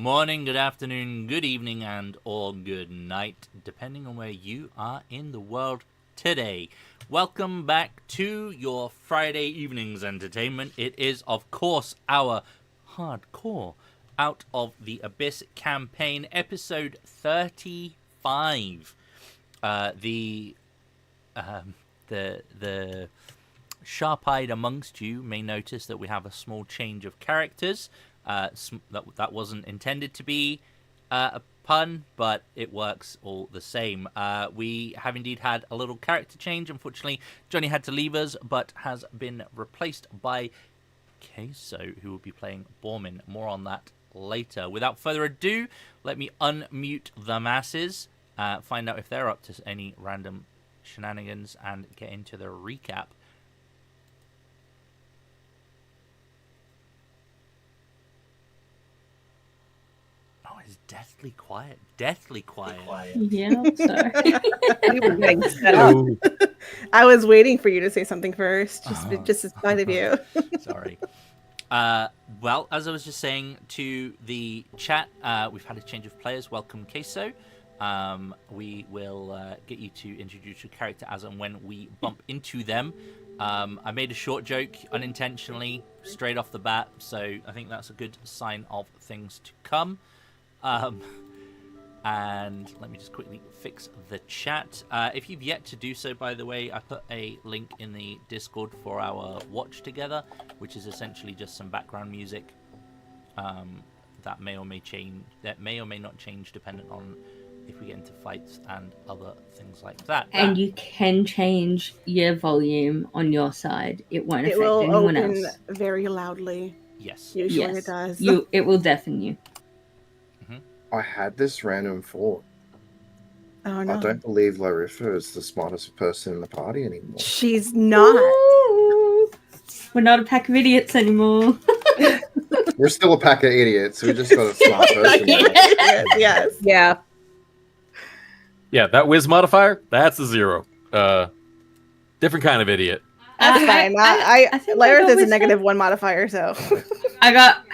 morning, good afternoon, good evening, and or good night, depending on where you are in the world today. Welcome back to your Friday evening's entertainment. It is, of course, our hardcore Out of the Abyss campaign, episode 35. The sharp-eyed amongst you may notice that we have a small change of characters. That wasn't intended to be a pun, but it works all the same. We have indeed had a little character change. Unfortunately, Johnny had to leave us, but has been replaced by Queso, who will be playing Bormin. More on that later. Without further ado, let me unmute the masses, find out if they're up to any random shenanigans, and get into the recap. It's deathly quiet. Deathly quiet. Yeah, I'm sorry. We were getting set up. I was waiting for you to say something first, just as spite of you. Sorry. Well, as I was just saying to the chat, we've had a change of players. Welcome, Queso. We will get you to introduce your character as and when we bump into them. I made a short joke unintentionally straight off the bat, so I think that's a good sign of things to come. And let me just quickly fix the chat. If you've yet to do so, by the way, I put a link in the Discord for our watch together, which is essentially just some background music that may or may change, that may or may not change depending on if we get into fights and other things like that. And you can change your volume on your side. It won't affect anyone open else. Very loudly. Yes. Usually it does. It will deafen you. I had this random thought. Oh no. I don't believe Larissa is the smartest person in the party anymore. She's not. Ooh, we're not a pack of idiots anymore. We're still a pack of idiots. We just got a smart person. Yes. Yeah. Yeah, that whiz modifier, that's a 0. Different kind of idiot. That's fine. I think Larith is a wisdom. -1 modifier, so. I got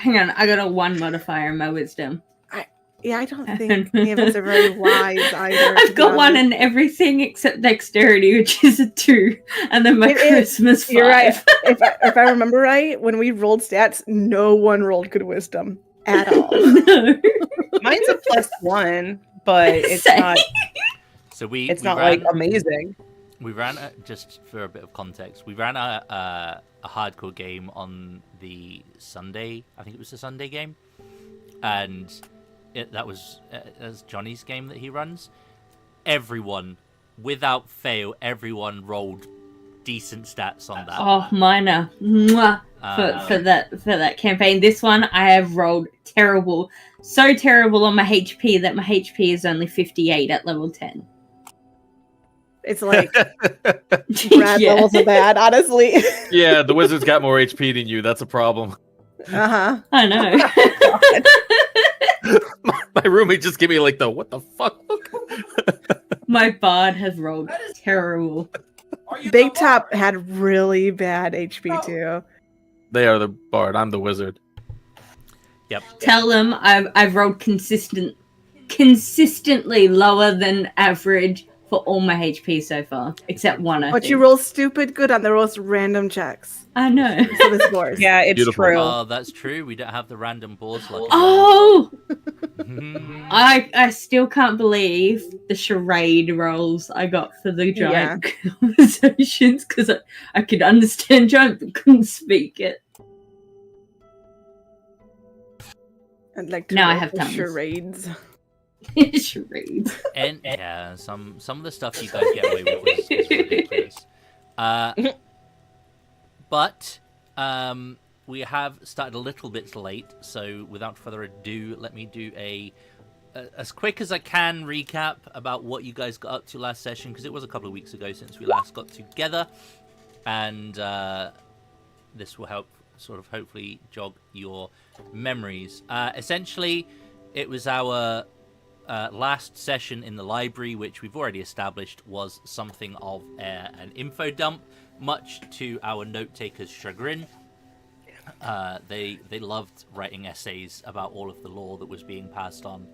a 1 modifier in my wisdom. Yeah, I don't think any of us are very wise either. I've got 1 in everything except dexterity, which is a 2, and then my charisma is 5. You're right. If I remember right, when we rolled stats, no one rolled good wisdom at all. No. Mine's a +1, but it's Same. not. So It's not like amazing. We ran just for a bit of context. We ran a hardcore game on the Sunday. I think it was the Sunday game, and that was as Johnny's game that he runs. Everyone, without fail, everyone rolled decent stats on that. Oh, minor. For that campaign. This one I have rolled terrible. So terrible on my HP that my HP is only 58 at level 10. It's like Brad Yeah. levels are bad, honestly. Yeah, the wizard's got more HP than you. That's a problem. I know. My roommate just gave me like the what the fuck look. My bard has rolled terrible. Big Top had really bad HP too. They are the bard. I'm the wizard. Yep. Tell them I've rolled consistently lower than average for all my HP so far, except 1. I But think. you roll stupid good on the most random checks. I know. So the scores. Yeah, it's Beautiful. true. Oh, that's true. We don't have the random boards like. Oh, I still can't believe the charade rolls I got for the giant conversations because I could understand giant but couldn't speak it. I'd like to Now I roll have for tongues. charades. Charades. And yeah, some of the stuff you guys get away with is ridiculous. But we have started a little bit late, so without further ado, let me do a as quick as I can recap about what you guys got up to last session, because it was a couple of weeks ago since we last got together, and this will help sort of hopefully jog your memories. Essentially, it was our last session in the library, which we've already established was something of an info dump, much to our note-taker's chagrin. They loved writing essays about all of the lore that was being passed on.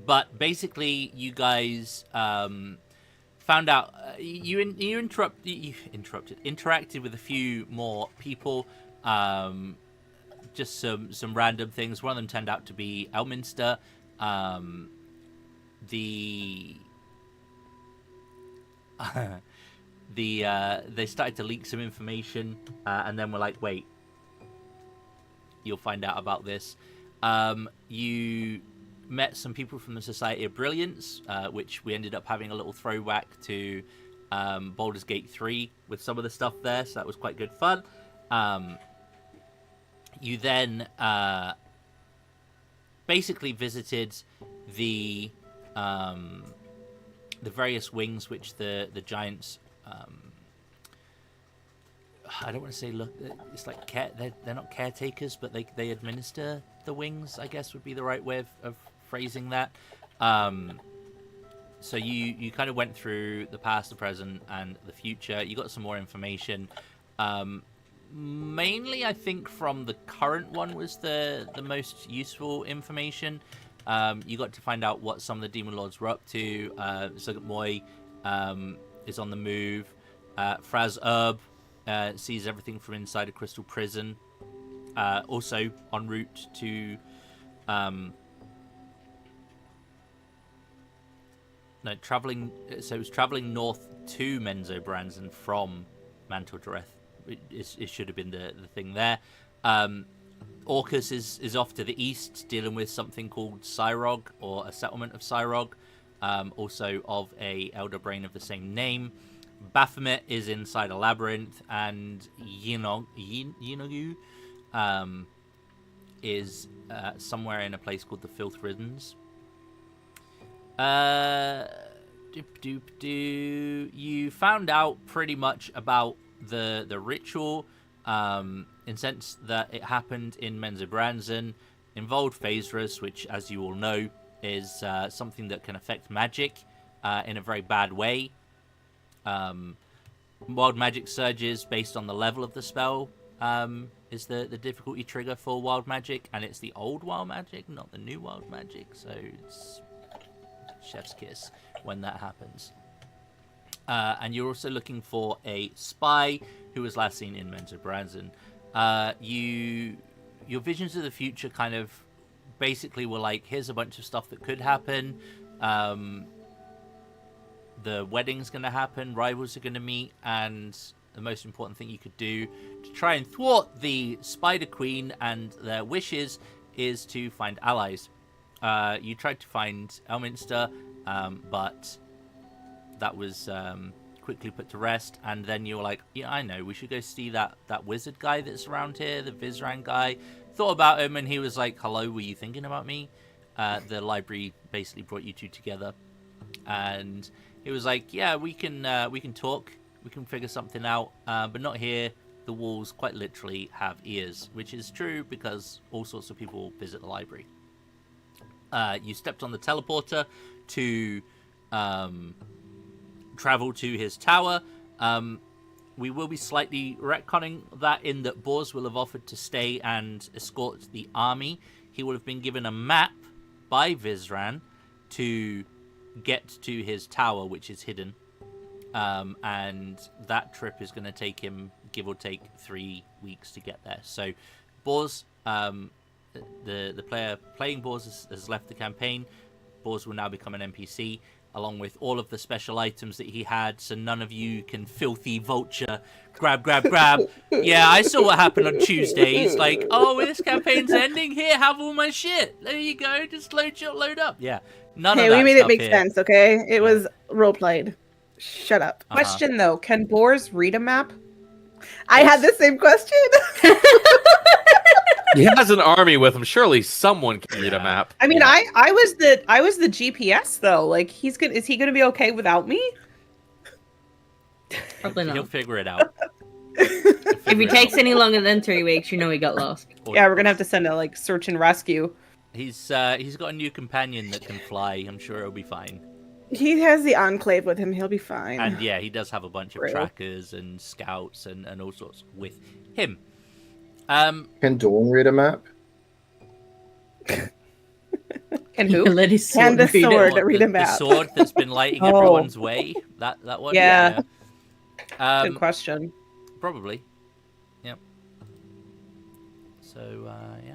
But basically, you guys found out you interacted with a few more people. Just some random things. One of them turned out to be Elminster. They started to leak some information, and then we're like, wait, you'll find out about this. You met some people from the Society of Brilliance, which we ended up having a little throwback to Baldur's Gate 3 with some of the stuff there, so that was quite good fun. You then basically visited the various wings which the giants. I don't want to say look. It's like they're not caretakers, but they administer the wings, I guess would be the right way of phrasing that. So you kind of went through the past, the present, and the future. You got some more information. Mainly, I think from the current one was the most useful information. You got to find out what some of the Demon Lords were up to. Zugatmoy is on the move. Fraz Urb sees everything from inside a crystal prison. Also en route to traveling. So it was traveling north to Menzoberranzan from Mantle Dareth. It should have been the thing there. Orcus is off to the east, dealing with something called Cyrog, or a settlement of Cyrog, also of a Elder Brain of the same name. Baphomet is inside a labyrinth, and Yinogu is somewhere in a place called the Filth Riddens. You found out pretty much about the ritual, in sense that it happened in Menzoberranzan, involved Phasrus, which, as you all know, is something that can affect magic in a very bad way. Wild magic surges based on the level of the spell is the difficulty trigger for wild magic, and it's the old wild magic, not the new wild magic, so it's chef's kiss when that happens. And you're also looking for a spy who was last seen in Menzoberranzan. Your visions of the future kind of basically were like, here's a bunch of stuff that could happen. The wedding's going to happen, rivals are going to meet, and the most important thing you could do to try and thwart the Spider Queen and their wishes is to find allies. You tried to find Elminster, but that was quickly put to rest, and then you were like, yeah, I know, we should go see that wizard guy that's around here, the Vizran guy. Thought about him, and he was like, hello, were you thinking about me? The library basically brought you two together, and he was like, yeah, we can talk, we can figure something out, but not here. The walls quite literally have ears, which is true because all sorts of people visit the library. You stepped on the teleporter to travel to his tower. We will be slightly retconning that in that Bors will have offered to stay and escort the army. He will have been given a map by Vizran to get to his tower, which is hidden. And that trip is going to take him, give or take, 3 weeks to get there. So Bors, the player playing Bors has left the campaign. Bors will now become an NPC, along with all of the special items that he had, so none of you can filthy vulture grab. Yeah, I saw what happened on Tuesday. He's like, oh, this campaign's ending. Here, have all my shit. There you go. Just load up. Yeah, none of that. Hey, we made it make here. sense, okay? It was role-played. Shut up. Question, though. Can Bors read a map? I had the same question. He has an army with him. Surely someone can read a map. I mean, I was the GPS though. Like, is he gonna be okay without me? Probably He'll not. figure it out. If it takes any longer than 3 weeks, you know he got lost. Yeah, we're gonna have to send a search and rescue. He's got a new companion that can fly. I'm sure he'll be fine. He has the Enclave with him. He'll be fine. And yeah, he does have a bunch of True. trackers and scouts and all sorts with him. Can Dawn read a map? And who? Let his sword And the read it. sword. what, read the, a map. the sword that's been lighting Oh. everyone's way. That one. Yeah. Yeah. Good question. Probably. Yep. So yeah.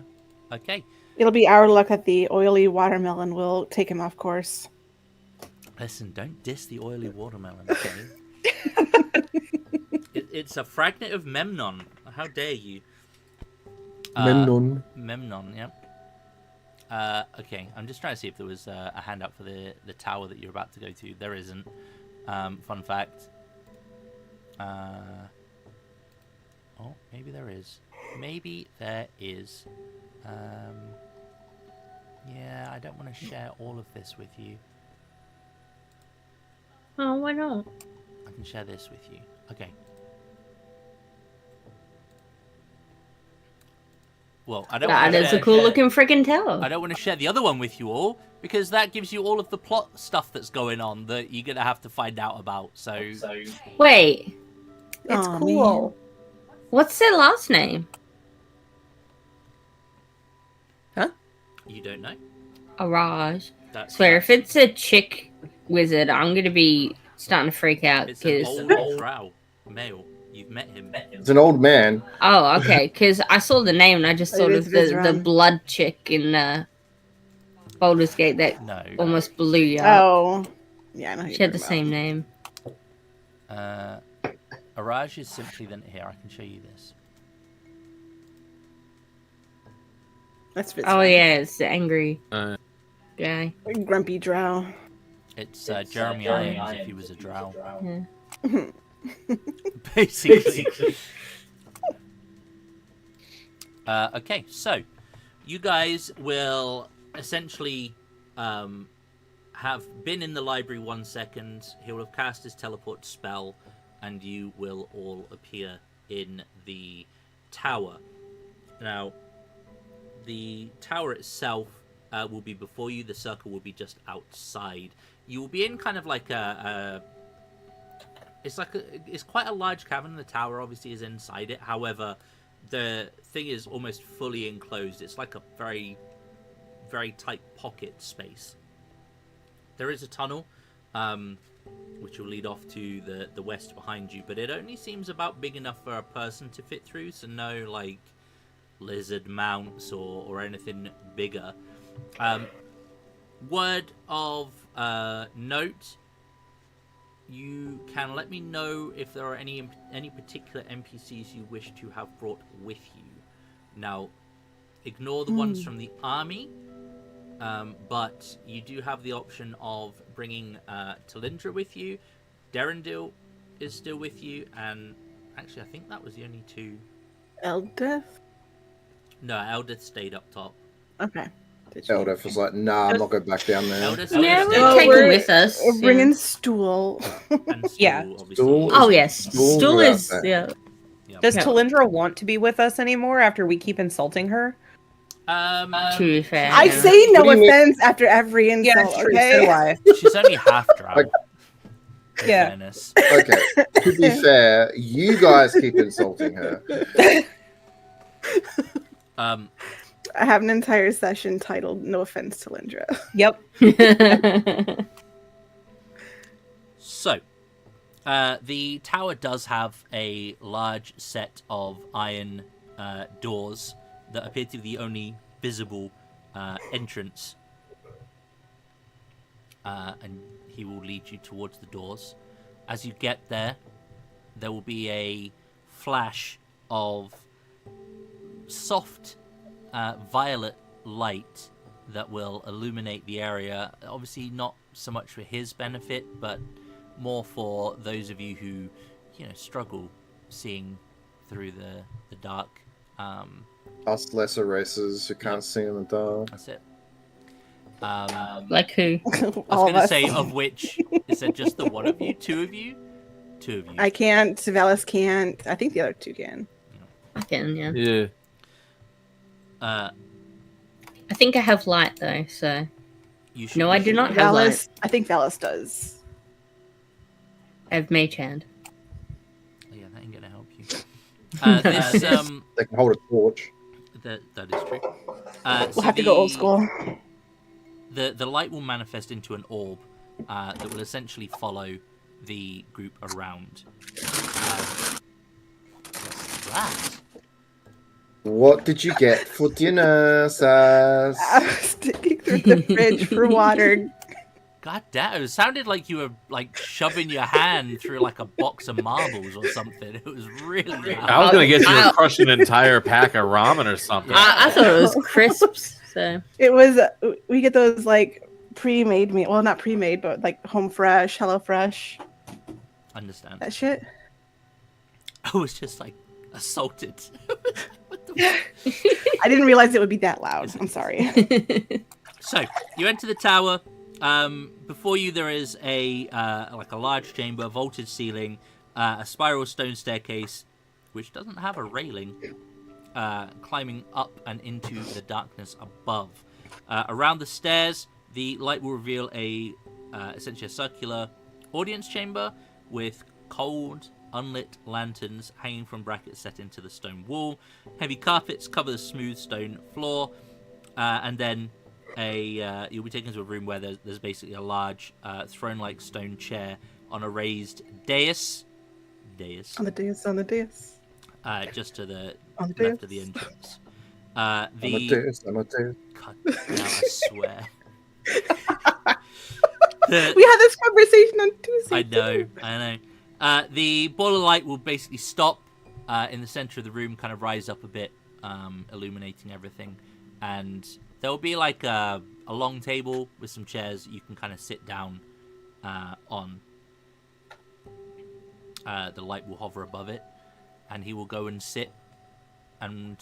Okay. It'll be our luck that the oily watermelon will take him off course. Listen, don't diss the oily watermelon, okay? It's a fragment of Memnon. How dare you? Memnon. Memnon, yep. Okay, I'm just trying to see if there was a handout for the tower that you're about to go to. There isn't. Fun fact. Oh, maybe there is. Maybe there is. Yeah, I don't want to share all of this with you. Oh, why not? I can share this with you. Okay. Well, I don't. That wanna is a share- cool looking friggin' tower. I don't want to share the other one with you all because that gives you all of the plot stuff that's going on that you're gonna have to find out about. So Wait, It's Aw, cool. what's their last name? you don't know. Araj. That's Swear, if it's a chick wizard, I'm gonna be starting to freak out it's an because. old drow male. You've met him. It's an old man. Oh, okay. Because I saw the name and I just It thought is of the Vizram. blood chick in Baldur's Gate that No. almost blew you up. Oh. Yeah, I know who She you're had the talking same name. Araj is simply then here. I can show you this. about. That's Oh yeah, it's the angry Uh, guy. Grumpy drow. It's Jeremy Irons if he was a drow. Yeah. Basically. Okay, so you guys will essentially have been in the library 1 second. He will have cast his teleport spell, and you will all appear in the tower. Now, the tower itself will be before you. The circle will be just outside. You will be in kind of like it's quite a large cavern. The tower obviously is inside it. However, the thing is almost fully enclosed. It's like a very, very tight pocket space. There is a tunnel, which will lead off to the west behind you, but it only seems about big enough for a person to fit through. So no like lizard mounts or anything bigger. Word of note. You can let me know if there are any particular NPCs you wish to have brought with you. Now, ignore the ones from the army, but you do have the option of bringing Talindra with you. Derendil is still with you, and actually, I think that was the only two. Eldeth? No, Eldith stayed up top. Okay. Eldeth was like, nah, I'm not going back down there. Eldith Yeah, stayed we'll Oh, take we're- him with us. We're yeah. bringing stool. and Stool, Yeah. obviously. Stool Oh yes, Stool Stool without is that. yeah. Does Yeah. Talindra want to be with us anymore after we keep insulting her? To be fair, I yeah. say no What do you mean? offense after every insult, Yeah, it's true. okay? So do I. She's only half drow. Like- in Yeah. fairness. Okay, to be fair, you guys keep insulting her. I have an entire session titled "No Offense to Lindra." Yep. So, the tower does have a large set of iron doors that appear to be the only visible entrance. And he will lead you towards the doors. As you get there, there will be a flash of soft violet light that will illuminate the area. Obviously, not so much for his benefit, but more for those of you who, struggle seeing through the dark. Us lesser races who can't see in the dark. That's it. Like who? I was All going of to us. say, of which is there just the one of you, two of you, two of you. I can't. Velis can't. I think the other two can. I can, yeah. Yeah. I think I have light though, so You should, No, you I do should- not have light. Velis. I think Velis does. I have mage hand. Yeah, that ain't gonna help you. This They can hold a torch. that is true. We'll have to go old school. The light will manifest into an orb that will essentially follow the group around. What's that? What did you get for dinner, Sass? I was digging through the fridge for water. God damn! It sounded like you were like shoving your hand through like a box of marbles or something. It was really loud. I was gonna get you to crush an entire pack of ramen or something. I thought it was crisps. So It was, we get those like pre-made meat. Well, not pre-made, but like home fresh, Hello Fresh. Understand? That shit. I was just like assaulted. What the I didn't realize it would be that loud. I'm sorry. So you enter the tower. Before you there is a like a large chamber, vaulted ceiling, a spiral stone staircase, which doesn't have a railing, climbing up and into the darkness above. Around the stairs, the light will reveal a essentially a circular audience chamber with cold, unlit lanterns hanging from brackets set into the stone wall. Heavy carpets cover the smooth stone floor, and then you'll be taken to a room where there's basically a large throne-like stone chair on a raised dais. On the dais. Just to the On the left dais. of the entrance. I'm a dais. God damn, I swear. We had this conversation on Tuesday. I know. The boiler light will basically stop in the center of the room, kind of rise up a bit, illuminating everything. And there will be like a long table with some chairs you can kind of sit down on. The light will hover above it, and he will go and sit. And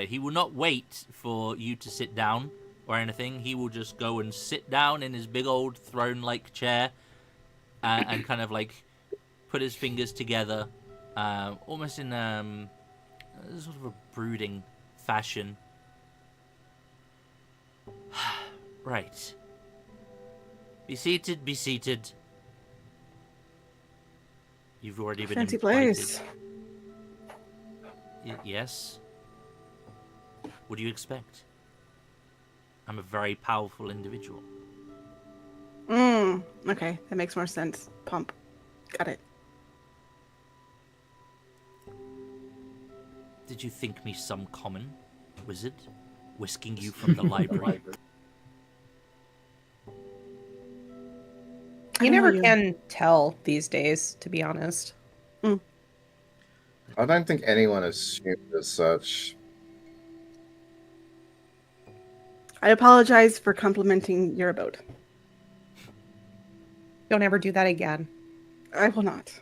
he will not wait for you to sit down or anything. He will just go and sit down in his big old throne-like chair and kind of like put his fingers together, almost in sort of a brooding fashion. Right. Be seated, be seated. You've already been Fancy invited. place. Yes. What do you expect? I'm a very powerful individual. Okay, that makes more sense. Pump. Got it. Did you think me some common wizard, whisking you from the library? You never can tell these days, to be honest. I don't think anyone assumed as such. I apologize for complimenting your abode. Don't ever do that again. I will not.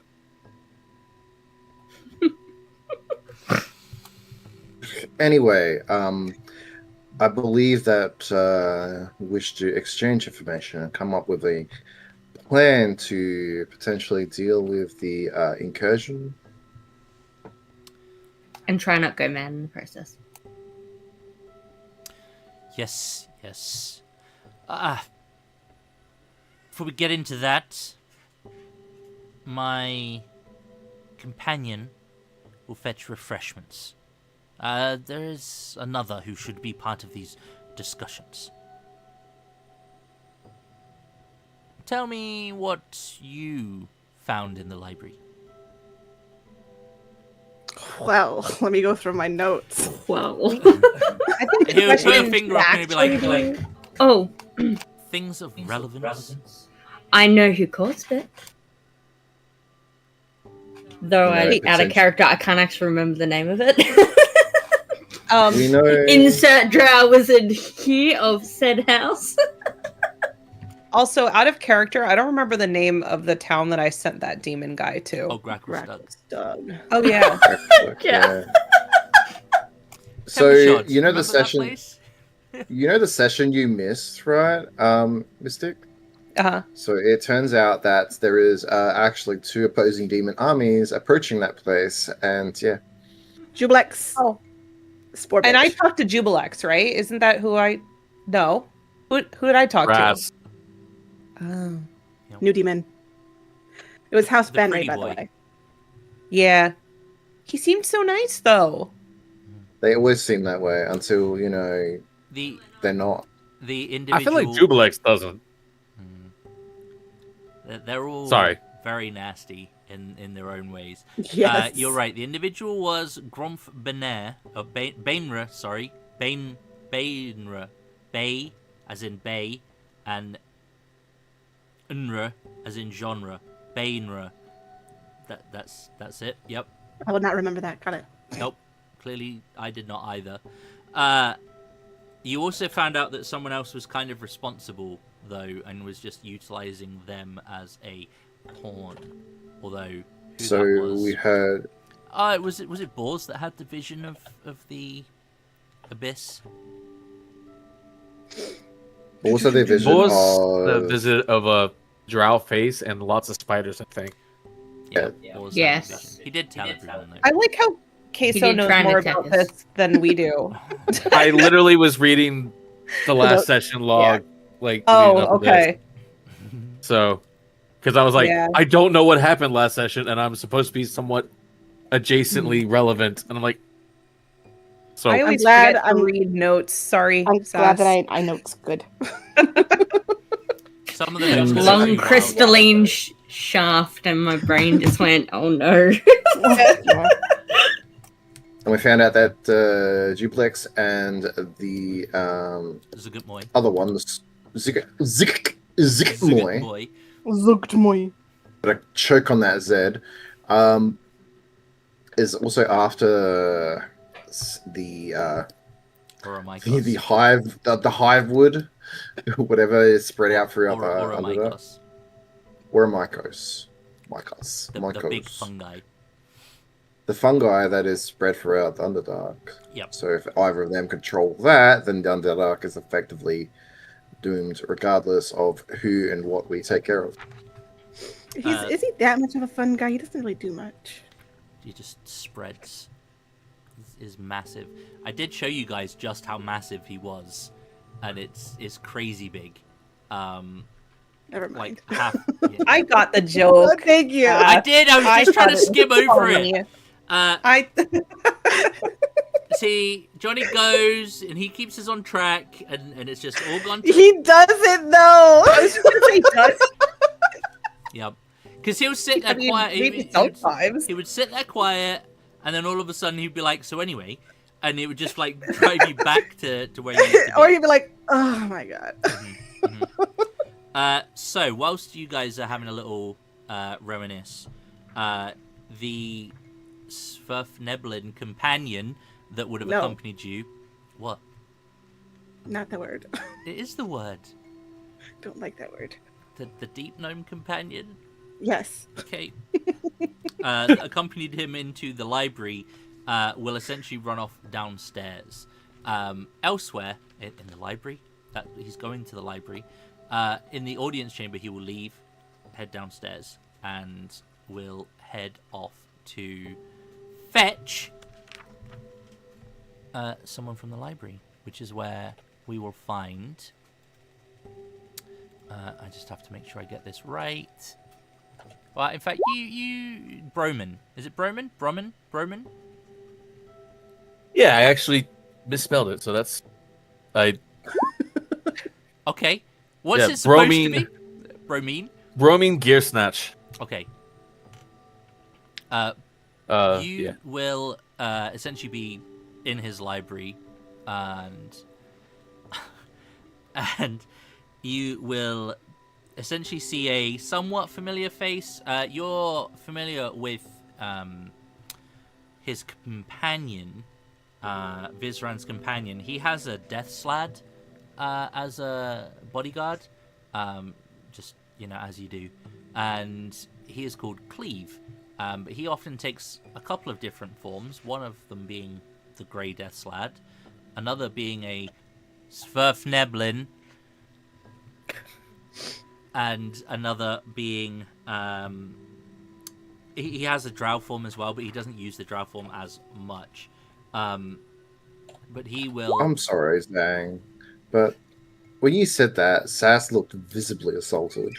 Anyway, I believe that we wish to exchange information and come up with a plan to potentially deal with the incursion. and try not go mad in the process. Yes. Before we get into that, my companion will fetch refreshments. There is another who should be part of these discussions. Tell me what you found in the library. Well, let me go through my notes. Well, I think the He'll put question a finger up and he'll be like oh, things of relevance. I know who caused it. Though No, out of character, I can't actually remember the name of it. We know. Insert drow wizard here of said house. Also, out of character, I don't remember the name of the town that I sent that demon guy to. Oh, Gracklestug. Doug. Oh, yeah. Yeah. So Shots. you know the Remember that session. place? You know the session you missed, right, Mystic? Uh-huh. So it turns out that there is actually two opposing demon armies approaching that place, and yeah, Jublex. Oh. Sport And I bitch. talked to Jubilex, right? Isn't that who I... No. Who did I talk Brass. to? Oh. New demon. It was House The Benray, pretty by the boy. way. Yeah. He seemed so nice, though. They always seem that way until The they're not. individual. I feel like Jubilex doesn't. They're all Sorry. very nasty in their own ways. Yes. You're right. The individual was Gromf Benair, or Bainra, sorry. Bainra. Bay, as in bay, and Unra, as in genre. Bainra. That's it. Yep. I would not remember that. Got it. Nope. Clearly, I did not either. You also found out that someone else was kind of responsible, though, and was just utilizing them as a pawn. Although, who So that was... we heard. was it Bors that had the vision of the abyss? Also, the vision What was of the visit of a drow face and lots of spiders, I think. Yeah. Bors had the Yes. vision. He did tell everyone, though. I like how Queso did knows try and more attack about us. this than we do. I literally was reading the last session log, like. leading up to this. Okay. So, because I was like, Yeah. I don't know what happened last session, and I'm supposed to be somewhat adjacently relevant, and I'm like, so I always glad forget to I'm- read notes. Sorry, I'm Sass. glad that I know it's good. Some of the notes were Long very wild. crystalline shaft, and my brain just went, "Oh no!" Yeah. And we found out that Duplex and the It was a good boy. other ones, Zigmoy, Boy. Looked my. but a choke on that Z, is also after the Or a the hive, the hive wood, whatever is spread out throughout or a the Underdark. Mycos. Or a Mycos. The big fungi. The fungi that is spread throughout the Underdark. Yep. So if either of them control that, then the Underdark is effectively doomed, regardless of who and what we take care of. Is he that much of a fun guy? He doesn't really do much. He just spreads. Is massive. I did show you guys just how massive he was, and it's crazy big. Never mind. Like half. Yeah. I got the joke. Thank you. I did. I was just trying to thought it skim was over funny. it. I See, Johnny goes and he keeps us on track, and it's just all gone. He does it though. I was gonna say does. Yep. Because he'll sit there I mean, quiet. maybe sometimes. He would sit there quiet, and then all of a sudden he'd be like, "So anyway," and it would just like drive you back to where you used to be. Or he'd be like, "Oh my god." So whilst you guys are having a little reminisce, the Sverfneblin companion that would have No. accompanied you, what? Not the word. It is the word. Don't like that word. The deep gnome companion. Yes. Okay. Accompanied him into the library. Will essentially run off downstairs. Elsewhere in the library, he's going to the library. In the audience chamber, he will leave, head downstairs, and will head off to fetch someone from the library, which is where we will find. I just have to make sure I get this right. Well, in fact, you Broman. Is it Broman? Broman? yeah, I actually misspelled it, so that's Okay. What's Yeah, it supposed bromine. to be? Bromine? Bromine Gear Snatch. Okay. You Yeah. will essentially be in his library, and you will essentially see a somewhat familiar face. You're familiar with his companion, Vizran's companion. He has a death slad as a bodyguard, just as you do, and he is called Cleave. But he often takes a couple of different forms, one of them being the Grey Death Slad, another being a Sverfneblin, and another being... he has a drow form as well, but he doesn't use the drow form as much. But he will... I'm sorry, Zhang, but when you said that, Sass looked visibly assaulted.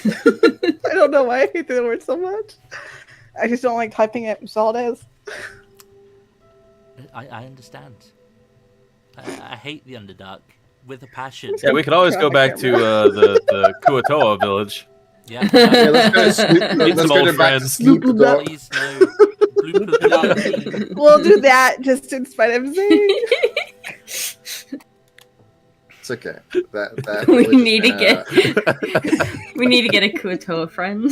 I don't know why I hate the word so much. I just don't like typing it. That's all it is. I understand. I hate the Underdark with a passion. Yeah, we could always go back to the Kuatoa village. Yeah. Yeah, let's go to sleep. Meet Let's some go old to back to friends. sleep. Dog. Please no. Bloop. We'll do that just in spite of Zane. It's okay. That We village is need to gonna- We need to get a Kuatoa friend.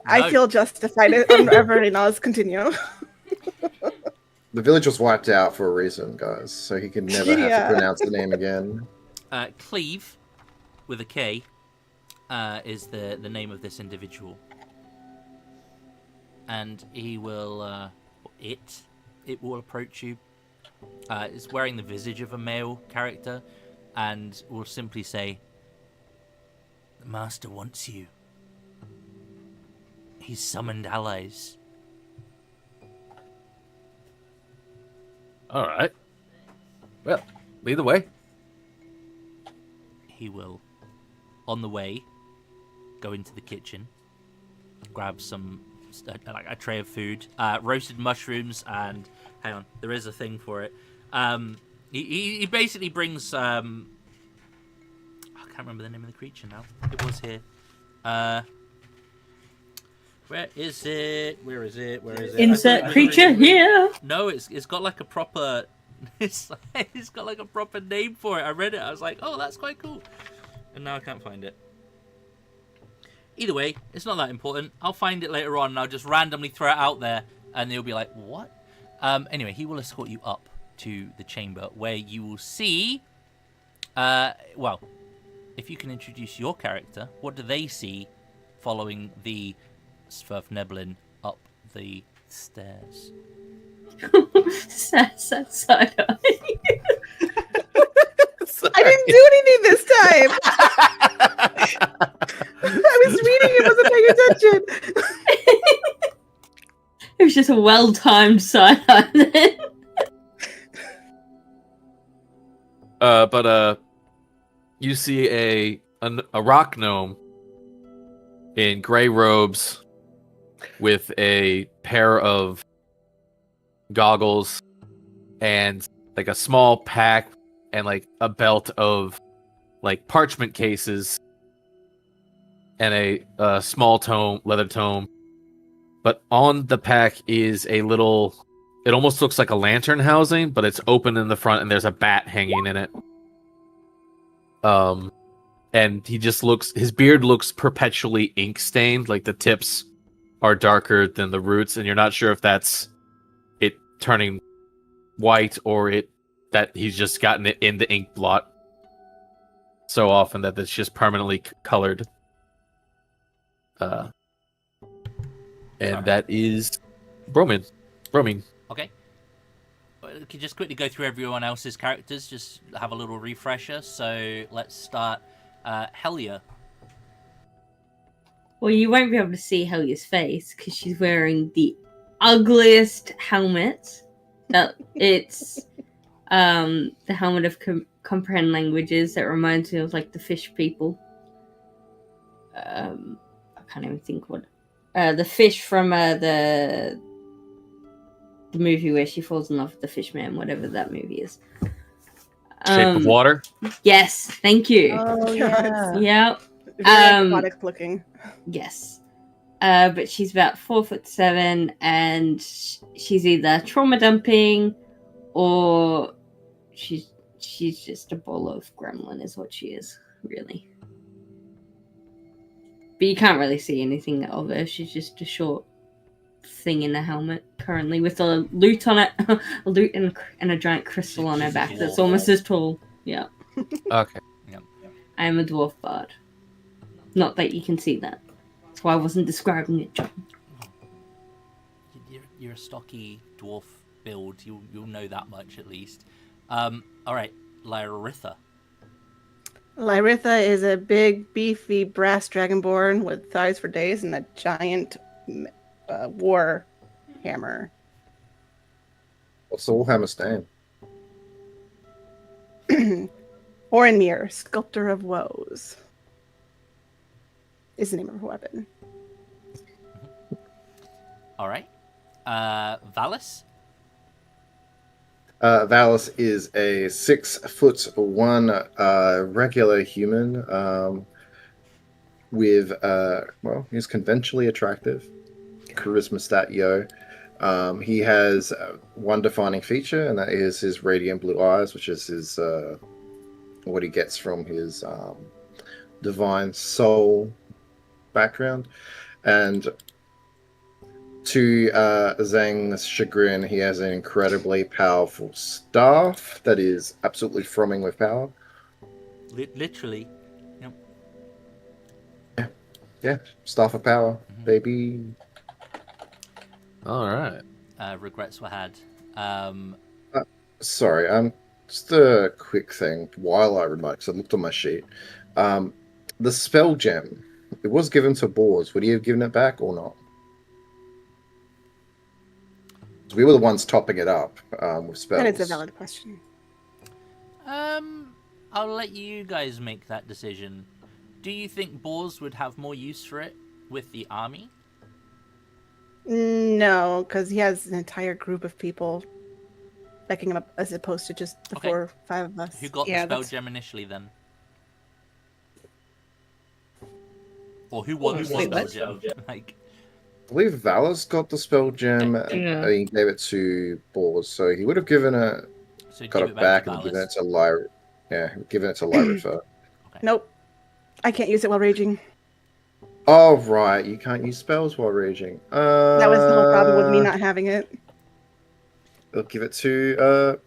I No. feel justified. Everybody knows. Continue. The village was wiped out for a reason, guys, so he could never have Yeah. to pronounce the name again. Cleve, with a K, is the name of this individual, and he will it will approach you. It's wearing the visage of a male character, and will simply say, "The master wants you. He's summoned allies." All right. Well, lead the way. He will, on the way, go into the kitchen, grab some like a tray of food, roasted mushrooms, and hang on, there is a thing for it. He basically brings I can't remember the name of the creature now. It was here. Where is it? Where is it? Where is it? Insert creature here. No, it's got like a proper. It's got like a proper name for it. I read it. I was like, oh, that's quite cool. And now I can't find it. Either way, it's not that important. I'll find it later on, and I'll just randomly throw it out there, and you'll be like, what? Anyway, he will escort you up to the chamber where you will see. Well, if you can introduce your character, what do they see following the Svirfneblin up the stairs? Sad side eye. I didn't do anything this time. I was reading it, wasn't paying attention. It was just a well-timed side eye then. But you see a rock gnome in gray robes with a pair of goggles and like a small pack and like a belt of like parchment cases and a small leather tome. But on the pack is a little, it almost looks like a lantern housing, but it's open in the front and there's a bat hanging in it. And he just looks, his beard looks perpetually ink stained, like the tips are darker than the roots, and you're not sure if that's it turning white or that he's just gotten it in the ink blot so often that it's just permanently colored. And Alright. that is Bromin. Okay. Well, we can just quickly go through everyone else's characters, just have a little refresher. So let's start. Helia. Well, you won't be able to see Helia's face because she's wearing the ugliest helmet. It's the helmet of comprehend languages that reminds me of like the fish people. I can't even think what the fish from the movie where she falls in love with the fish man, whatever that movie is. Shape of Water. Yes, thank you. Oh, yeah. Yep. Very aquatic looking. Yes. But she's about 4'7", and she's either trauma dumping or she's just a ball of gremlin is what she is, really. But you can't really see anything of her. She's just a short thing in a helmet currently with a lute on it. A lute and a giant crystal on her back that's almost as tall. Yeah. Okay. I am a dwarf bard. Not that you can see that. That's why I wasn't describing it, John. You're a stocky dwarf build. You'll know that much at least. All right, Lyritha. Lyritha is a big, beefy brass dragonborn with thighs for days and a giant war hammer. What's the Warhammer's name? Orenmir, Sculptor of Woes. is the name of her weapon. All right. Valis. Valis is a 6'1" regular human with well, he's conventionally attractive. Charisma stat yo. He has one defining feature, and that is his radiant blue eyes, which is his what he gets from his divine soul background. And to Zhang's chagrin, he has an incredibly powerful staff that is absolutely thrumming with power. Literally. Yeah, staff of power, baby. All right. Regrets were had. Sorry, just a quick thing while I remark, because I looked on my sheet. The spell gem, it was given to Boars. Would he have given it back or not? We were the ones topping it up with spells. That is a valid question. I'll let you guys make that decision. Do you think Boars would have more use for it with the army? No, because he has an entire group of people backing him up as opposed to just the Okay. 4 or 5 of us. Who got Yeah, the spell that's- gem initially then? Or who won the Wait, spell what? gem? Like, I believe Valis got the spell gem Yeah. and he gave it to Boars, so he would have given it, so got give it back to and given Valis. it to Lyra. Yeah, given it to Lyra. Nope. I can't use it while raging. Oh, right, you can't use spells while raging. That was the whole problem with me not having it. I'll give it to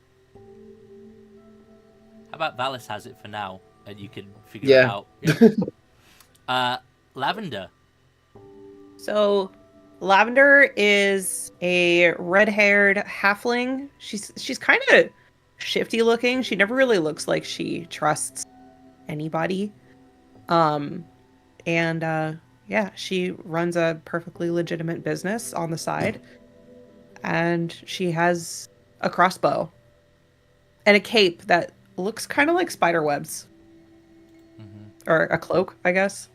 How about Valis has it for now, and you can figure Yeah. it out. Yeah. Lavender. So, Lavender is a red-haired halfling. She's kind of shifty looking. She never really looks like she trusts anybody. Yeah, she runs a perfectly legitimate business on the side. And she has a crossbow and a cape that looks kind of like spider webs. Or a cloak, I guess.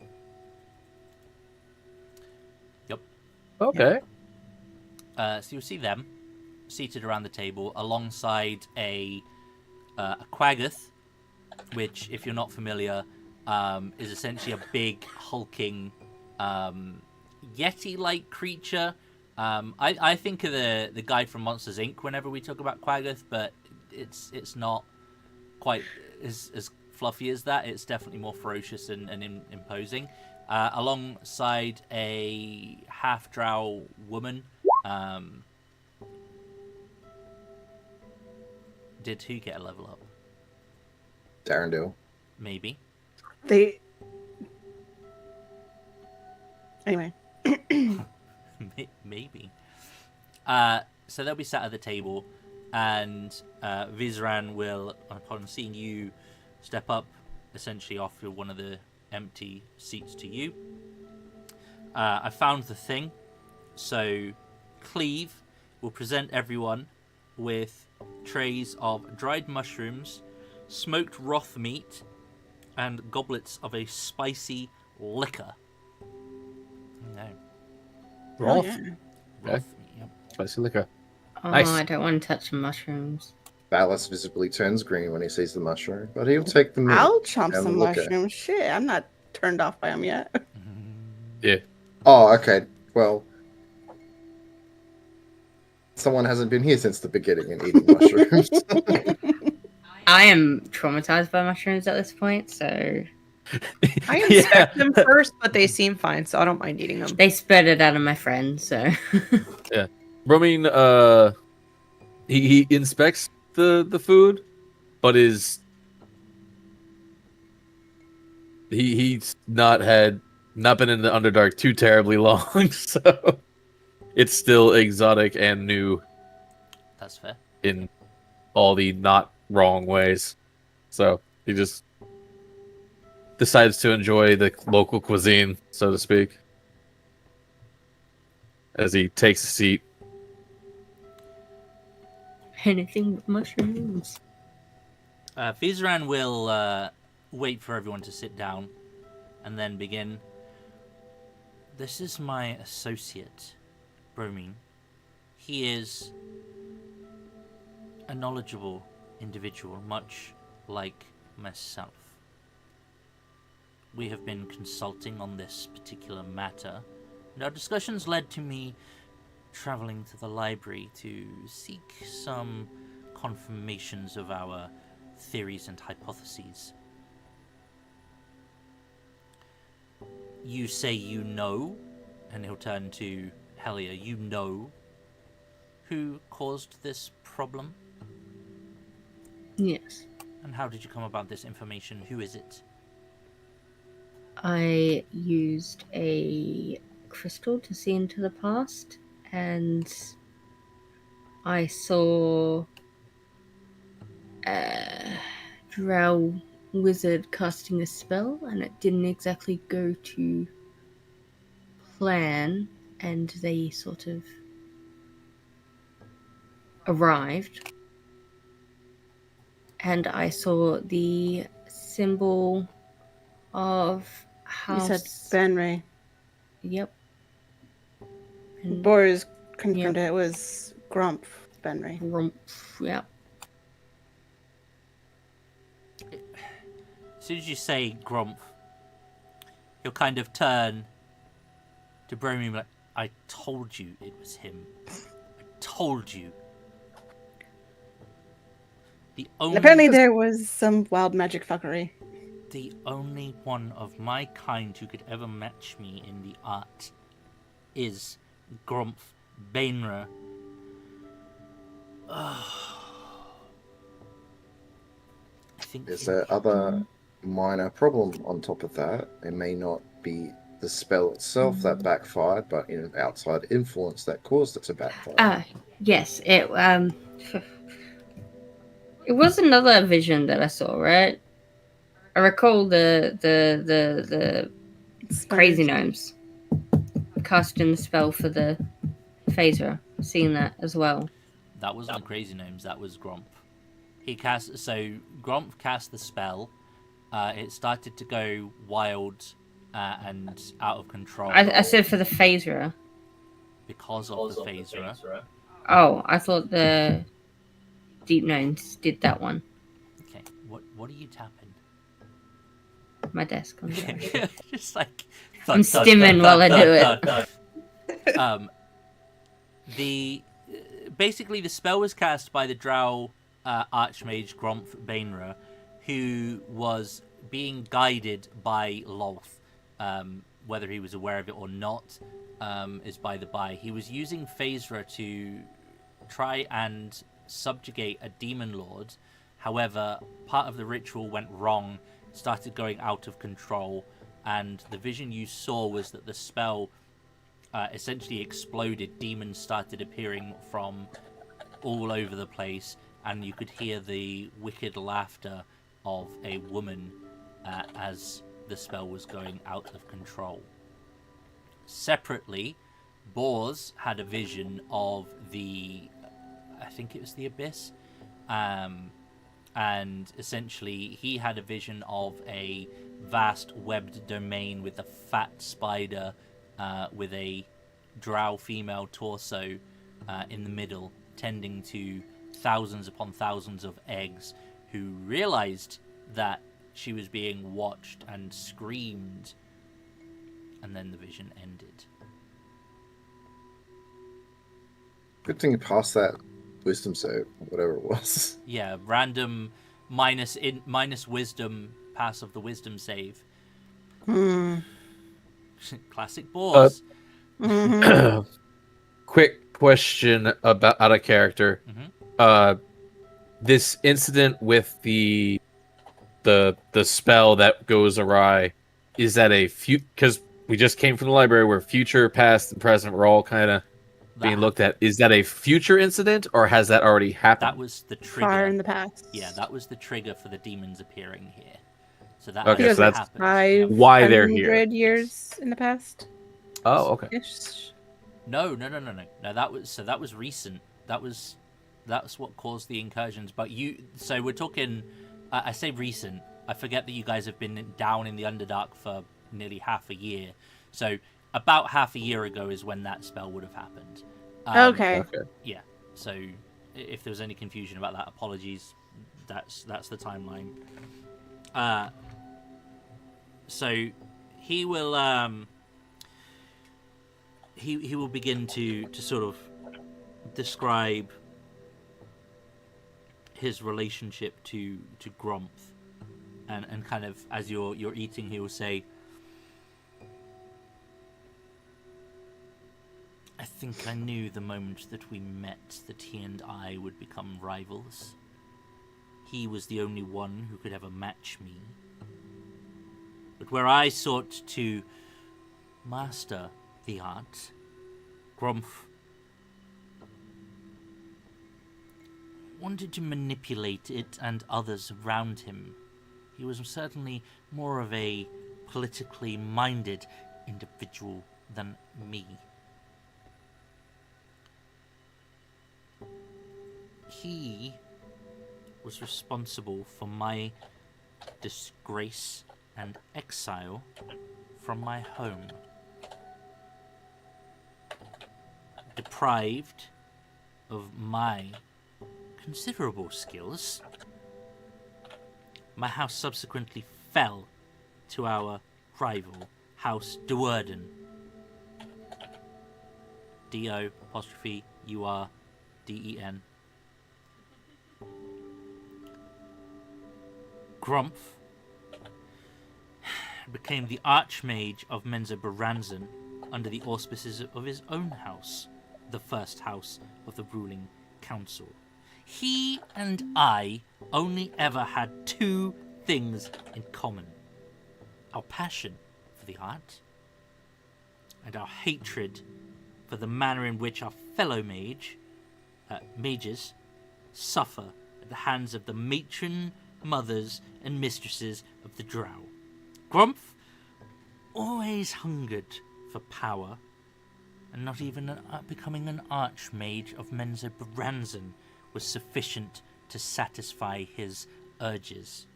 Okay. So you'll see them seated around the table alongside a Quaggoth, which, if you're not familiar, is essentially a big, hulking, Yeti-like creature. I think of the guy from Monsters Inc. whenever we talk about Quaggoth, but it's not quite as fluffy as that. It's definitely more ferocious and imposing. Alongside a half-drow woman. Did who get a level up? Darendale. Maybe. Anyway. Maybe. So they'll be sat at the table, and Vizran will, upon seeing you step up, essentially offer one of the empty seats to you. I found the thing, so Cleve will present everyone with trays of dried mushrooms, smoked roth meat, and goblets of a spicy liquor. No. Roth. Yeah. Roth meat, yep. Spicy liquor. Oh, Nice. I don't want to touch the mushrooms. Valis visibly turns green when he sees the mushroom, but he'll take the meat. I'll chomp and some look at it. mushrooms. Shit, I'm not turned off by them yet. Yeah. Oh, okay. Well, someone hasn't been here since the beginning and eating mushrooms. I am traumatized by mushrooms at this point, so I inspect them first, but they seem fine, so I don't mind eating them. they spread it out of my friends. So Romin, he inspects the food, but he's not been in the Underdark too terribly long, so it's still exotic and new That's fair. in all the not wrong ways. So he just decides to enjoy the local cuisine, so to speak, as he takes a seat. anything but mushrooms. Vizran will wait for everyone to sit down and then begin. This is my associate, Bromine. He is a knowledgeable individual, much like myself. We have been consulting on this particular matter, and our discussions led to me traveling to the library to seek some confirmations of our theories and hypotheses. You say you know, and he'll turn to Helia, you know who caused this problem? Yes. And how did you come about this information? Who is it? I used a crystal to see into the past, and I saw a drow wizard casting a spell, and it didn't exactly go to plan, and they sort of arrived. And I saw the symbol of house. You said Benray. Yep. And Boris confirmed it was Grump Benray. Yep. As soon as you say Grump, he'll kind of turn to Bromine like, I told you it was him. I told you. The only, Apparently there was some wild magic fuckery. the only one of my kind who could ever match me in the art is Grump Bainra. I think There's a other minor problem on top of that. It may not be the spell itself that backfired, but an outside influence that caused it to backfire. Yes, it was another vision that I saw, right? I recall the crazy gnomes casting the spell for the phaser, seeing that as well. that wasn't the Crazy Gnomes, that was Grump. Grump cast the spell. It started to go wild and out of control I said for the phaser. because of the phaser. Oh, I thought the deep gnomes did that one. Okay, what are you tapping? My desk. I'm sorry. Just like I'm stimming while I do it. Basically the spell was cast by the Drow Archmage Grump Bainra, who was being guided by Lolth. Whether he was aware of it or not is by the by. He was using Phasra to try and subjugate a demon lord. However, part of the ritual went wrong, started going out of control, and the vision you saw was that the spell essentially exploded. Demons started appearing from all over the place, and you could hear the wicked laughter of a woman as the spell was going out of control. Separately, Bors had a vision of I think it was the Abyss, and essentially he had a vision of a vast webbed domain with a fat spider with a drow female torso in the middle, tending to thousands upon thousands of eggs, who realized that she was being watched and screamed, and then the vision ended. Good thing you passed that wisdom save, whatever it was. Yeah, random minus wisdom pass of the wisdom save. Classic Bors. Quick question about out of character. This incident with the spell that goes awry, is that because we just came from the library where future, past, and present were all kind of being looked at. Is that a future incident, or has that already happened? That was the trigger. Far in the past. Yeah, that was the trigger for the demons appearing here. So that Okay, so that's happened. why they're here. 500 years in the past. Oh, okay. Ish. No. That was recent. That's what caused the incursions. But so we're talking. I say recent. I forget that you guys have been down in the Underdark for nearly half a year. So about half a year ago is when that spell would have happened. Okay. Okay. So if there was any confusion about that, apologies. That's the timeline. So he will he will begin to sort of describe his relationship to Gromth, and kind of as you're eating, he will say, I think I knew the moment that we met that he and I would become rivals. He was the only one who could ever match me. But where I sought to master the art, Gromf wanted to manipulate it and others around him. He was certainly more of a politically minded individual than me. He was responsible for my disgrace and exile from my home. Deprived of my considerable skills, my house subsequently fell to our rival, House Duerden. D-O'-U-R-D-E-N. Grumpf became the Archmage of Menzoberranzan under the auspices of his own house, the first house of the ruling council. He and I only ever had two things in common: our passion for the art and our hatred for the manner in which our fellow mages suffer at the hands of the matron, mothers, and mistresses of the drow. Grumpf always hungered for power, and not even becoming an Archmage of Menzoberranzan was sufficient to satisfy his urges.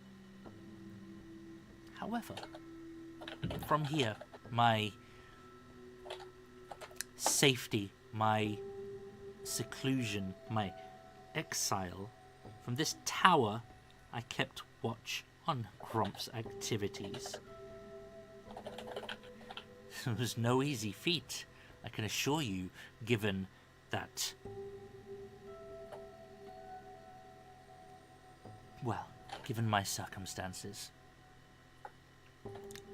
However, from here, my safety, my seclusion, my exile, from this tower, I kept watch on Grumpf's activities. It was no easy feat, I can assure you, given that, well, given my circumstances.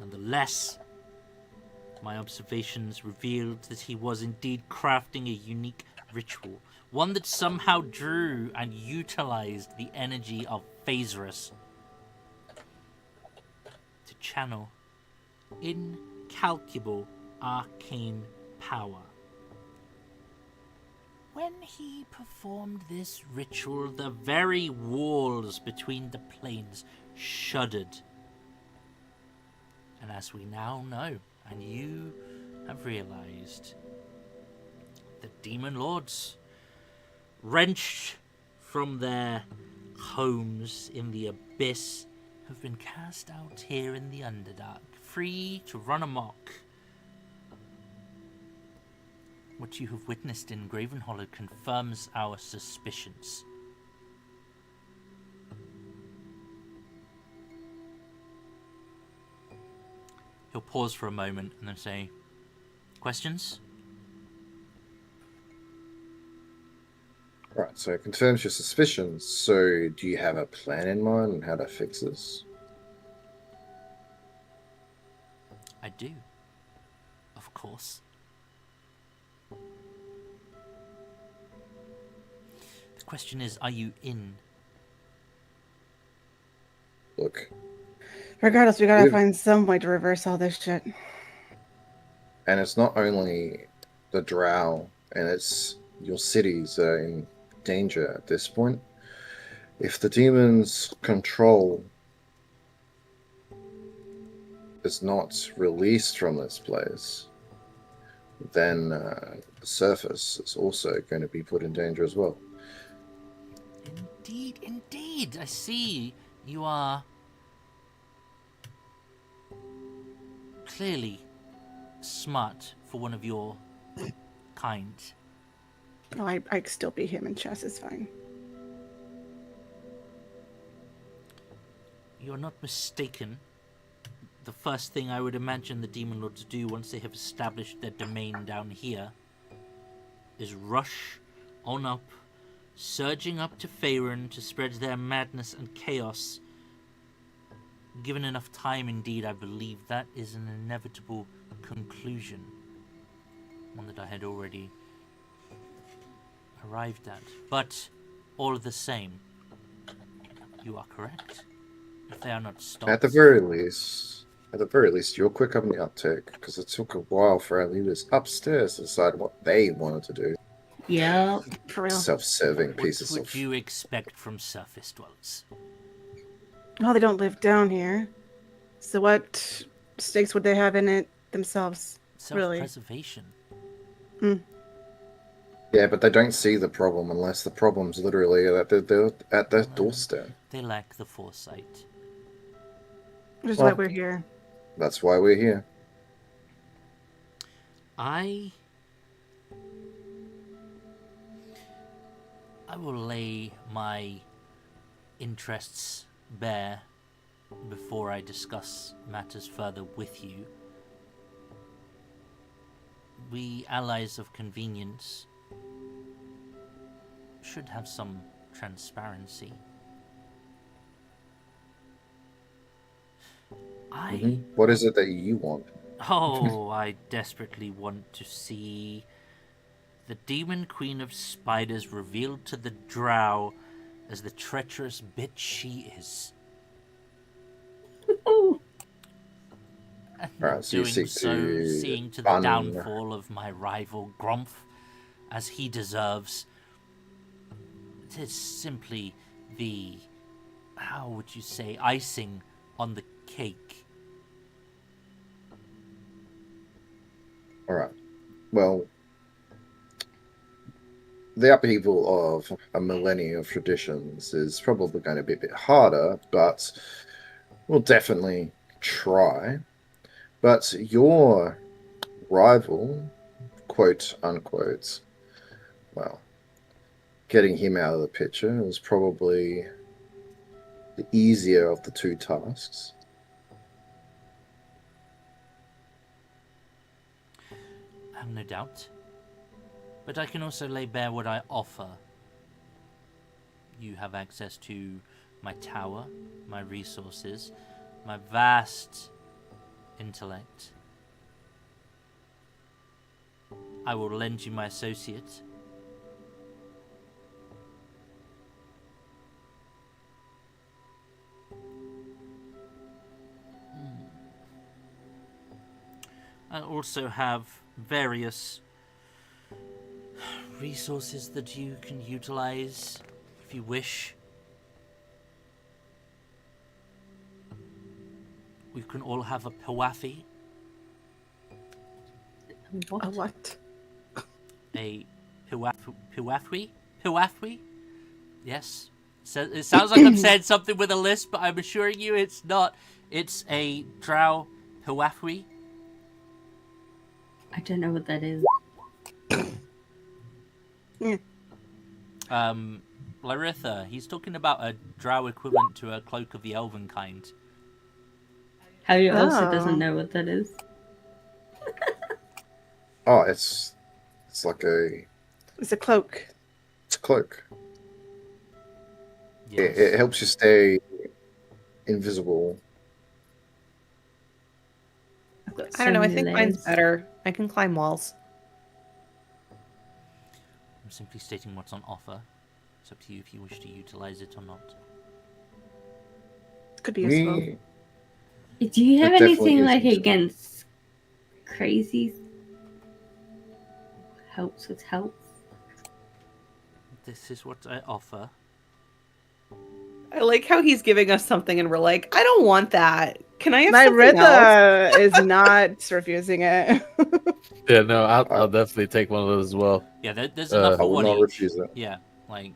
Nonetheless, my observations revealed that he was indeed crafting a unique ritual, one that somehow drew and utilized the energy of Phasrus to channel incalculable arcane power. When he performed this ritual, the very walls between the planes shuddered. And as we now know, and you have realized, the demon lords, wrenched from their homes in the abyss, have been cast out here in the Underdark, free to run amok. What you have witnessed in Gravenhollow confirms our suspicions. He'll pause for a moment and then say, questions? Right, so it confirms your suspicions. So do you have a plan in mind on how to fix this? I do. Of course. The question is, are you in? Look, Regardless, we gotta We've- find some way to reverse all this shit. and it's not only the drow, and it's your cities that are in danger at this point. If the demon's control is not released from this place, then the surface is also going to be put in danger as well. Indeed, indeed. I see you are clearly smart for one of your kind. Oh, I could still beat him in chess. It's fine. You're not mistaken. The first thing I would imagine the Demon Lords do once they have established their domain down here is rush on up, surging up to Faerun to spread their madness and chaos. Given enough time, indeed, I believe that is an inevitable conclusion. One that I had already arrived at. But, all the same, you are correct. If they are not stopped... At the very least, you're quick on the uptake, because it took a while for our leaders upstairs to decide what they wanted to do. Yeah. For real. Self-serving What pieces would of... you expect from surface dwellers? Oh, they don't live down here. So what stakes would they have in it themselves? Really? Self-preservation. Yeah, but they don't see the problem unless the problem's literally at their doorstep. They lack the foresight. Which is Well- why we're here. That's why we're here. I will lay my interests bare before I discuss matters further with you. We allies of convenience should have some transparency. What is it that you want? Oh, I desperately want to see the Demon Queen of Spiders revealed to the Drow as the treacherous bitch she is. And Right, so you doing seek so, to seeing to the ban- downfall of my rival Grumph, as he deserves. It is simply the, how would you say, icing on the cake. Alright. Well, the upheaval of a millennia of traditions is probably going to be a bit harder, but we'll definitely try. But your rival, quote unquote, well, getting him out of the picture was probably the easier of the two tasks. I have no doubt. But I can also lay bare what I offer. You have access to my tower, my resources, my vast intellect. I will lend you my associate. I also have various resources that you can utilize if you wish. We can all have a Pawathi. A what? A Pawathi? Pawathi? Yes. So it sounds like I'm saying something with a lisp, but I'm assuring you it's not. It's a Drow Pawathi. I don't know what that is. Laritha, he's talking about a drow equivalent to a cloak of the elven kind. Harry also Oh. doesn't know what that is. Oh, it's like a It's a cloak. cloak. Yes. It helps you stay invisible. I've got I don't know. I so think many mine's layers. better. I can climb walls. I'm simply stating what's on offer. It's up to you if you wish to utilize it or not. Could be useful. Do you have It definitely anything is like useful. against crazy helps with health? This is what I offer. I like how he's giving us something and we're like, I don't want that. Can I have My something else? Rita is not refusing it. Yeah, no, I'll definitely take one of those as well. Yeah, there's enough I for will one not each. refuse it. Yeah, like,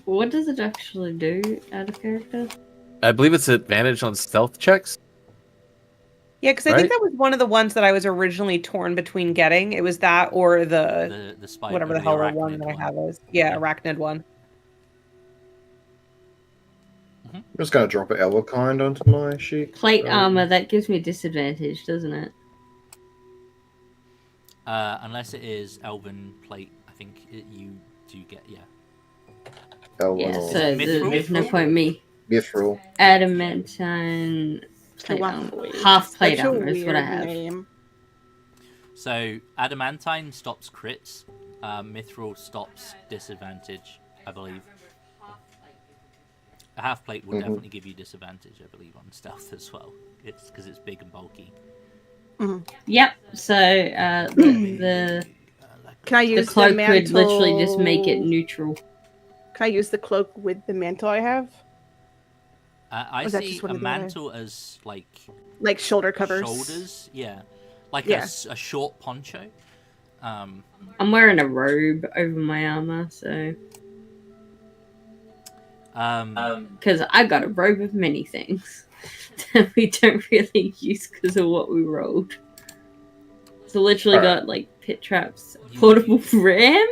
What does it actually do out of character? I believe it's advantage on stealth checks. Yeah, because I Right? think that was one of the ones that I was originally torn between getting. It was that or The spider, whatever the the hell the one arachnid that I one. have is. Yeah, Yeah. arachnid one. I'm just going to drop an Elverkind onto my sheet. Plate armor, that gives me disadvantage, doesn't it? Unless it is elven plate, I think you do get Elven Yeah, or so Mithril? there's no point me. Mithril. Adamantine plate armor. Half plate Such a armor is what I weird have. name. So adamantine stops crits, mithril stops disadvantage, I believe. A half plate will definitely give you disadvantage, I believe, on stealth as well. It's because it's big and bulky. Yep. So the Can I the use the cloak mantle? would literally just make it neutral. Can I use the cloak with the mantle I have? I Or is that see just one a of the other? mantle as like Like shoulder covers. shoulders, yeah, like Yeah. a short poncho. I'm wearing a robe over my armor, so because I got a robe of many things that we don't really use because of what we rolled. So literally Alright. got like pit traps, portable ram,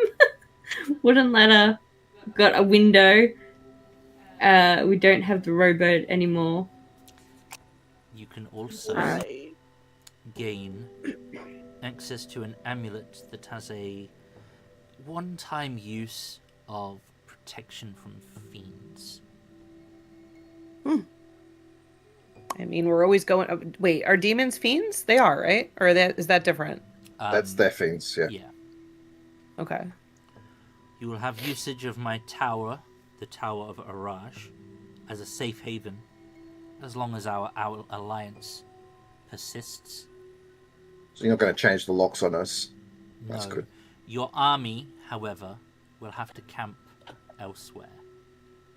wooden ladder, got a window. We don't have the rowboat anymore. You can also Right. gain access to an amulet that has a one-time use of protection from fiends. I mean, we're always going. Wait, are demons fiends? They are, right? Or is that different? That's their fiends, yeah. Yeah. Okay. You will have usage of my tower, the Tower of Araj, as a safe haven, as long as our alliance persists. So you're not going to change the locks on us. That's No. good. Your army, however, will have to camp elsewhere.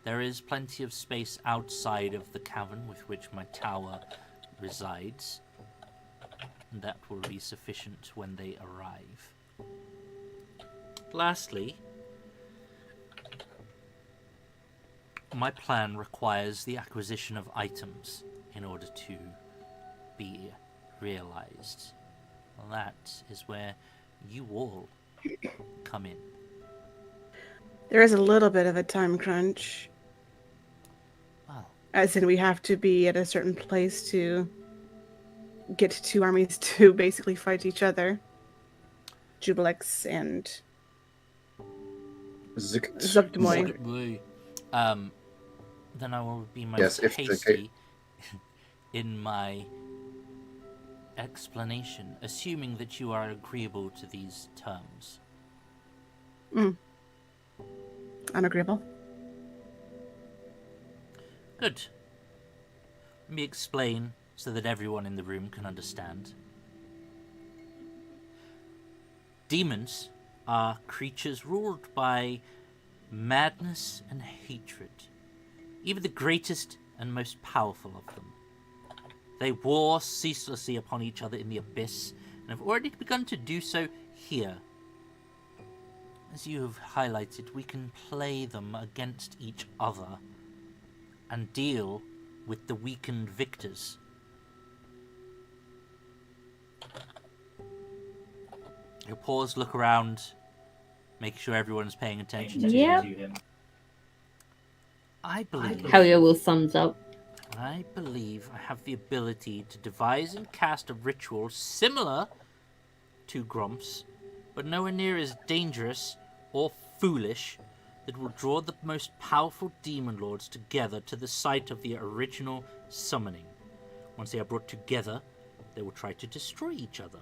There is plenty of space outside of the cavern with which my tower resides, and that will be sufficient when they arrive. Lastly, my plan requires the acquisition of items in order to be realized. That is where you all come in. There is a little bit of a time crunch. Well, As in, we have to be at a certain place to get two armies to basically fight each other. Jubilex and Zugdmoy. Then I will be most Yes, if the hasty in my explanation, assuming that you are agreeable to these terms. I'm agreeable. Good. Let me explain so that everyone in the room can understand. Demons are creatures ruled by madness and hatred, even the greatest and most powerful of them. They war ceaselessly upon each other in the abyss, and have already begun to do so here. As you have highlighted, we can play them against each other and deal with the weakened victors. You pause, look around, make sure everyone's paying attention to Yep. him. I believe Hell yeah, will thumbs up. I have the ability to devise and cast a ritual similar to Gromps, but nowhere near as dangerous or foolish, that will draw the most powerful demon lords together to the site of the original summoning. Once they are brought together, they will try to destroy each other.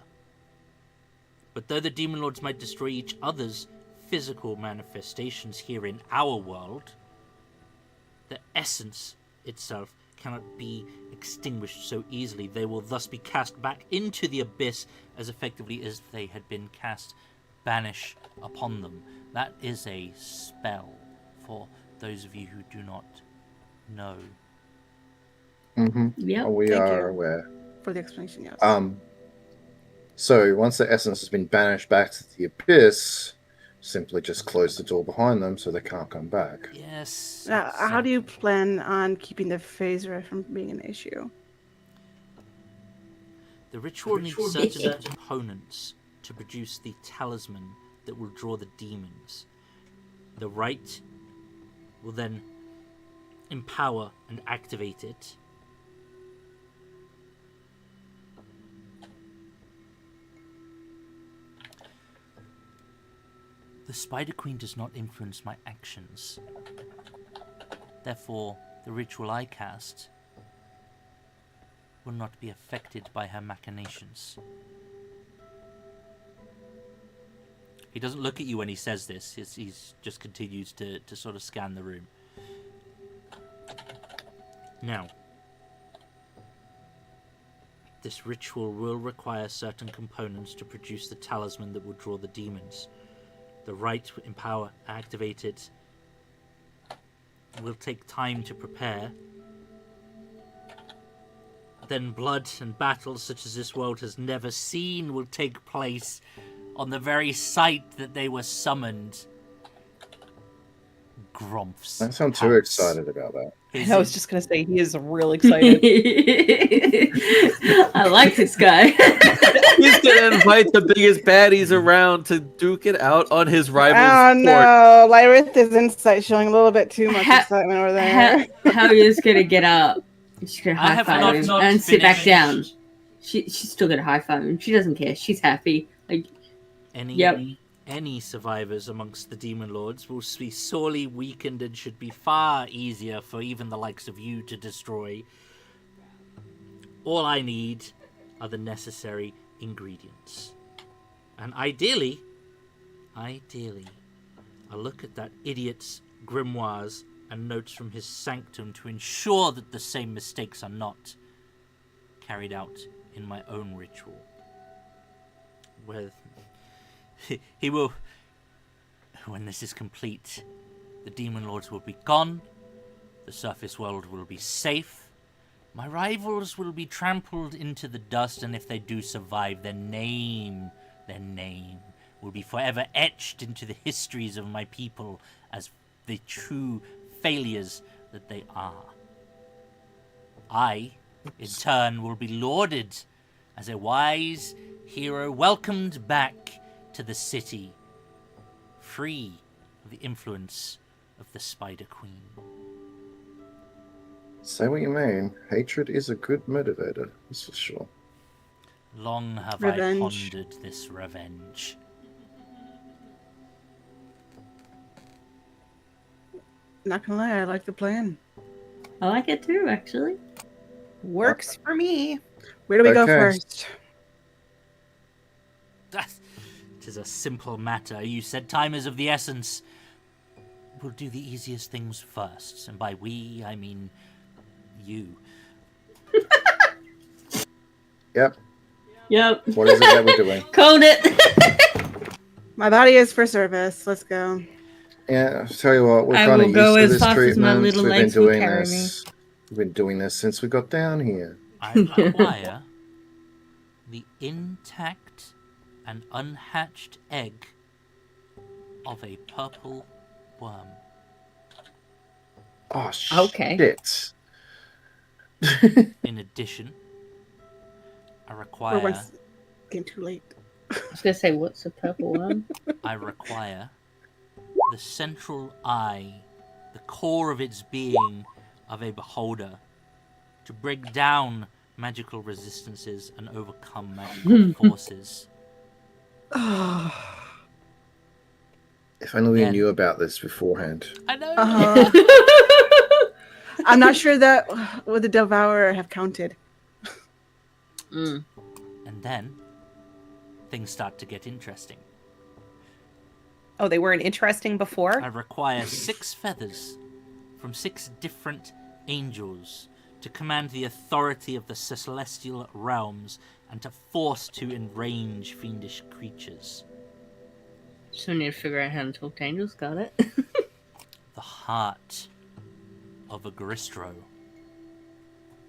But though the demon lords might destroy each other's physical manifestations here in our world, the essence itself cannot be extinguished so easily. They will thus be cast back into the abyss as effectively as they had been cast banish upon them. That is a spell for those of you who do not know. Mm-hmm. Yep. We Thank are you. aware. For the explanation, yes. So once the essence has been banished back to the abyss, simply just close the door behind them so they can't come back. Yes. Now, how do you exactly. plan on keeping the phaser from being an issue? The ritual needs certain components to produce the talisman that will draw the demons. The rite will then empower and activate it. The Spider Queen does not influence my actions. Therefore, the ritual I cast will not be affected by her machinations. He doesn't look at you when he says this. He's just continues to sort of scan the room. Now, this ritual will require certain components to produce the talisman that will draw the demons. The rite, empower, activate it will take time to prepare. Then blood and battles such as this world has never seen will take place on the very site that they were summoned. Grumps. I sound too excited about that. I was just going to say, he is real excited. I like this guy. He's gonna invite the biggest baddies around to duke it out on his rival's Oh court. no, Lyritha's insight showing a little bit too much excitement over there. How is gonna get up? She's gonna I high have five not him and sit back finished. down. She's still gonna high five him. She doesn't care. She's happy. Like, Any survivors amongst the demon lords will be sorely weakened and should be far easier for even the likes of you to destroy. All I need are the necessary ingredients. And ideally, I look at that idiot's grimoires and notes from his sanctum to ensure that the same mistakes are not carried out in my own ritual. Where he will, when this is complete, the demon lords will be gone, the surface world will be safe, my rivals will be trampled into the dust, and if they do survive, their name will be forever etched into the histories of my people as the true failures that they are. I, in turn, will be lauded as a wise hero welcomed back to the city, free of the influence of the Spider Queen. Say what you mean. Hatred is a good motivator, that's for sure. Long have Revenge. I pondered this revenge. Not gonna lie, I like the plan. I like it too, actually. Works for me. Where do we go Okay. first? It is a simple matter. You said time is of the essence. We'll do the easiest things first, and by we, I mean you. Yep. Yep. What is it that we're doing? Called it. My body is for service. Let's go. Yeah, I'll tell you what, we're I kind of will go used to as this fast as my treatment. little We've been legs will doing carry this. We've been doing this since we got down here. I require the intact and unhatched egg of a purple worm. Oh, Okay. shit. In addition, I Or require once getting too late. I was gonna say, what's a purple one? the central eye, the core of its being of a beholder, to break down magical resistances and overcome magical forces. If only we Yeah. knew about this beforehand. I know. I'm not sure that would the Devourer have counted. Mm. And then things start to get interesting. Oh, they weren't interesting before? I require 6 feathers from 6 different angels to command the authority of the celestial realms and to force to enrange fiendish creatures. So we need to figure out how to talk to angels. Got it. The heart of a Gristro.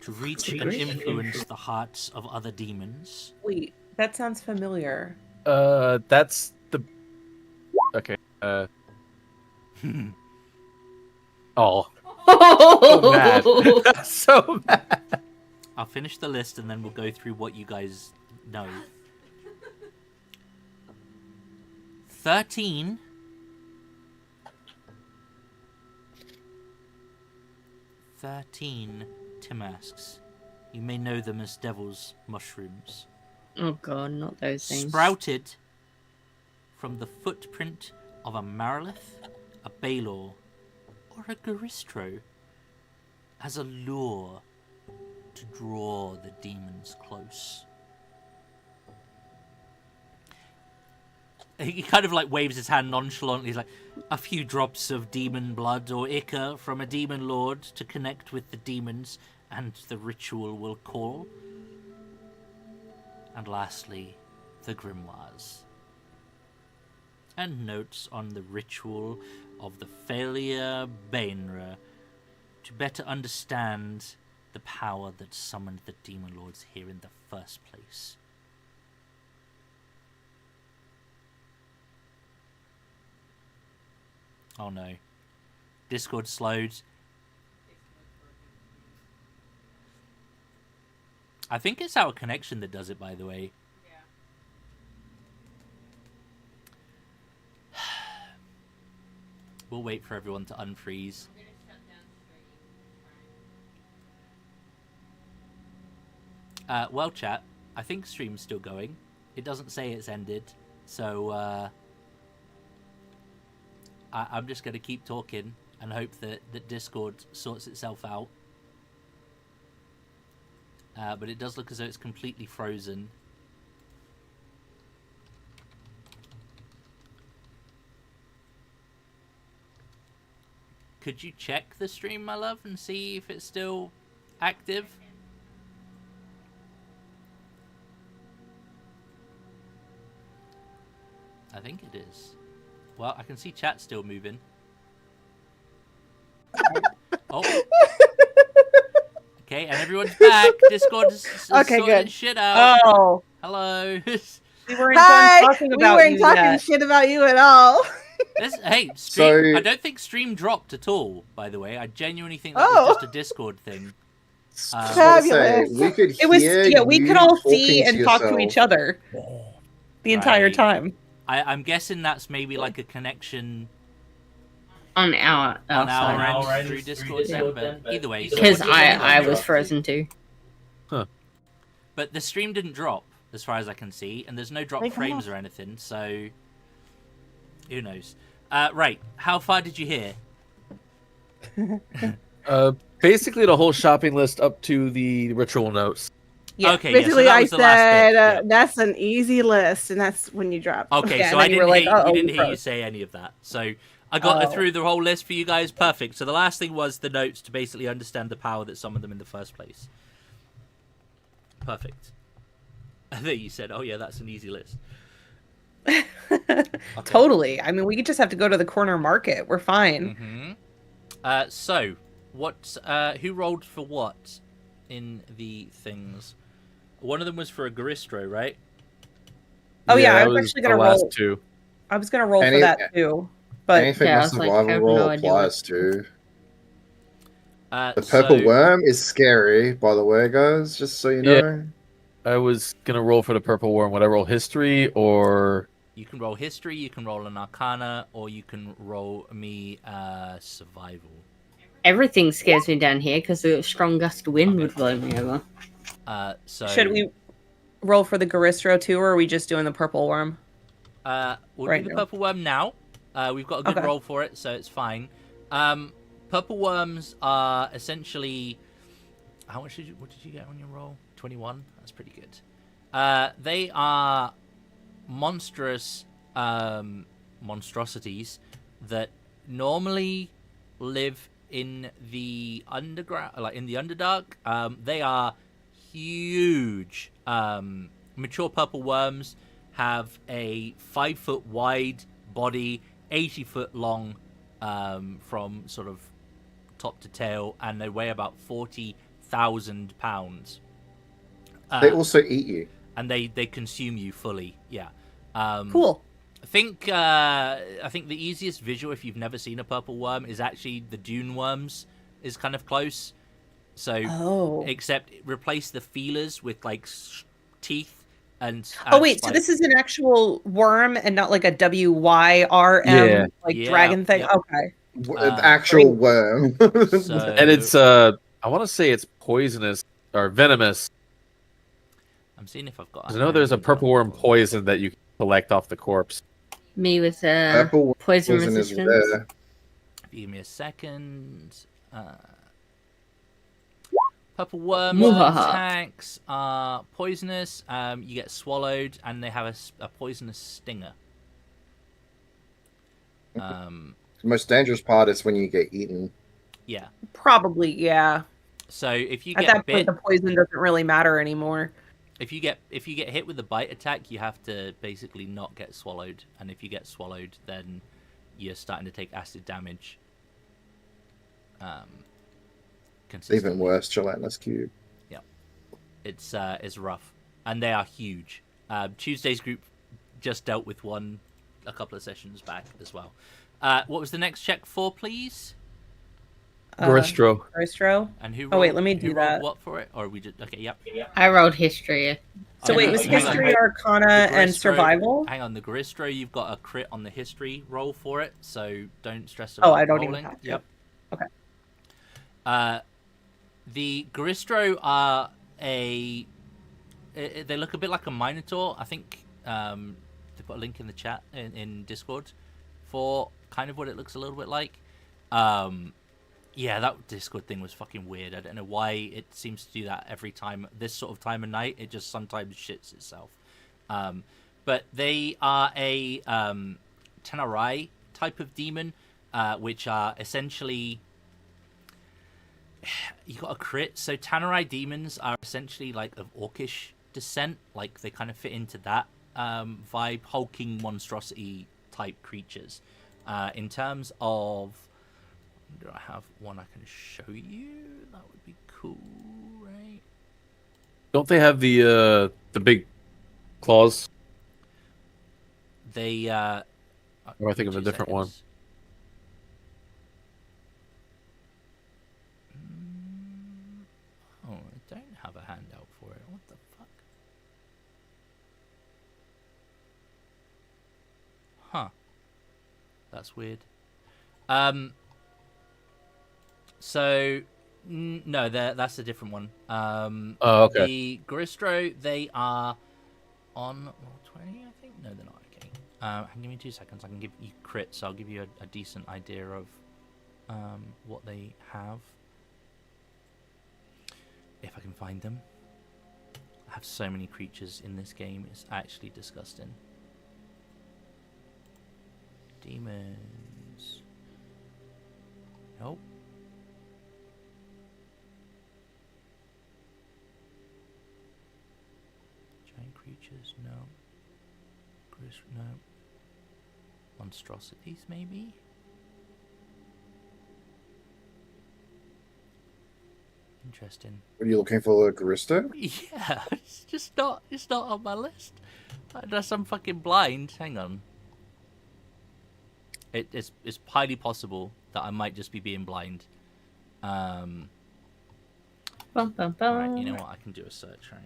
To reach and Gristro. influence the hearts of other demons. Wait, that sounds familiar. That's the. Okay. Oh, so bad. That's so bad. I'll finish the list and then we'll go through what you guys know. 13. Tim asks. You may know them as devil's mushrooms. Oh god, not those things. Sprouted from the footprint of a Marilith, a Baelor, or a Garistro, as a lure to draw the demons close. He kind of like waves his hand nonchalantly. He's like, a few drops of demon blood or ichor from a demon lord to connect with the demons, and the ritual will call. And lastly, the grimoires. And notes on the ritual of the Failure Bainra to better understand the power that summoned the demon lords here in the first place. Oh no. Discord slowed. I think it's our connection that does it, by the way. We'll wait for everyone to unfreeze. Well, chat, I think stream's still going. It doesn't say it's ended, so I'm just going to keep talking and hope that Discord sorts itself out. But it does look as though it's completely frozen. Could you check the stream, my love, and see if it's still active? I think it is. Well, I can see chat still moving. Oh. Okay, and everyone's back. Discord is Okay, sorting good. shit out. Oh, Hello. we weren't Hi! done talking We about weren't you talking yet. shit about you at all. Hey, stream. So- I don't think stream dropped at all, by the way. I genuinely think that Oh. was just a Discord thing. I was gonna say, Fabulous. we could It was hear we you could all talking see and talk to yourself. each other the entire Right. time. I'm guessing that's maybe like a connection On our on side. our end through Discord then, but either way. so Because what do you want I to was do? frozen too. But the stream didn't drop, as far as I can see, and there's no drop They come frames off. or anything, so who knows? Right, how far did you hear? Basically the whole shopping list up to the ritual notes. Yeah. Okay, yeah, so Basically, that I was the last said bit. Yeah. that's an easy list, and that's when you drop. Okay, Yeah, so and I then you didn't were like, hear, we "Uh-oh, didn't we hear you froze." say any of that. So I got Oh. through the whole list for you guys. Perfect. So the last thing was the notes to basically understand the power that summoned them in the first place. Perfect. And then you said, oh yeah, that's an easy list. Okay. Totally. I mean, we just have to go to the corner market. We're fine. Mm-hmm. So, what? Who rolled for what in the things? One of them was for a Garistro, right? Oh yeah, I that was actually gonna the last roll. two. I was gonna roll Any- for that too, but Anything Yeah, I the was like, I survival have roll no idea applies to. The So- purple worm is scary, by the way, guys. Just so you Yeah. know. I was gonna roll for the purple worm. Would I roll history or You can roll history, you can roll an arcana, or you can roll me survival. Everything scares me down here because the strong gust of wind Okay. would blow me over. So should we roll for the Garistro too, or are we just doing the purple worm? We'll Right do the now. purple worm now. We've got a good Okay. roll for it, so it's fine. Purple worms are essentially. How much what did you get on your roll? 21. That's pretty good. They are monstrous monstrosities that normally live in the underground, like in the Underdark. They are huge. Mature purple worms have a 5-foot wide body, 80-foot long from sort of top to tail, and they weigh about 40,000 pounds. They also eat you. And they consume you fully. Yeah. Cool. I think the easiest visual, if you've never seen a purple worm, is actually the dune worms. Is kind of close. So, Oh. except replace the feelers with like teeth and. Oh wait, so this is an actual worm and not like a WYRM Yeah. like Yeah, dragon thing. yep. Okay. An actual worm. So, And it's I want to say it's poisonous or venomous. I'm seeing if I've got. 'Cause I know there's a purple worm poison that you can collect off the corpse. Me with Purple poison is resistance. rare. Give me a second. Purple worm Muhaha. attacks are poisonous. You get swallowed, and they have a poisonous stinger. The most dangerous part is when you get eaten. Yeah. Probably, yeah. So if you At get that bit, point, the poison doesn't really matter anymore. if you get hit with a bite attack, you have to basically not get swallowed, and if you get swallowed, then you're starting to take acid damage. Even worse, gelatinous cube. It's rough, and they are huge. Tuesday's group just dealt with one a couple of sessions back as well. What was the next check for, please? Garistro. Garistro. And who? Oh, wait, rolled- let me who do rolled that. What for it? Or we just okay? Yep. I rolled history. So wait, it was Hang on. history, arcana, and Garistro- survival? Hang on, the Garistro, you've got a crit on the history roll for it, so don't stress Oh, about I don't rolling. even have to. Yep. Okay. The Garistro are they look a bit like a Minotaur. I think they put a link in the chat in Discord for kind of what it looks a little bit like. Yeah, that Discord thing was fucking weird. I don't know why it seems to do that every time. This sort of time of night, it just sometimes shits itself. But they are a Tenarai type of demon, which are essentially... You got a crit. So Tenarai demons are essentially like of orcish descent. Like they kind of fit into that vibe, hulking monstrosity type creatures. In terms of... Do I have one I can show you? That would be cool, right? Don't they have the big claws? They Or I think of a 2 different one. seconds. Oh, I don't have a handout for it. What the fuck? Huh. That's weird. So no, that's a different one. Oh, okay. The Garistro, they are on roll 20, I think. No, they're not. Okay. Give me 2 seconds. I can give you crits. So I'll give you a decent idea of what they have, if I can find them. I have so many creatures in this game. It's actually disgusting. Demons. Nope. Giant creatures, no. No. Monstrosities, maybe? Interesting. What are you looking for, Garisto? Yeah, it's not on my list. Unless I'm fucking blind. Hang on. It's highly possible that I might just be being blind. Bum, bum, bum. Right, you know what? I can do a search, right?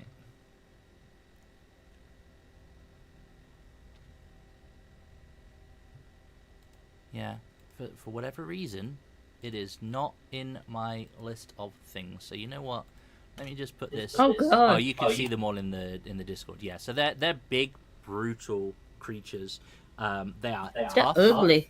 Yeah, for whatever reason, it is not in my list of things. So you know what? Let me just put this. Oh, God. Oh, you can see them all in the Discord. Yeah, so they're big, brutal creatures. They are They're tough. ugly.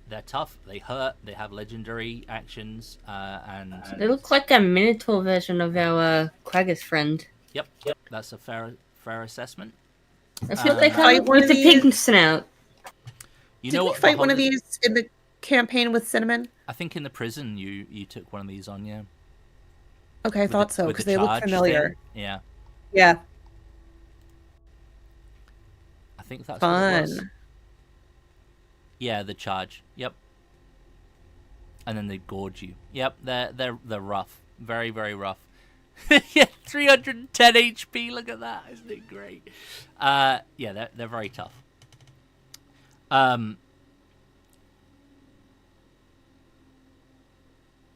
They're tough. They hurt. They have legendary actions. And They look like a minotaur version of our Quaggas friend. yep, that's a fair assessment. That's what they call Fight it, one with of the these. pink snout. You Did know we what? fight one of Hol- these in the campaign with Cinnamon? I think in the prison you took one of these on, yeah. Okay, I With thought the- so with because the they look charge familiar. thing. Yeah, Yeah, I think that's what it was. fun. Yeah, the charge. Yep. And then they gorge you. Yep, they're rough. Very, very rough. Yeah, 310 HP. Look at that. Isn't it great? Yeah, they're very tough.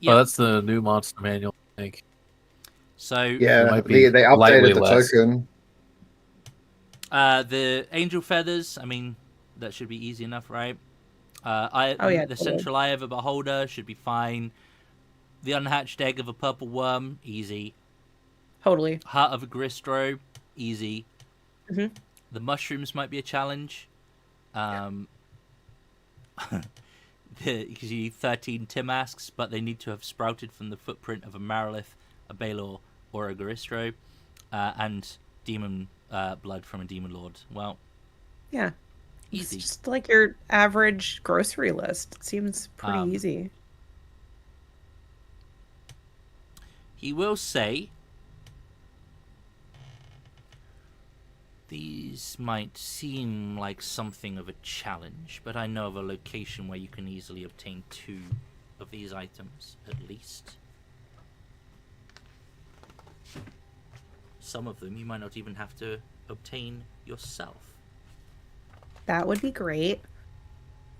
Yeah. Oh, that's the new monster manual, I think. So Yeah, might be they lightly updated the less. token. the angel feathers. I mean, that should be easy enough, right? Oh, yeah, The totally. central eye of a beholder should be fine. The unhatched egg of a purple worm, easy. Totally. Heart of a Gristro, easy. Mhm. The mushrooms might be a challenge. Because you need 13 Timasks, but they need to have sprouted from the footprint of a Marilith, a Balor, or a Garistro, and demon blood from a demon lord. Well, Yeah. easy. It's just like your average grocery list. It seems pretty easy. He will say these might seem like something of a challenge, but I know of a location where you can easily obtain 2 of these items, at least. Some of them you might not even have to obtain yourself. That would be great.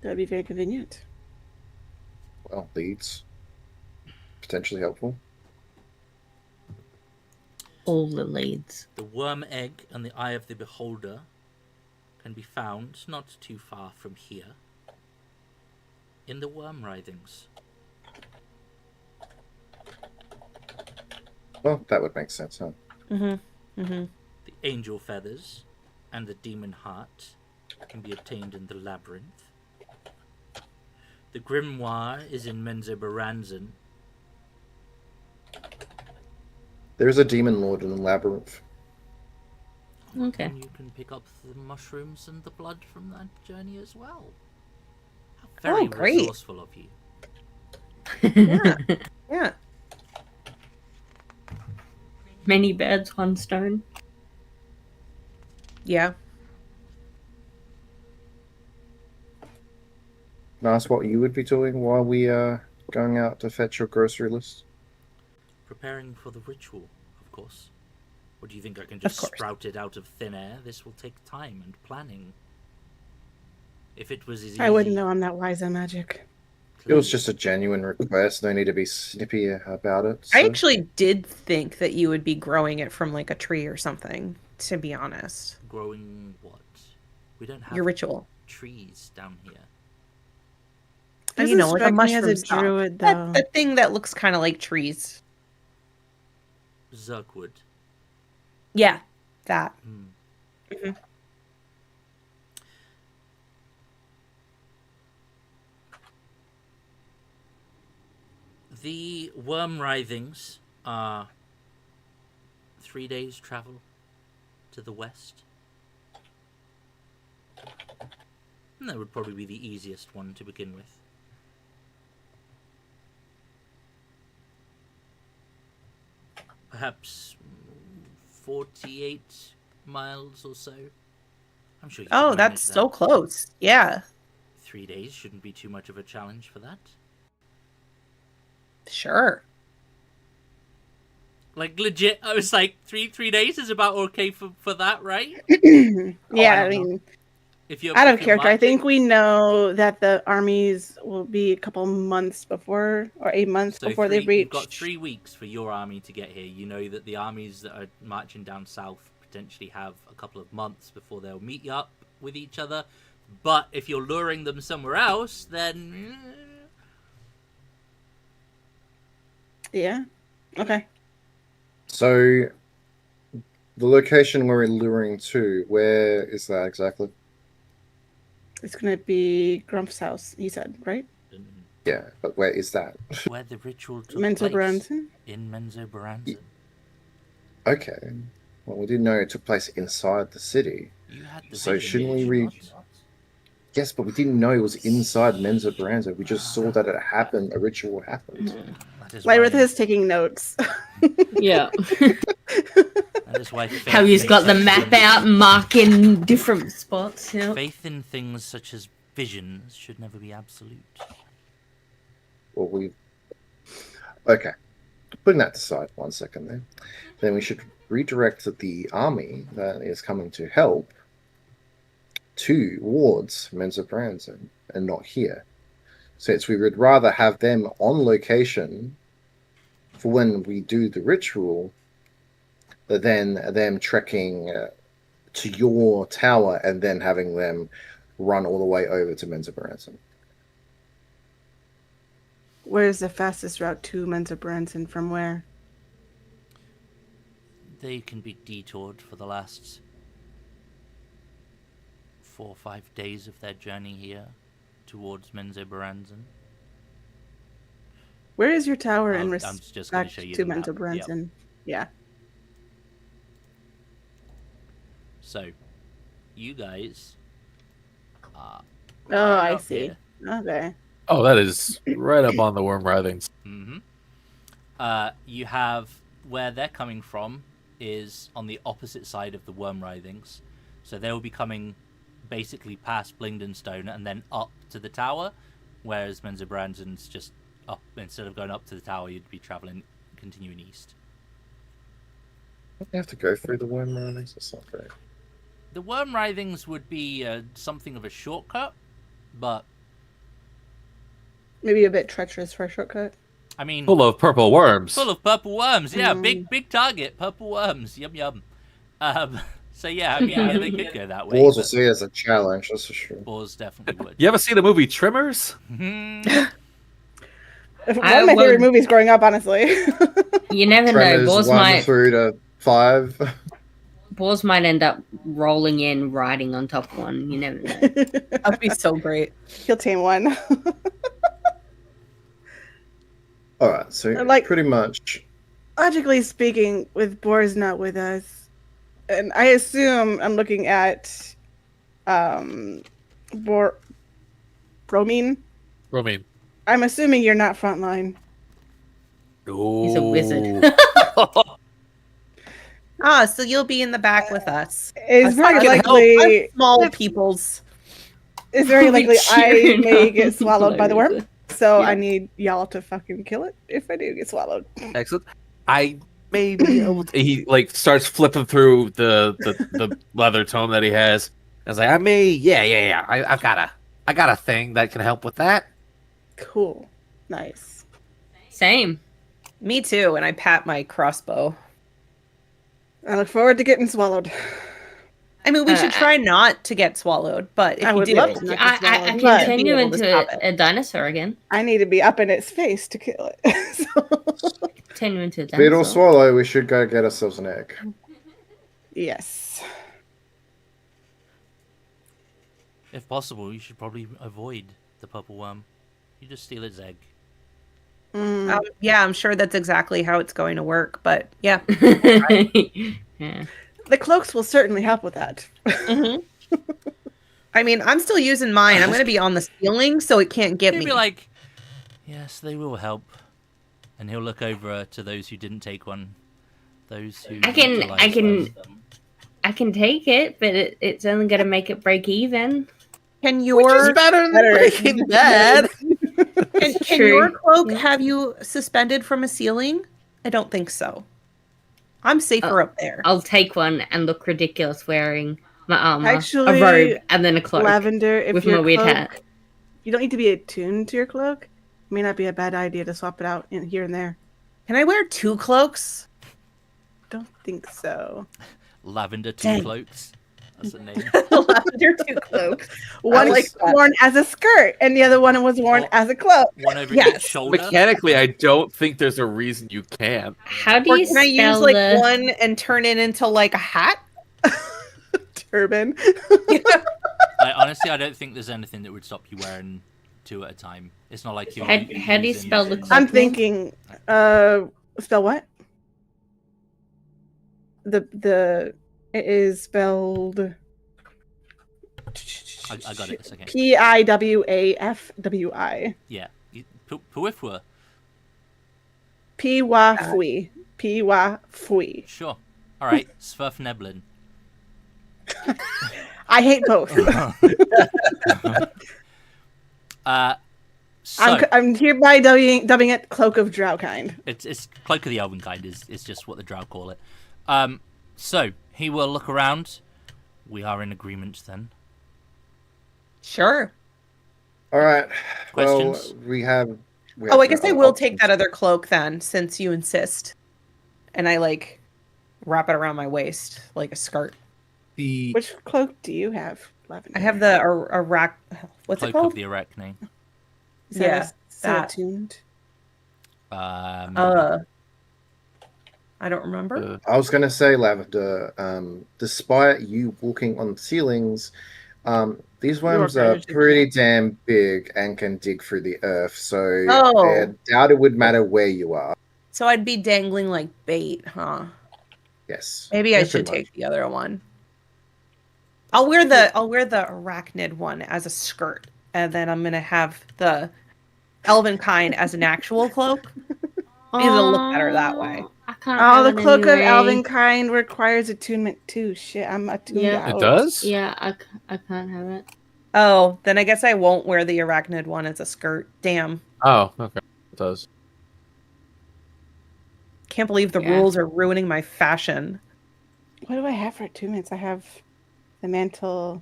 That'd be very convenient. Well, leads. Potentially helpful. All the leads. The worm egg and the eye of the beholder can be found not too far from here, in the worm writhings. Well, that would make sense, huh? Mm-hmm. Mm-hmm. The angel feathers and the demon heart can be obtained in the labyrinth. The grimoire is in Menzoberranzan. There is a demon lord in the labyrinth. Okay. And you can pick up the mushrooms and the blood from that journey as well. How very great. resourceful of you. Yeah. Yeah. Many birds, one stone. Yeah. Can I ask what you would be doing while we are going out to fetch your grocery list? Preparing for the ritual, of course. Or do you think I can just course. sprout it out of thin air? This will take time and planning. If it was as easy... I wouldn't know. I'm not wise on magic. It was just a genuine request. No need to be snippy about it. I so- actually did think that you would be growing it from like a tree or something, to be honest. Growing what? We don't have Your ritual. trees down here. Oh, you Doesn't know, like a strike me mushroom as a stalk. druid, though. That thing that looks kind of like trees. Zerkwood. Yeah, that. The worm writhings are 3 days' travel to the west. And that would probably be the easiest one to begin with. Perhaps 48 miles or so. I'm sure you could Oh, manage that's that. so close. Yeah, 3 days shouldn't be too much of a challenge for that. sure. Like legit, I was like 3 days is about okay for that, right? Yeah, I don't know. mean, If you're out if of you're character, I think marching- we know that the armies will be a couple months before, or 8 months So before they you've reach. got 3 weeks for your army to get here. You know that the armies that are marching down south potentially have a couple of months before they'll meet you up with each other. But if you're luring them somewhere else, then Yeah. Okay. So, the location we're luring to, where is that exactly? It's gonna be Grump's house. He said, right? Yeah, but where is that? where the ritual took Mental place Branson. in Menzoberranzan. Okay. Well, we didn't know it took place inside the city. You had the So vision, shouldn't did we you read- not? Yes, but we didn't know it was inside Menzo Baranza. We just saw that it happened. A ritual happened. That is why, Lyritha is taking notes. Yeah. that is why faith How he's in got the such map things- out, marking different spots. Yeah. Faith in things such as visions should never be absolute. Well, we. Okay. Putting that aside 1 second then. Then we should redirect the army that is coming to help towards Menzo Baranza and not here. since we would rather have them on location for when we do the ritual than them trekking to your tower and then having them run all the way over to Mensa Branson. Where's the fastest route to Mensa Branson from where? They can be detoured for the last 4 or 5 days of their journey here towards Mensa Branson. Where is your tower in I'm respect just going to show you to the map. Mensa Yep. Branson? Yeah. So, you guys are Oh, I up see. here. Okay. Oh, that is right up on the worm writhings. Mm-hmm. You have where they're coming from is on the opposite side of the worm writhings, so they will be coming basically past Blingden Stone and then up to the tower, whereas Mensa Branson's just up. Instead of going up to the tower, you'd be continuing east. You have to go through the worm runnings or something. The worm writhings would be something of a shortcut, but Maybe a bit treacherous for a shortcut. I mean, Full of purple worms. full of purple worms. Yeah, Mm. big target, purple worms. Yum yum. So yeah, I mean, yeah, they could go that way. Boars will but see it as a challenge, that's for sure. Boars definitely would. You ever see the movie Trimmers? Mhm. One I of my favorite love- movies growing up, honestly. You never know. Tremors Boars 1 might through to 5. end up rolling in, riding on top of one. You never know. That'd be so great. He'll tame one. Alright, so Like- pretty much. Logically speaking, with Boar's not with us, and I assume I'm looking at Bromine. Romaine. I'm assuming you're not frontline. He's a wizard. Ah, so you'll be in the back with us. It's I very fucking hope. likely. I'm small peoples. It's very We'll be likely I cheering may on get swallowed by the worm. Loser. So Yeah. I need y'all to fucking kill it if I do get swallowed. Excellent. I may be able to. He like starts flipping through the leather tome that he has. I was like, I may, yeah. I've got a thing that can help with that. Cool. Nice. Same. Me too, and I pat my crossbow. I look forward to getting swallowed. I mean, we should try not to get swallowed, but if I you would do, love to. Not I just swallowed, can but- turn Be you able to stop into a dinosaur again. I need to be up in its face to kill it. So, Turn you into a Beetle dinosaur. swallow, we should go get ourselves an egg. yes. If possible, you should probably avoid the purple worm. You just steal its egg. Mm. yeah, I'm sure that's exactly how it's going to work. But yeah, Yeah. The cloaks will certainly help with that. I mean, I'm still using mine. I'm going to be on the ceiling, so it can't get He'll me. be like, yes, they will help. And he'll look over to those who didn't take one. Those who I can- utilized them. I can take it, but it's only gonna make it break even. Can your better than Breaking Bad. can True. your cloak Yeah. have you suspended from a ceiling? I don't think so. I'm safer up there. I'll take one and look ridiculous wearing my armor, Actually, a robe, and then a cloak Lavender, if with your my weird cloak, hat. you don't need to be attuned to your cloak. It may not be a bad idea to swap it out in here and there. Can I wear 2 cloaks? Don't think so. Lavender Two Dang. Cloaks. That's the name. Lavender 2 cloaks. One like is that. worn as a skirt, and the other one was worn Oh. as a cloak. One over Yes. each shoulder. Mechanically, I don't think there's a reason you can't. How do Or you can I spell use like the? one and turn it into like a hat? Turban. Honestly, I don't think there's anything that would stop you wearing 2 at a time. It's not like you're. How do you spell the cloak? I'm thinking. Spell what? The it is spelled. I got it a second. Piwafwi. Yeah. Puifwa. Piwafwi. Piwafwi. Sure. All right. Sverfneblin. I hate both. So I'm hereby dubbing it Cloak of Drowkind. it's Cloak of the Elvenkind is just what the Drow call it. So he will look around. We are in agreement then. Sure. All right. Questions? Well, we have. Oh, I guess no I will take options. that other cloak then, since you insist. And I like wrap it around my waist like a skirt. The Which cloak do you have, Lavender? I have the Iraq. What's it Cloak of called? the Arachne. Is that Yeah, so that. attuned? I don't remember. I was going to say, Lavender, despite you walking on ceilings, these worms are managing pretty damn big and can dig through the earth, so Oh. I doubt it would matter where you are. So I'd be dangling like bait, huh? Yes. Maybe I Yeah, should pretty take the other one. I'll wear the arachnid one as a skirt, and then I'm gonna have the elven kind as an actual cloak. It'll look better that way. I can't Oh, have the it cloak of anyway. Elven kind requires attunement too. Shit, I'm attuned Yeah. out. it does. Yeah, I can't have it. Oh, then I guess I won't wear the arachnid one as a skirt. Damn. Oh, okay. It does. Can't believe the Yeah. rules are ruining my fashion. What do I have for attunements? I have the mantle,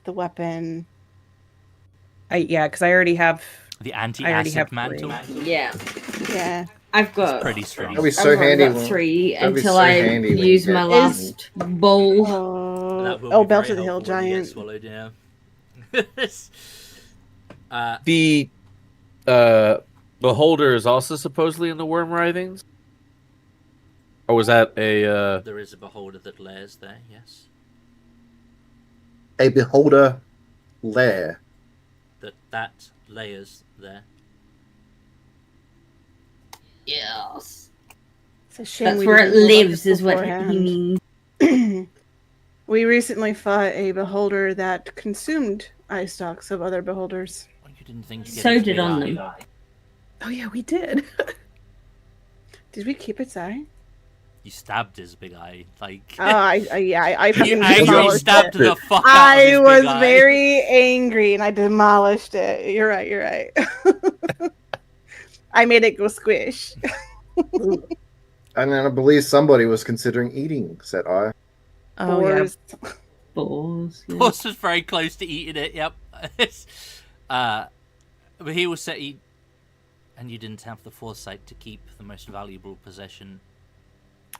the weapon. Yeah, because I already have. The I already anti-acid have mantle. Yeah, Yeah. I've got. Pretty strong. That'd be I've so only handy. got 3 that'd be until so I handy when you use get- my Is- last bowl. Oh, That will be Belt very of the Hill helpful when you get Giant. swallowed, yeah. The beholder is also supposedly in the worm writhings. Or was that a? There is a beholder that lairs there, yes. A beholder lair. That layers there. Yes. It's a shame That's we where it didn't look lives, this is what he beforehand. means. We recently fought a beholder that consumed eye stalks of other beholders. Oh, you didn't think to get So its did big on eye. them. Oh yeah, we did. Did we keep its eye? You stabbed his big eye, like. Oh, I you fucking actually demolished stabbed it. the fuck out of I his was big eye. very angry and I demolished it. You're right. You're right. I made it go squish. And then I believe somebody was considering eating said eye. Oh yeah. Boars. Balls. Yeah. Boss was very close to eating it. Yep. But he was set. And you didn't have the foresight to keep the most valuable possession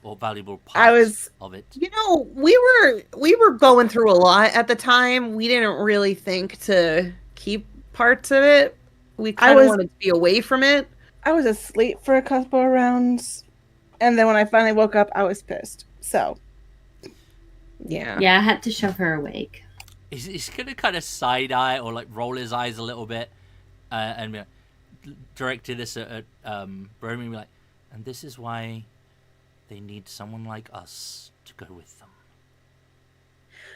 or valuable part of it. You know, we were going through a lot at the time. We didn't really think to keep parts of it. We kind of wanted to be away from it. I was asleep for a couple of rounds, and then when I finally woke up, I was pissed. So, Yeah. Yeah, I had to shove her awake. He's gonna kind of side eye or like roll his eyes a little bit, and be like, directed this at Bromie, and be like, and this is why they need someone like us to go with them.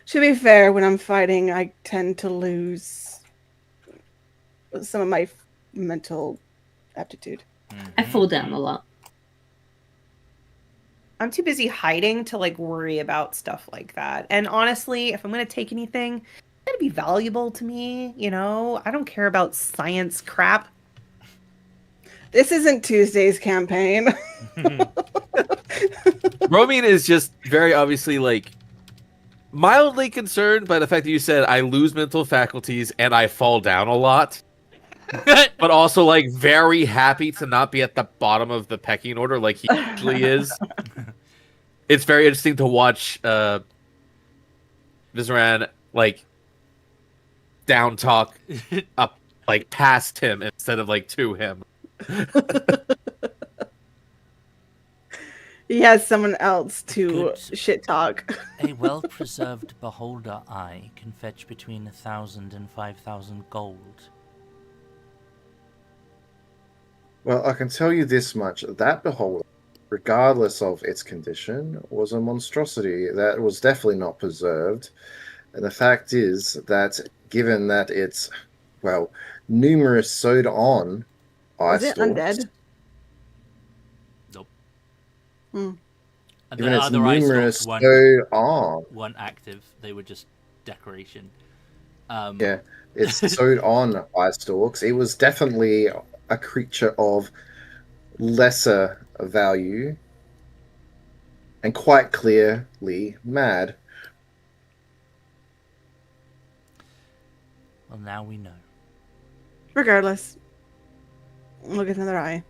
to be fair, when I'm fighting, I tend to lose some of my mental aptitude. I fall down a lot. I'm too busy hiding to like worry about stuff like that. And honestly, if I'm going to take anything, it's going to be valuable to me, you know? I don't care about science crap. This isn't Tuesday's campaign. Romin is just very obviously like mildly concerned by the fact that you said I lose mental faculties and I fall down a lot. But also like very happy to not be at the bottom of the pecking order like he usually is. It's very interesting to watch Vizoran like down talk up like past him instead of like to him. He has someone else to Good. shit talk. A well-preserved beholder eye can fetch between 1,000 and 5,000 gold. Well, I can tell you this much. That beholder, regardless of its condition, was a monstrosity that was definitely not preserved. And the fact is that given that it's, well, numerous sewed on eye Is it stalks, undead? Nope. Hmm. And given the it's other eye numerous stalks sewed on, weren't active; they were just decoration. yeah, it's sewed on eye stalks. It was definitely a creature of lesser value and quite clearly mad. Well, now we know. Regardless, we'll get another eye.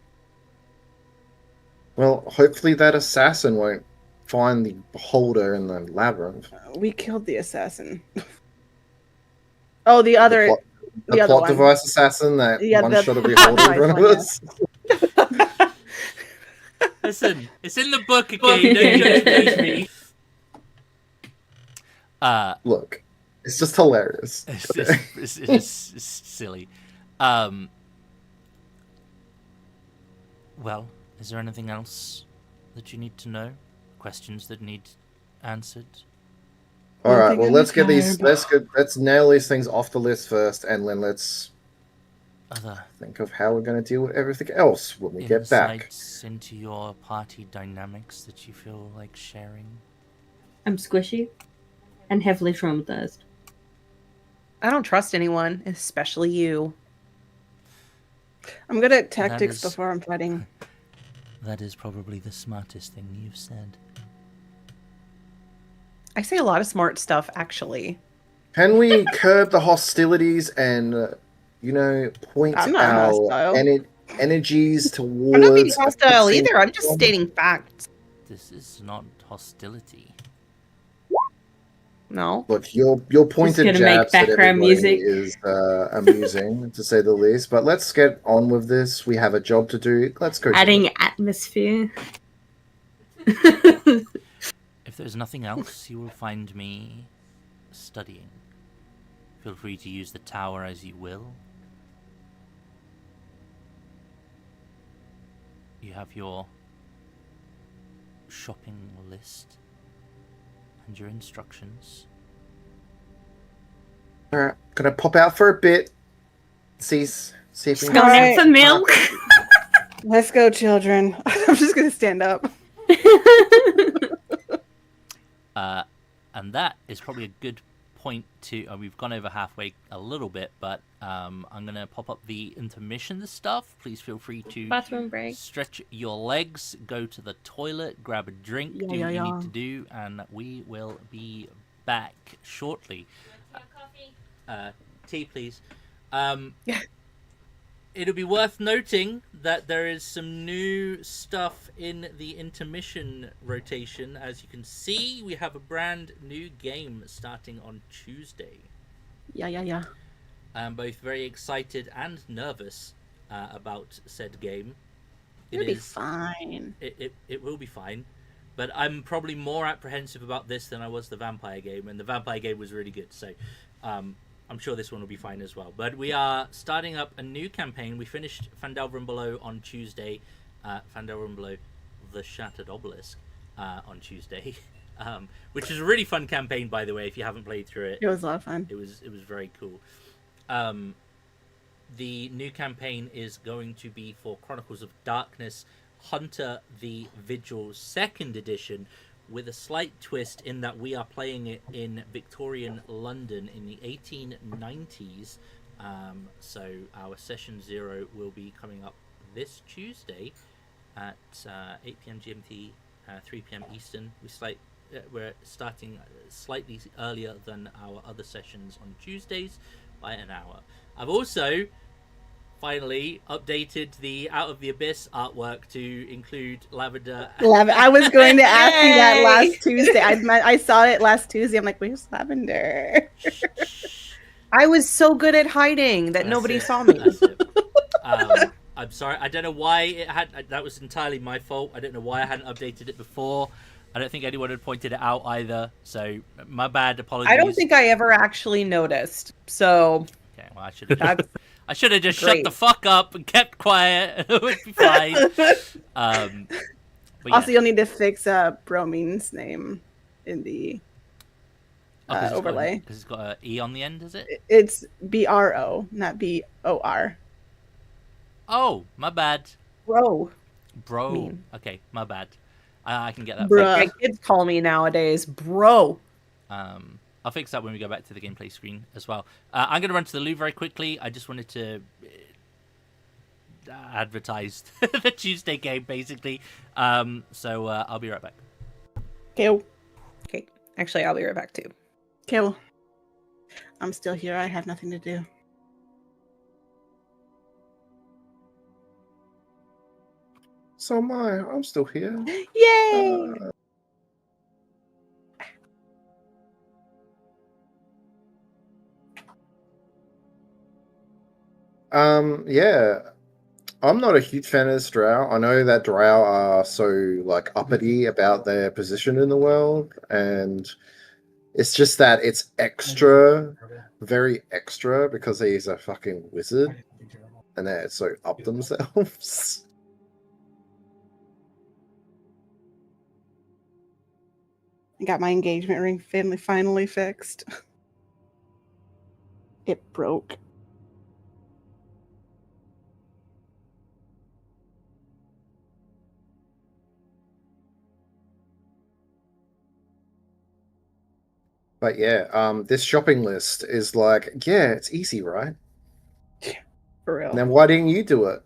Well, hopefully that assassin won't find the beholder in the labyrinth. We killed the assassin. Oh, the other. The other plot one. device assassin that Yeah, one the shot of plot beholder in device front of one, us. Listen, it's in the book, okay? Don't judge me. Look, it's just hilarious. It's silly. Well, is there anything else that you need to know? Questions that need answered? All I right, think well, I'm let's get these. tired. Let's nail these things off the list first, and then let's Other think of how we're going to deal with everything else when we get back. insights into your party dynamics that you feel like sharing? I'm squishy and heavily traumatized. I don't trust anyone, especially you. I'm good at tactics is- before I'm fighting. That is probably the smartest thing you've said. I say a lot of smart stuff, actually. Can we curb the hostilities and, point I'm not our hostile. energies towards? I'm not being hostile fixing either. I'm just the problem? stating facts. This is not hostility. No. Look, your pointed gonna make jabs at background everybody music. is amusing, to say the least. But let's get on with this. We have a job to do. Let's go. do Adding it. atmosphere. If there's nothing else, you will find me studying. Feel free to use the tower as you will. You have your shopping list and your instructions. All right, gonna pop out for a bit. See if we Just can going Alright. out for milk. Let's go, children. I'm just gonna stand up. And that is probably a good point to. We've gone over halfway a little bit, but I'm gonna pop up the intermission stuff. Please feel free to Bathroom break. stretch your legs, go to the toilet, grab a drink, do what you need to do, and we will be back shortly. Tea, please. Yeah. It'll be worth noting that there is some new stuff in the intermission rotation. As you can see, we have a brand new game starting on Tuesday. Yeah. I'm both very excited and nervous about said game. It'll be fine. It will be fine, but I'm probably more apprehensive about this than I was the vampire game, and the vampire game was really good. So, I'm sure this one will be fine as well. But we are starting up a new campaign. We finished Phandelver Below on Tuesday. Phandelver Below, the Shattered Obelisk, on Tuesday, which is a really fun campaign, by the way. If you haven't played through it, It was a lot of fun. it was very cool. The new campaign is going to be for Chronicles of Darkness, Hunter the Vigil 2nd edition, with a slight twist in that we are playing it in Victorian London in the 1890s. So our session 0 will be coming up this Tuesday at 8 p.m. GMT, 3 p.m. Eastern. We're starting slightly earlier than our other sessions on Tuesdays by an hour. I've also finally updated the Out of the Abyss artwork to include Lavender. I was going to ask you that Yay! last Tuesday. I saw it last Tuesday. I'm like, where's Lavender? I was so good at hiding that That's nobody it. saw me. That's it. I'm sorry. I don't know why it had. That was entirely my fault. I don't know why I hadn't updated it before. I don't think anyone had pointed it out either. So my bad. Apologies. I don't think I ever actually noticed. So Okay, well, I should have. that's I should have just shut Great. the fuck up and kept quiet. It would be fine. But Also, yeah. you'll need to fix Bromine's name in the Oh, 'cause it's got overlay. because it's got an E on the end, is it? It's BRO, not BOR. Oh, my bad, bro. bro. Mean. Okay, my bad. I can get that. Bruh. fixed. My kids call me nowadays, bro. I'll fix that when we go back to the gameplay screen as well. I'm going to run to the loo very quickly. I just wanted to advertise the Tuesday game, basically. So I'll be right back. Kill. Okay. Actually, I'll be right back too. Kill. I'm still here. I have nothing to do. So am I. I'm still here. Yay! Yeah. I'm not a huge fan of this drow. I know that drow are so like uppity about their position in the world, and it's just that it's extra, very extra because he's a fucking wizard, and they're so up themselves. I got my engagement ring finally fixed. It broke. But yeah, this shopping list is like, yeah, it's easy, right? For real. And then why didn't you do it?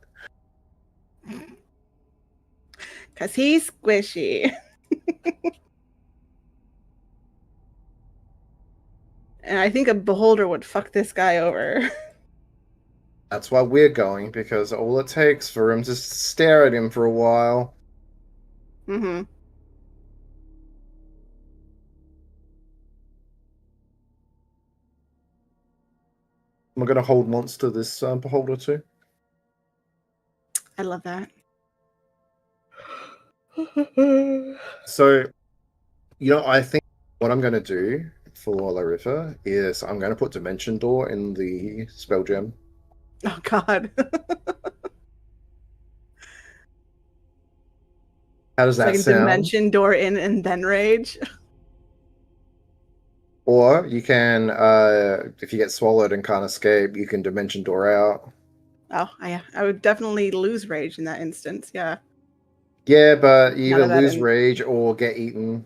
Because he's squishy. And I think a beholder would fuck this guy over. That's why we're going, because all it takes for him to stare at him for a while. Mm-hmm. I'm going to hold monster this beholder too. I love that. So, I think what I'm going to do for Larissa is I'm going to put Dimension Door in the spell gem. Oh, God. How does that like a sound? dimension door in and then rage. Or you can, if you get swallowed and can't escape, you can Dimension Door out. Oh, yeah. I would definitely lose rage in that instance. Yeah. Yeah, but you None either of that lose in- rage or get eaten.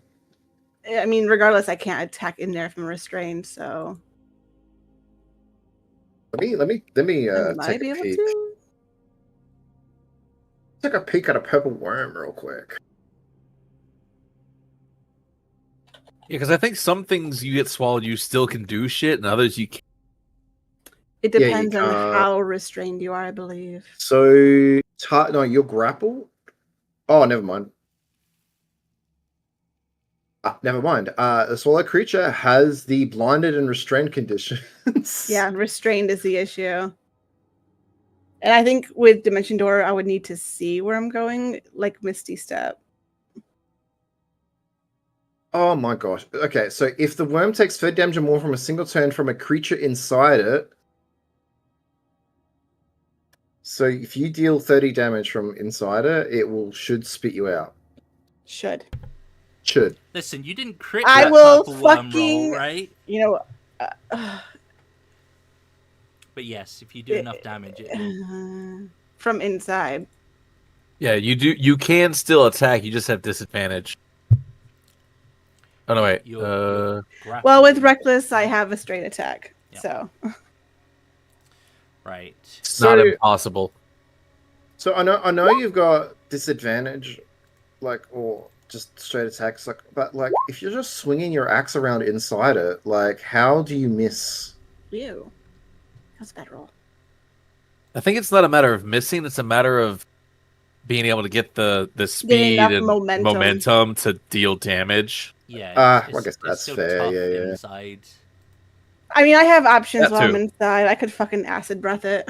I mean, regardless, I can't attack in there if I'm restrained, so Let me I might take be a able peek. to. Take a peek at a purple worm real quick. Yeah, because I think some things you get swallowed, you still can do shit, and others you can't. It Yeah, you depends on can't. how restrained you are, I believe. So, no, you're grappled? Oh, never mind. Never mind. The swallow creature has the blinded and restrained conditions. Yeah, restrained is the issue. And I think with Dimension Door, I would need to see where I'm going, like Misty Step. Oh my gosh. Okay, so if the worm takes 30 damage or more from a single turn from a creature inside it, so if you deal 30 damage from inside it, it should spit you out. Should. Should. Listen, you didn't crit I that will purple worm fucking- roll, right? You know, But yes, if you do enough damage, it will. from inside. Yeah, you do. You can still attack. You just have disadvantage. Oh no, wait. You're grappled. Well, with Reckless, I have a straight attack. Yeah. So, Right. It's not So- impossible. So I know you've got disadvantage, like, or just straight attacks, like, but like if you're just swinging your axe around inside it, like, how do you miss? ew. That's a bad roll. I think it's not a matter of missing; it's a matter of being able to get the speed enough and momentum. to deal damage. Yeah. I guess that's still fair, tough yeah. Inside. I mean, I have options That while I'm too. inside. I could fucking acid breath it.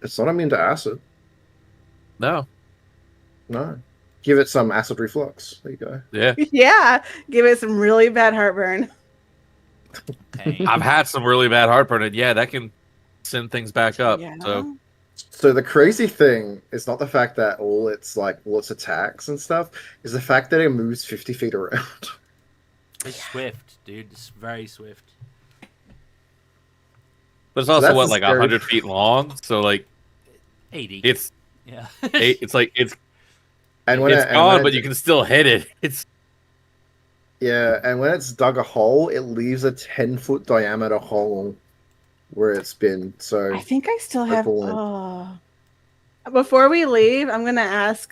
It's not immune to acid. No, No. Give it some acid reflux. There you go. yeah, Yeah, give it some really bad heartburn. Okay. I've had some really bad heartburn, and yeah, that can send things back up. Yeah. So So the crazy thing is not the fact that all its attacks and stuff, is the fact that it moves 50 feet around. It's swift, dude. It's very swift. but it's also that's what the like scary- 100 feet long. So like 80. it's Yeah. it's like it's And when it's it, and gone, when but it- you can still hit it. It's Yeah, and when it's dug a hole, it leaves a 10-foot diameter hole where it's been. So I think I still have. Purple Oh. Before we leave, I'm gonna ask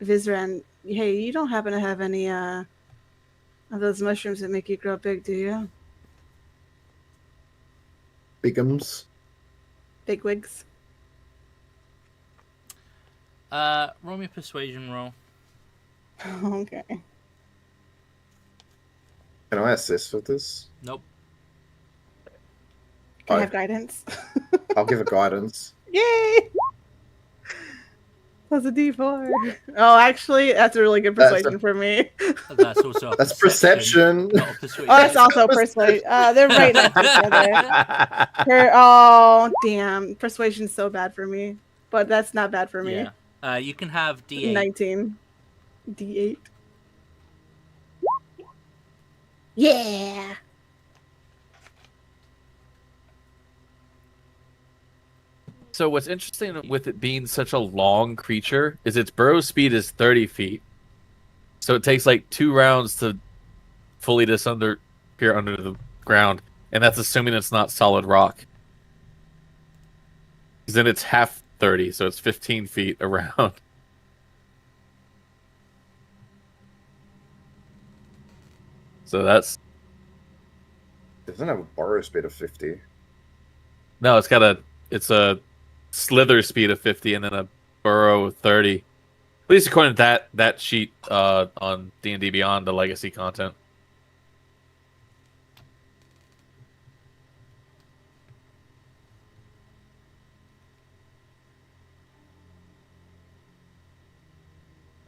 Vizran. Hey, you don't happen to have any Are those mushrooms that make you grow big, do you? Bigums. Big wigs. Roll me a persuasion roll. Okay. Can I assist with this? Nope. Can I Oh. have guidance? I'll give it guidance. Yay! That's a D4. Oh, actually, that's a really good That's persuasion for me. That's also a That's perception. not a persuasion. Oh, that's also persuasion. They're right next to each other. Oh, damn. Persuasion's so bad for me. But that's not bad for me. Yeah. You can have D8. 19. D8. Yeah! So what's interesting with it being such a long creature is its burrow speed is 30 feet. So it takes like 2 rounds to fully disappear under the ground, and that's assuming it's not solid rock. Because then it's half 30, so it's 15 feet around. So that's... It doesn't have a burrow speed of 50. No, it's a slither speed of 50 and then a burrow of 30. At least according to that sheet on D&D Beyond, the legacy content.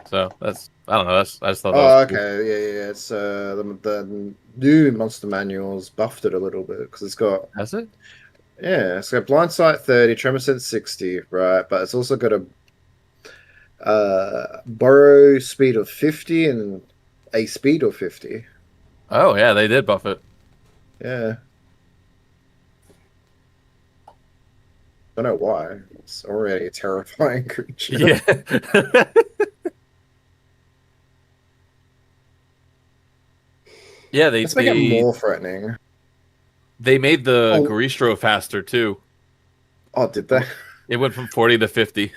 So that's, I don't know, I just thought that Oh, was cool. okay. Yeah. It's the new monster manuals buffed it a little bit because it's got Has it? it's got blind sight 30, tremor sense 60, right? But it's also got a burrow speed of 50 and a speed of 50. Oh yeah, they did buff it. Yeah. Don't know why. It's already a terrifying creature. Yeah. Yeah, Let's make it more threatening. they made the Oh. Goristro faster too. Oh, did they? It went from 40 to 50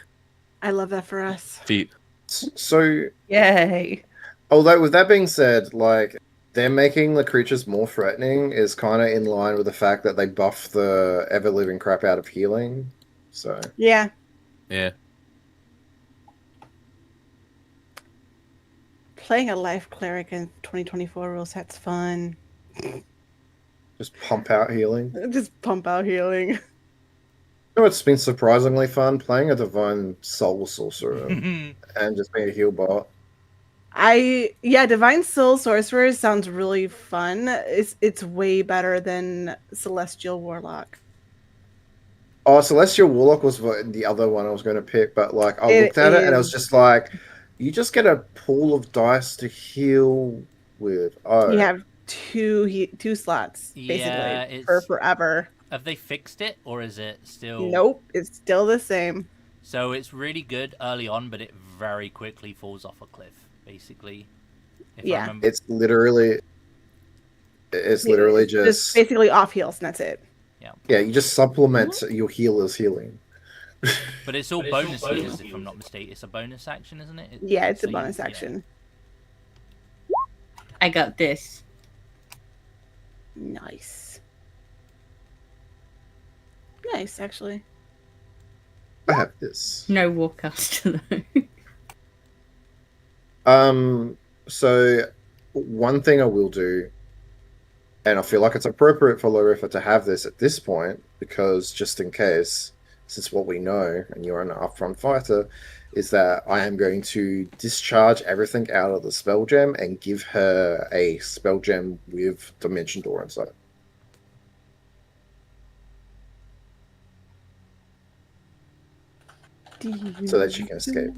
I love that for us. feet. So, Yay. although with that being said, like they're making the creatures more threatening is kind of in line with the fact that they buff the ever living crap out of healing. So Yeah. Yeah. Playing a life cleric in 2024 rule set's fun. just pump out healing. Just pump out healing. You know, it's been surprisingly fun playing a divine soul sorcerer and just being a heal bot. Divine Soul Sorcerer sounds really fun. It's way better than Celestial Warlock. Oh, Celestial Warlock was the other one I was going to pick, but like I It looked at it and I was is. just like, you just get a pool of dice to heal with. Oh, You have two slots basically Yeah, for it's- forever. Have they fixed it, or is it still? Nope, it's still the same. So it's really good early on, but it very quickly falls off a cliff, basically. If I Yeah. remember. it's literally just basically off heals, and that's it. yeah. You just supplement your healer's healing. But it's all bonus heals, if I'm not mistaken. It's a bonus action, isn't it? Yeah, it's a So you- bonus yeah. action. I got this. Nice. Nice, actually. I have this. No Warcaster though. So one thing I will do, and I feel like it's appropriate for Larissa to have this at this point, because just in case, since what we know, and you're an upfront fighter, is that I am going to discharge everything out of the spell gem and give her a spell gem with Dimension Door inside. So that she can escape.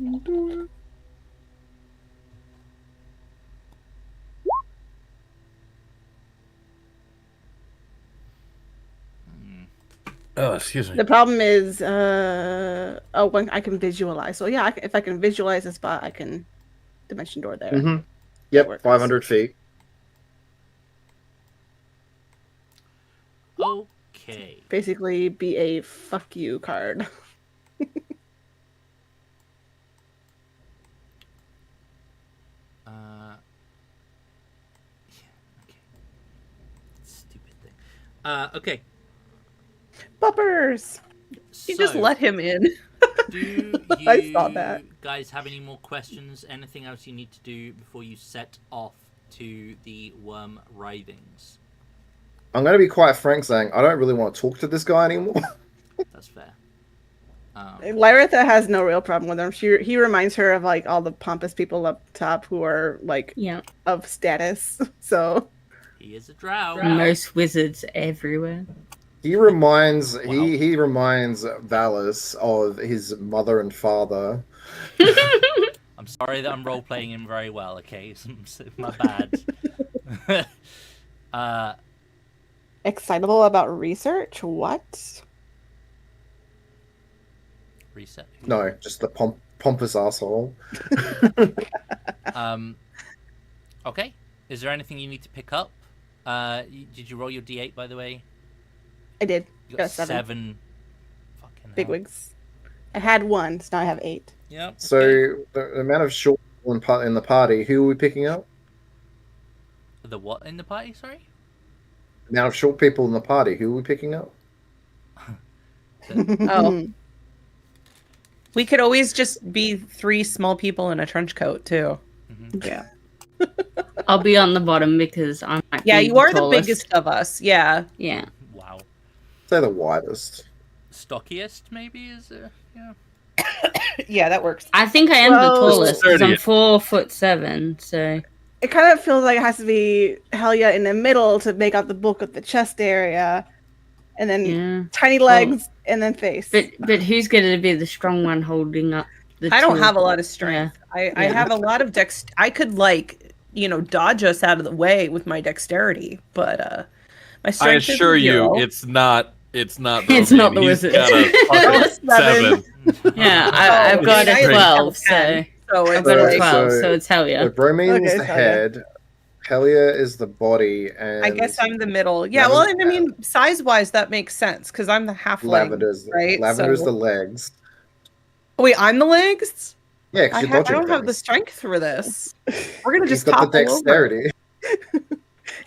Oh, excuse me. The problem is, when I can visualize. So yeah, if I can visualize a spot, I can Dimension Door there. Mm-hmm. Yep, works. 500 feet. Okay. Basically, be a fuck you card. Okay. Bumpers. You just So, let him in. do you I saw that. guys have any more questions? Anything else you need to do before you set off to the worm writhings? I'm going to be quite frank saying I don't really want to talk to this guy anymore. That's fair. Lyritha has no real problem with him. He reminds her of like all the pompous people up top who are like Yeah. of status. So He is a drow. Most wizards everywhere. He reminds he reminds Valis of his mother and father. I'm sorry that I'm role playing him very well. Okay, my bad. excitable about research? What? Reset. No, just the pompous asshole. Okay. Is there anything you need to pick up? Did you roll your d8, by the way? I did. You Got got a 7. 7. Fucking Big hell. wigs. I had 1, so now I have 8. Yep. So okay. the amount of short people in the party, who are we picking up? The what in the party? Sorry. The amount of short people in the party, who are we picking up? Oh. We could always just be 3 small people in a trench coat too. Mhm. Yeah. I'll be on the bottom because I'm. Yeah, you are the tallest. biggest of us. Yeah. Yeah. Wow. Say the widest. Stockiest maybe is yeah. Yeah, that works. I think I am Well- the tallest because I'm 30th. 4'7", so It kind of feels like it has to be Helia in the middle to make out the bulk of the chest area, and then yeah. tiny legs, and then face. But who's going to be the strong one holding up the? I don't two have a of lot them? of strength. I Yeah. have a lot of I could dodge us out of the way with my dexterity, but my I strength is assure you, 0. it's not. It's not. It's not the He's wizard. got a fucking 7. Yeah, Oh, I've got I a have 12, a so 10, so I've it's got a like, 12, so so- it's hell yeah. So Bromine's Okay, the so yeah. head, Helia is the body, and I guess I'm the middle. Yeah, well, Lavender- I mean, size-wise, that makes sense because I'm the halfling. Lavender's right? Lavender's So- the legs. Wait, I'm the legs. Yeah, because I you're dodging don't have the things. strength for this. We're gonna You've just got the topple over. dexterity.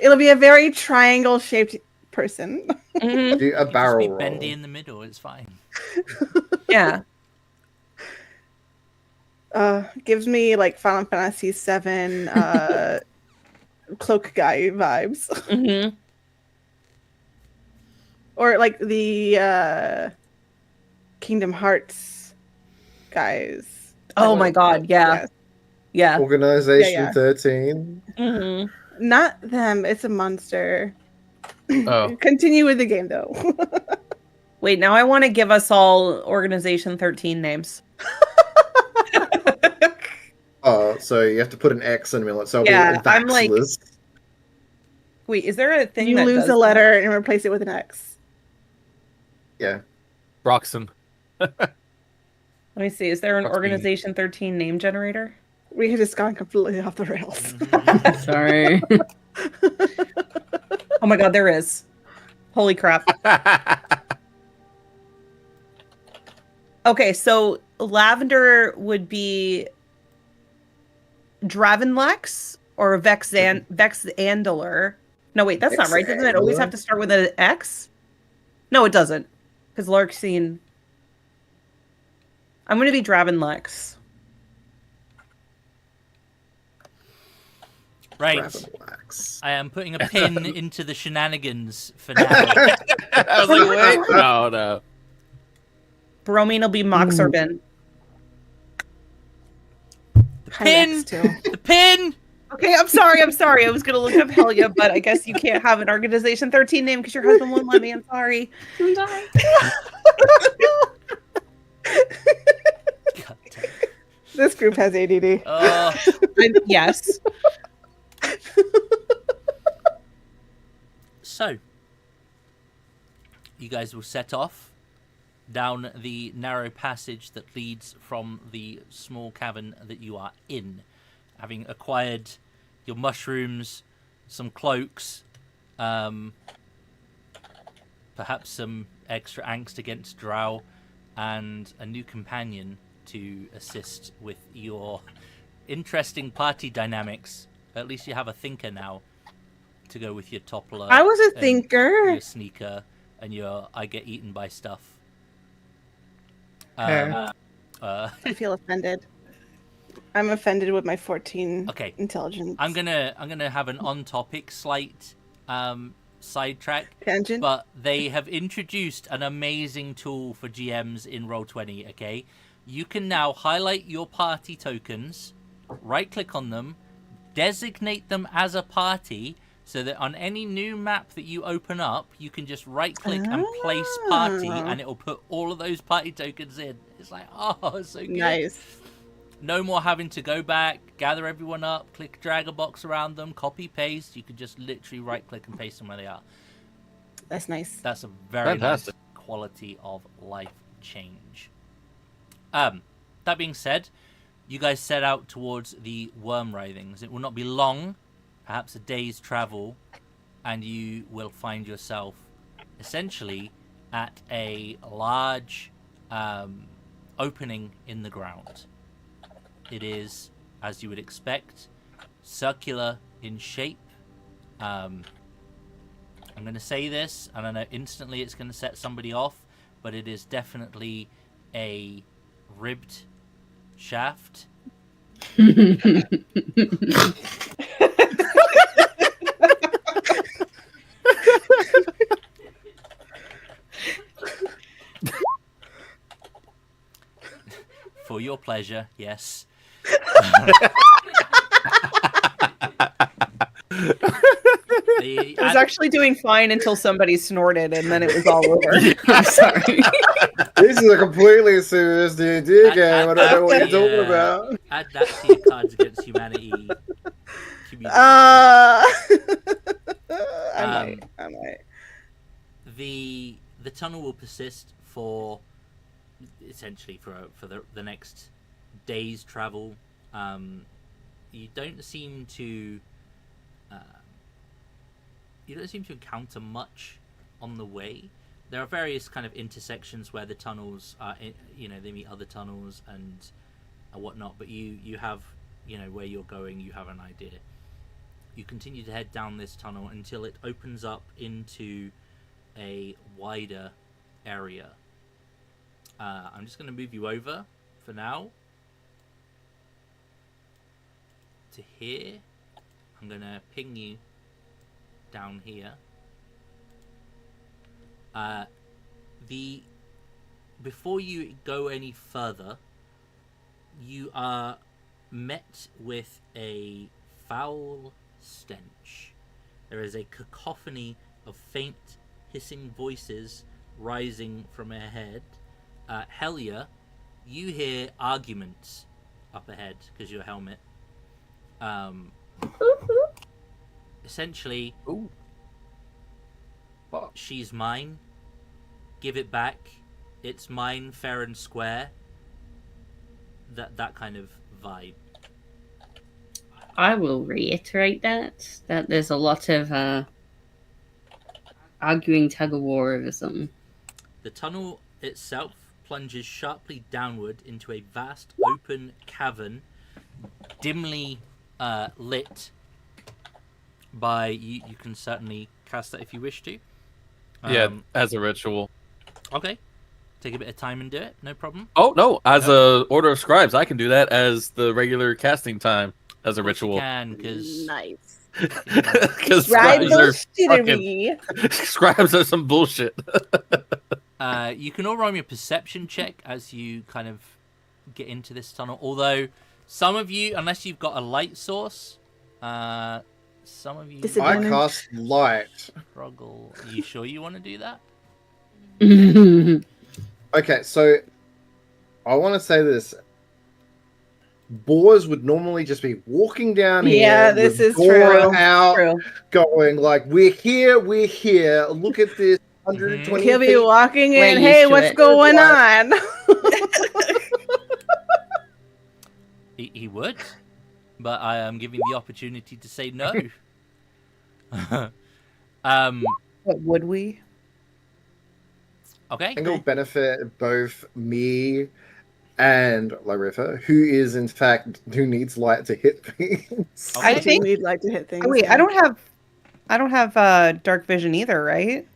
It'll be a very triangle-shaped person. Mhm. Do a You just barrel be roll. bendy in the middle. It's fine. Yeah. Gives me like Final Fantasy VII cloak guy vibes, hmm or like the Kingdom Hearts guys. Oh my god, yeah. Yes. Yeah. Organization Yeah, yeah. 13. hmm Not them. It's a monster. Oh, Continue with the game though. Wait, now I want to give us all Organization 13 names. Oh, so you have to put an X in the middle. So it'll Yeah, be I'm like- Vaxless. Wait, is there a thing You that lose does a letter and replace it with an X. Yeah. Broxton. Let me see. Is there an Must be- Organization 13 name generator? We have just gone completely off the rails. Mhm. Sorry. Oh my god, there is. Holy crap. Okay, so Lavender would be Dravenlex or Vexandler. No, wait, that's not right. Doesn't it always have to start with an X? No, it doesn't. Because Larxene. I'm going to be Dravenlex. Right. Gravenwax. I am putting a pin into the shenanigans for now. I was like, wait, no. Bromine will be Moxorbin. Pin! The pin! Okay, I'm sorry. I was going to look up Helia, but I guess you can't have an Organization 13 name because your husband won't let me. I'm sorry. God damn. This group has ADD. Yes. So, you guys will set off down the narrow passage that leads from the small cavern that you are in. Having acquired your mushrooms, some cloaks, perhaps some extra angst against drow, and a new companion to assist with your interesting party dynamics. At least you have a thinker now. to go with your toppler. I was a and thinker. Your sneaker and your I get eaten by stuff. Fair. I feel offended. I'm offended with my 14 Okay. intelligence. I'm gonna have an on-topic slight sidetrack, Tangent. but they have introduced an amazing tool for GMs in Roll20. Okay, you can now highlight your party tokens, right-click on them, designate them as a party, so that on any new map that you open up, you can just right-click and place party, and it will put all of those party tokens in. It's like, oh, it's so good. Nice. No more having to go back, gather everyone up, click, drag a box around them, copy, paste. You can just literally right-click and paste them where they are. That's nice. That's a very Fantastic. nice quality of life change. That being said, you guys set out towards the worm writhings. It will not be long, perhaps a day's travel, and you will find yourself essentially at a large opening in the ground. It is, as you would expect, circular in shape. I'm going to say this, and I know instantly it's going to set somebody off, but it is definitely a ribbed shaft. For your pleasure, yes. I was actually doing fine until somebody snorted, and then it was all over. I'm sorry. This is a completely serious D&D game. I don't know what you're talking Yeah. about. Add that to your Cards Against Humanity community. I might. The tunnel will persist for essentially for the next day's travel. You don't seem to encounter much on the way. There are various kind of intersections where the tunnels are, they meet other tunnels and whatnot. But you have, where you're going. You have an idea. You continue to head down this tunnel until it opens up into a wider area. I'm just going to move you over for now to here. I'm going to ping you down here. Before you go any further, you are met with a foul stench. There is a cacophony of faint hissing voices rising from ahead. Helia, you hear arguments up ahead because your helmet. Essentially, Ooh. Fuck. she's mine. Give it back. It's mine, fair and square. That kind of vibe. I will reiterate that there's a lot of arguing tug of war over something. The tunnel itself plunges sharply downward into a vast open cavern, dimly lit by you can certainly cast that if you wish to. Yeah, as a ritual. Okay. Take a bit of time and do it, no problem. Oh no, as a order of scribes, I can do that as the regular casting time as a ritual. You can, because Nice. Because Right, scribes scribes are some bullshit. you can all roll me a perception check as you kind of get into this tunnel. Although some of you, unless you've got a light source, some of you I cast light. struggle. Are you sure you want to do that? Okay, so I want to say this. Boars would normally just be walking down here. Yeah, this with is door true. out, True. going like, "We're here, we're here. Look at this, 120 He'll be feet." walking We're in. used Hey, to what's it. going on? He would, but I am giving the opportunity to say no. But would we? Okay. I think it'll benefit both me and Larissa, who needs light to hit things. Okay. I think- we'd like to hit things. Oh, wait, yeah. I don't have I don't have dark vision either, right?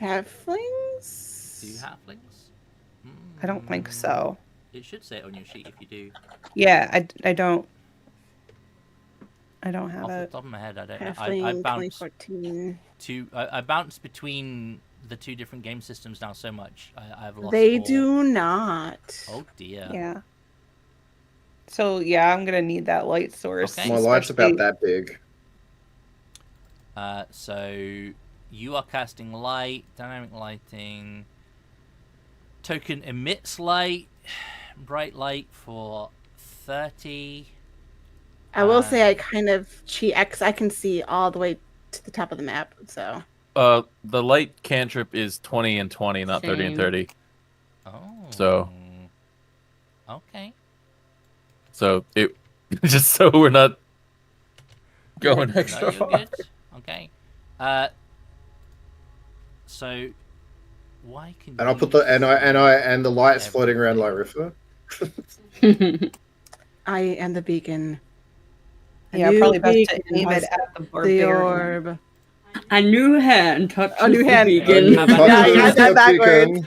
Halflings? Do you halflings? I don't think so. It should say it on your sheet if you do. Yeah, I don't. I don't have Off the it. top of my head, I don't know. Halfling I bounced 2014. I bounced between the two different game systems now so much. I've lost They all. do not. Oh dear. Yeah. So yeah, I'm gonna need that light source. Okay. My light's especially- about that big. So you are casting light, dynamic lighting. Token emits light, bright light for 30. I will say I kind of cheat because I can see all the way to the top of the map. So The light cantrip is 20 and 20, not 30 and Same. 30. Oh. So- Okay. So it just so we're not going No, extra you're far. good. Okay. So why can And I'll you put the and the lights floating around everything? Lyrifa. I am the beacon. A Yeah, new probably best to beacon aim it was at the the barbarian. orb. A new hand touches A new the hand. beacon. How about Yeah, I that? got that backwards.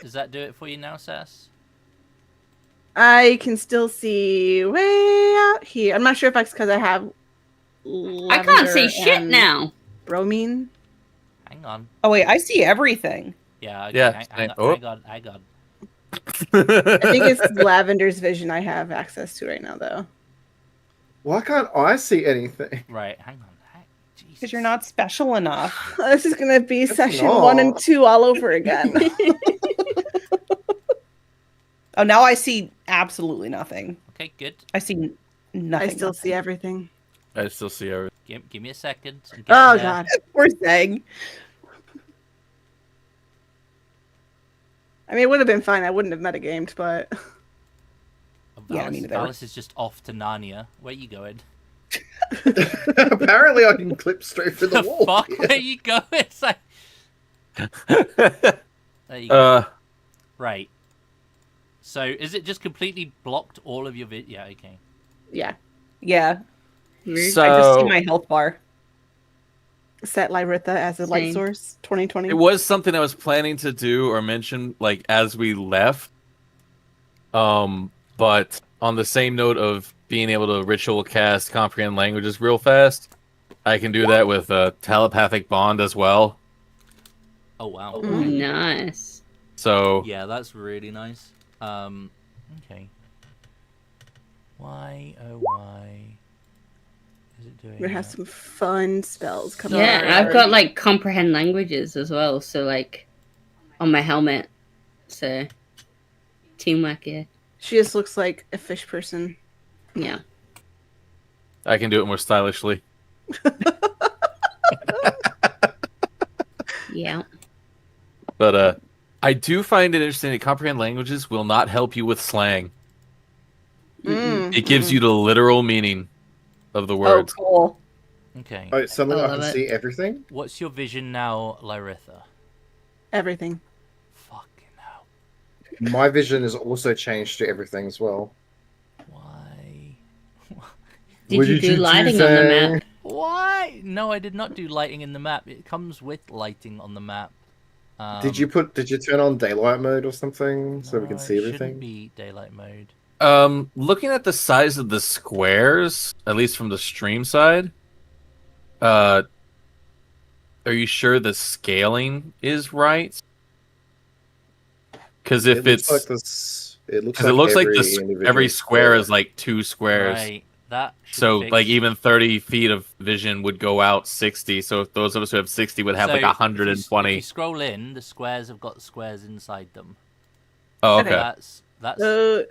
Does that do it for you now, Sass? I can still see way out here. I'm not sure if it's because I have. I can't see lavender shit and now. Bromine. Hang on. Oh wait, I see everything. Yeah. Okay, Yeah, Hang oh. on. I think it's Lavender's vision I have access to right now, though. Why can't I see anything? Right. Hang on. Because you're not special enough. This is gonna be That's session not. 1 and 2 all over again. Oh, now I see absolutely nothing. Okay. Good. I see nothing. I still see everything. I still see everything. Give me a second. I'm Oh getting there. god. Poor thing. I mean, it would have been fine. I wouldn't have metagamed, but Yeah, Alice, me neither. Alice is just off to Narnia. Where you going? Apparently, I can clip straight through the wall. Fuck, Yeah. where you going? It's like... There you go. Right. So, is it just completely blocked all of your Yeah, okay. yeah. Yeah, So I just see my health bar. Set Lyritha as a light Same. source. 2020. it was something I was planning to do or mention like as we left. But on the same note of being able to ritual cast comprehend languages real fast, I can do that with a telepathic bond as well. Oh, wow. Mhm. Nice. So Yeah, that's really nice. Okay. Why, oh why is it doing We're gonna have that? some fun spells coming Yeah, out. I've got like comprehend languages as well. So like on my helmet. So teamwork, yeah. She just looks like a fish person. Yeah. I can do it more stylishly. Yeah. But I do find it interesting that comprehend languages will not help you with slang. Mm, It gives mm. you the literal meaning of the Oh, words. cool. Okay. Oh, suddenly I I love can it. see everything. What's your vision now, Lyritha? Everything. Fucking hell. My vision is also changed to everything as well. Why? Did What you did do you lighting do on the there? map? Why? No, I did not do lighting in the map. It comes with lighting on the map. Did you turn on daylight mode or something so we can no, see it shouldn't everything? be daylight mode. Looking at the size of the squares, at least from the stream side, are you sure the scaling is right? Because if It looks it's like this, it looks because it looks like individual every square is like 2 squares. Right. That should So fix- like even 30 feet of vision would go out 60. So if those of us who have 60 would have like So, 120. If you scroll in, the squares have got squares inside them. Oh, Okay. okay. That's So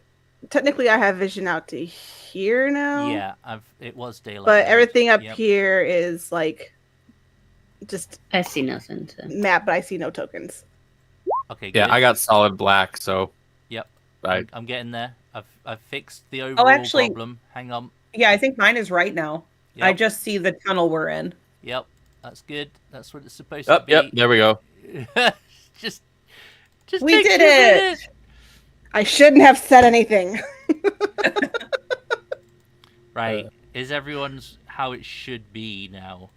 technically, I have vision out to here now. yeah. It was daylight. But mode. everything up Yep. here is like just I see nothing. So. map, but I see no tokens. Okay. Yeah, good. I got solid black, so Yep. I I'm getting there. I've fixed the overall actually- problem. Hang on. Yeah, I think mine is right now. I Yep. just see the tunnel we're in. Yep. That's good. That's what it's supposed Yep, to yep, be. there we go. just We takes did you a it! minute. I shouldn't have said anything. Right. Is everyone's how it should be now.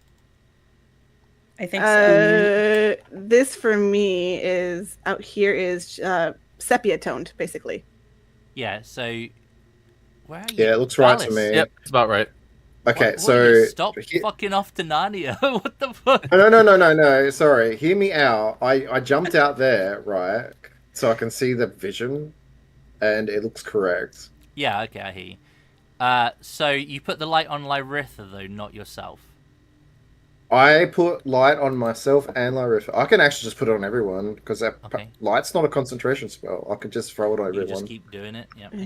I think so. This for me is out here is sepia toned, basically. Yeah. So where are you? Yeah, it looks right to Alice? me. Yep, it's about right. Okay, What are you? Stop he- fucking off to Narnia. What the fuck? No. Sorry, hear me out. I jumped out there, right, so I can see the vision, and it looks correct. Yeah. Okay, I hear you. So you put the light on Lyritha though, not yourself. I put light on myself and Lyrifa. I can actually just put it on everyone because Okay. light's not a concentration spell. I could just throw it on You everyone. just keep doing it. Yeah. Okay.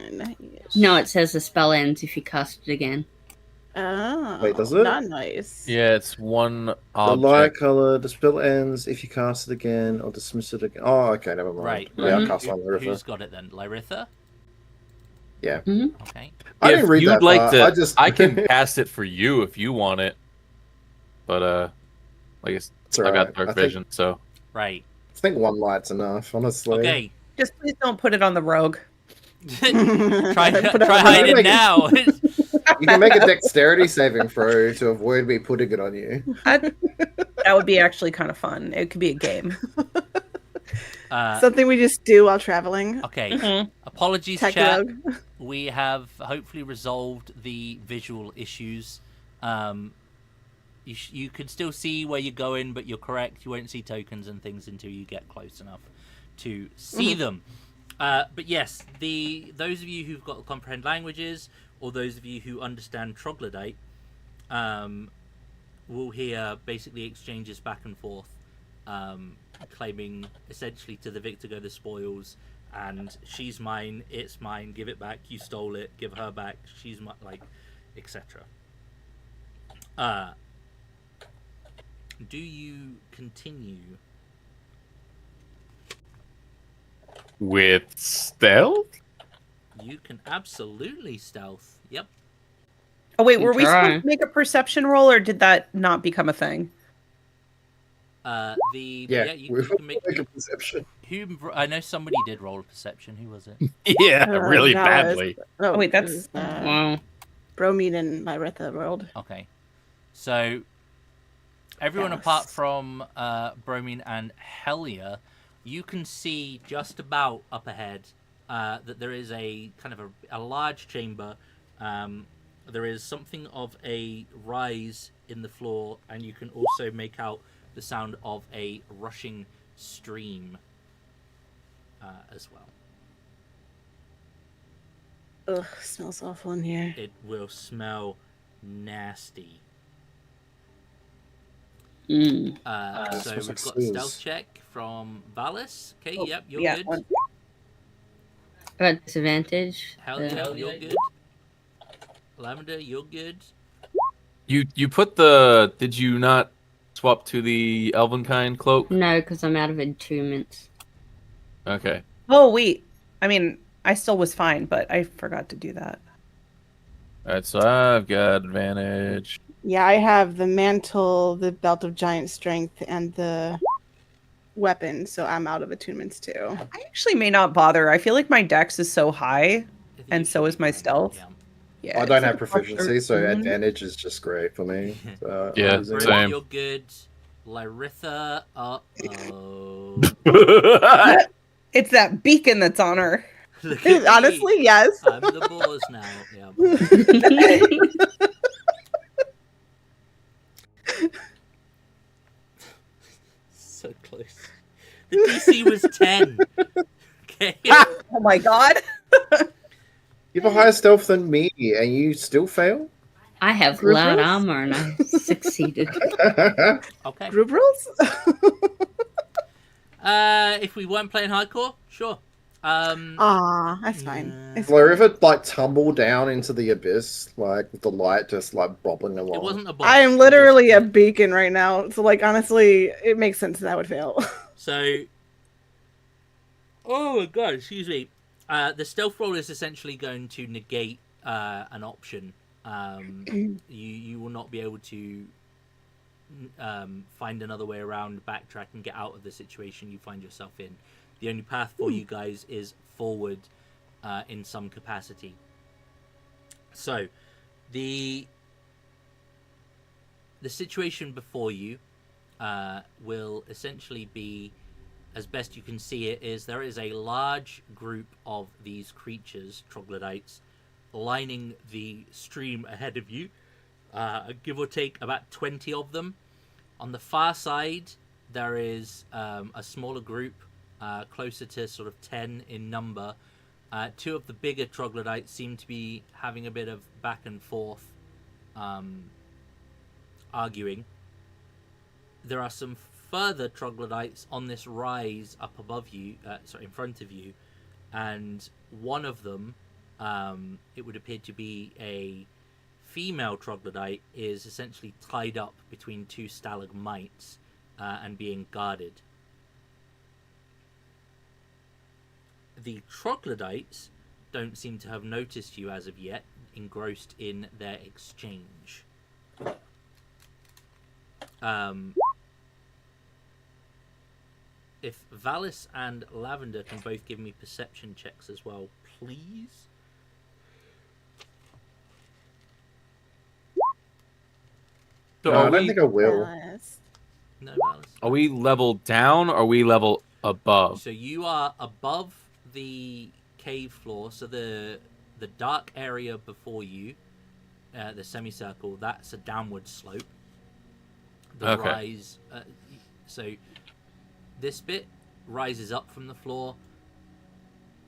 Nice. No, it says the spell ends if you cast it again. Oh, Wait, does it? Not nice. Yeah, it's one The object. light color, the spell ends if you cast it again or dismiss it again. Oh, okay, never mind. Right. Yeah, I'll Mhm. cast on Lyrifa. Who's got it then? Lyritha? Yeah. Okay. I If didn't read you'd that like part. to, I can cast it for you if you want it. But I guess It's I alright. got dark I think- vision, so Right. I think one light's enough, honestly. Okay. Just please don't put it on the rogue. try Put it try on- hide it Make it- now. You can make a dexterity saving throw to avoid me putting it on you. That would be actually kind of fun. It could be a game. Something we just do while traveling. Okay. Mhm. Apologies, Tech chat. rogue. We have hopefully resolved the visual issues. You can still see where you're going, but you're correct. You won't see tokens and things until you get close enough to see them. But yes, those of you who've got comprehend languages, or those of you who understand troglodyte, will hear basically exchanges back and forth, claiming essentially to the victor go the spoils, and she's mine, it's mine, give it back, you stole it, give her back, she's my, like, etc. Do you continue? with stealth. You can absolutely stealth. Yep. Oh wait, You were we try. supposed to make a perception roll, or did that not become a thing? Yeah, You we can make. make a perception. I know somebody did roll a perception. Who was it? Yeah, Uh, really that was- badly. Oh, wait, it that's- was, Wow. Bromine and Lyritha rolled. Okay. So everyone Yes. apart from Bromine and Helia, you can see just about up ahead that there is a kind of a large chamber. There is something of a rise in the floor, and you can also make out the sound of a rushing stream as well. Ugh, smells awful in here. It will smell nasty. Mm. So smells we've like got stews. stealth check from Valis. Okay, Oh, yep, you're yeah, good. one- Got disadvantage. Hell yeah, you're good. Lavender, you're good. You put the. Did you not swap to the Elvenkind cloak? No, because I'm out of attunements. Okay. Oh wait, I mean, I still was fine, but I forgot to do that. All right, so I've got advantage. Yeah, I have the mantle, the belt of giant strength, and the weapon, so I'm out of attunements too. I actually may not bother. I feel like my dex is so high. I think And you so should is be my fine. stealth. Yeah. Yeah, I don't it's have like proficiency, so 13. advantage is just great for me. So Yeah, I'm using it. same. Brandon, you're good. Lyritha, uh-oh. It's that beacon that's on her. Look at me. Honestly, yes. I'm the boss now. Yeah. So close. The DC was 10. Okay. Oh my god. You have a higher stealth than me, and you still fail? I have Group loud rules? armor and I succeeded. Okay. Group rules? If we weren't playing hardcore, sure. Aw, that's fine. Yeah. It's Will fine. River like tumble down into the abyss, like with the light just like bobbling along? It wasn't a boss. I am it literally a just- beacon right now, so like honestly, it makes sense that I would fail. So, oh my god, excuse me. The stealth roll is essentially going to negate an option. You will not be able to find another way around, backtrack, and get out of the situation you find yourself in. The only path for you guys is forward in some capacity. So, the the situation before you will essentially be, as best you can see it, is there is a large group of these creatures, troglodytes, lining the stream ahead of you. Give or take about 20 of them. On the far side, there is a smaller group, closer to sort of 10 in number. Two of the bigger troglodytes seem to be having a bit of back and forth arguing. There are some further troglodytes on this rise up above you, in front of you, and one of them, it would appear to be a female troglodyte, is essentially tied up between two stalagmites and being guarded. The troglodytes don't seem to have noticed you as of yet, engrossed in their exchange. If Valis and Lavender can both give me perception checks as well, please. So No, I are don't we, think I will. Yes. No, Valis. are we level down or are we level above? So you are above the cave floor, so the dark area before you, the semicircle, that's a downward slope. The Okay. rise, so this bit rises up from the floor.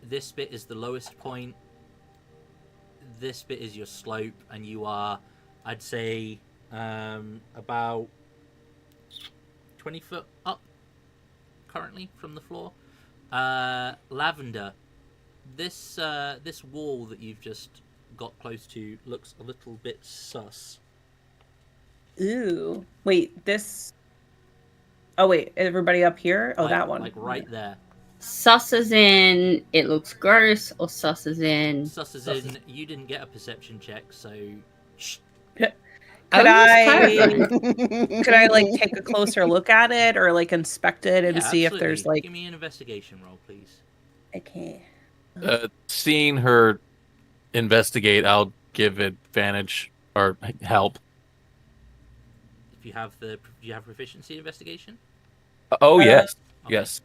This bit is the lowest point. This bit is your slope, and you are, I'd say, about 20 foot up currently from the floor. Lavender, this wall that you've just got close to looks a little bit sus. Ooh. Wait, this. Oh, wait. Everybody up here? Oh, Like- that one. like right there. Sus as in it looks gross, or sus as in Sus as in you didn't get a perception check, so shh. Could I'm just I clarifying. could I like take a closer look at it or like inspect it and Yeah, see if there's absolutely. like Give me an investigation roll, please. okay. Seeing her investigate, I'll give advantage or help. If you have do you have proficiency investigation? Oh, yes. Okay. Yes.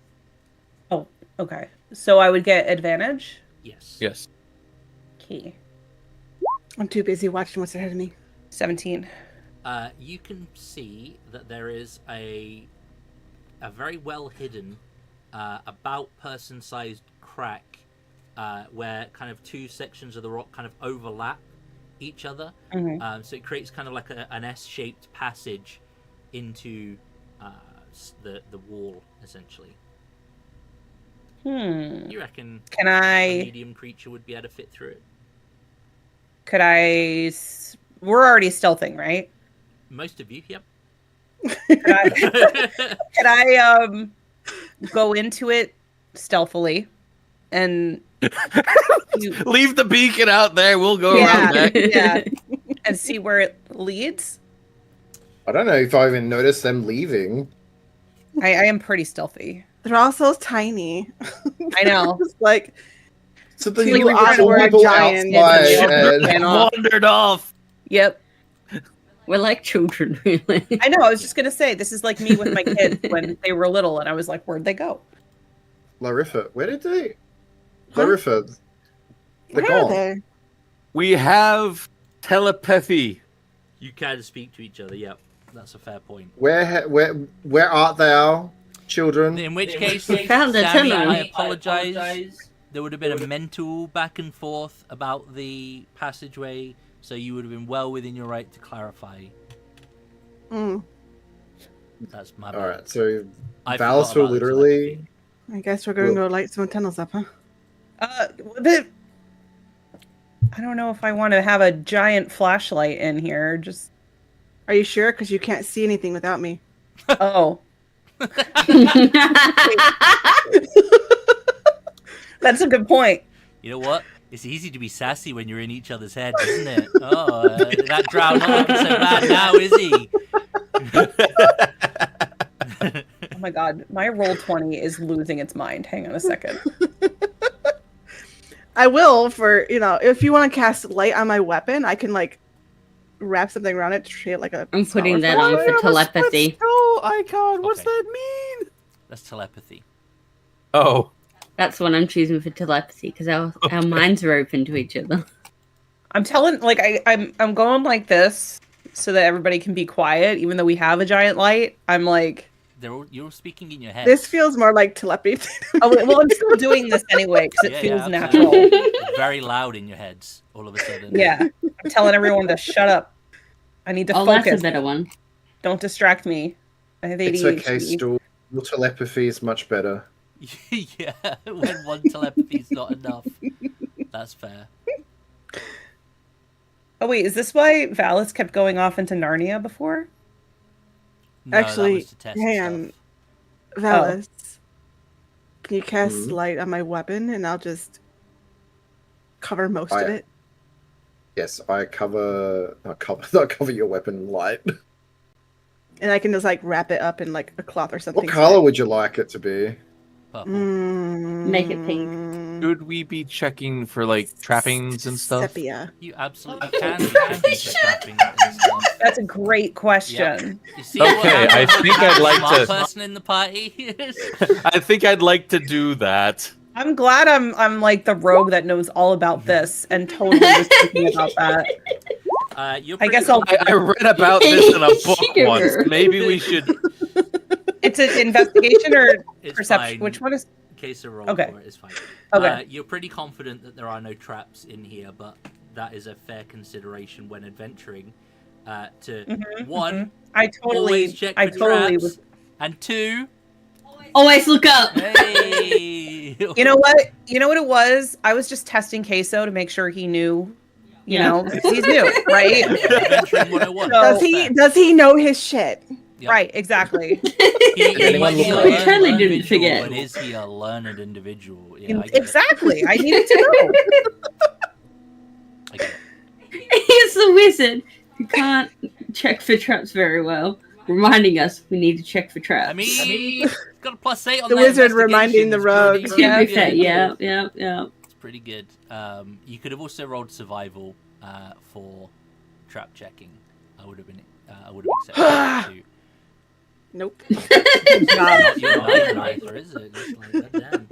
Okay. So I would get advantage. Yes. Yes. Okay. I'm too busy watching what's ahead of me. 17. You can see that there is a very well hidden, about person-sized crack, where kind of two sections of the rock kind of overlap each other. Mhm. So it creates kind of like an S-shaped passage into the wall, essentially. You reckon Can a I medium creature would be able to fit through it? could we're already stealthing, right? Most of you, yep. Could I go into it stealthily and Leave the beacon out there. We'll go Yeah. around back. Yeah. and see where it leads? I don't know if I even noticed them leaving. I am pretty stealthy. They're all so tiny. I know. Just like So then Two you leave awkward people giants. outside and And off. Wandered off. Yep. We're like children, really. I know. I was just gonna say this is like me with my kids when they were little, and I was like, "Where'd they go?" Lariffa, where did they? Huh? Lariffa, they're where are gone. they? We have telepathy. You can speak to each other, yep. That's a fair point. Where art thou, children? In which case, We found the Sammy, tunnel. I apologize. There would have been a mental back and forth about the passageway, so you would have been well within your right to clarify. Mm, That's my bad. All right, so I Valis forgot will about the literally. telepathy. I guess we're gonna go light some tunnels up, huh? I don't know if I want to have a giant flashlight in here. Just Are you sure? Because you can't see anything without me. oh, that's a good point. You know what? It's easy to be sassy when you're in each other's heads, isn't it? Oh, that drow not looking so bad now, is he? Oh my god, my roll 20 is losing its mind. Hang on a second. I will if you want to cast light on my weapon, I can like wrap something around it to treat it like a. I'm putting that sourpuss. on for telepathy. Skull icon. What's Okay. that mean? That's telepathy. Oh, That's what I'm choosing for telepathy because our minds are open to each other. I'm telling, like, I'm going like this so that everybody can be quiet, even though we have a giant light. I'm like, You're speaking in your head. This feels more like telepathy. oh, well, I'm still doing this anyway because it Yeah, feels yeah, natural. It's very loud in your heads all of a sudden. Yeah, I'm telling everyone to shut up. I need to Oh, that's focus. a better one. Don't distract me. I have It's ADHD. okay, Stu. Your telepathy is much better. Yeah, when one telepathy's not enough. That's fair. Oh wait, is this why Valis kept going off into Narnia before? No, Actually, that was to test hang stuff. on. Valis, can you cast Mhm. light on my weapon and I'll just cover most I- of it? Yes, I cover. Not cover your weapon in light. And I can just like wrap it up in like a cloth or something. What color would you like it to be? Purple. Make it pink. should we be checking for like trappings and stuff? Sepia. You absolutely can. You can be trapping and stuff. That's a great question. You see what Okay, I happens when think you have I'd a like smart to- person in the party. I think I'd like to do that. I'm glad I'm like the rogue that knows all about this and totally was thinking about that. You're I pretty guess I'll- I read about this in a book Sugar. once. Maybe we should. It's an investigation or It's perception. fine. Which one is? In case of roll Okay. for it, it's fine. Okay. You're pretty confident that there are no traps in here, but that is a fair consideration when adventuring. To one, I totally, always check I for totally traps, was. and two, Always look up. hey, You know what? You know what it was? I was just testing Queso to make sure he knew. You Yeah. know, he's new, right? Adventuring 101. So- Does he know his shit? Yep. Right, exactly. He Anyone might be a look like- learned Totally didn't individual, forget. But is he a learned individual? Yeah, I get it. Exactly. I needed to know. I get it. He's the wizard who can't check for traps very well, reminding us we need to check for traps. I mean, got a +8 on The that wizard reminding the investigation. It's rogue. pretty to be good. fair, yeah. It's pretty good. You could have also rolled survival for trap checking. I would have accepted that too. Nope. Not your either, is it? Just like, goddamn.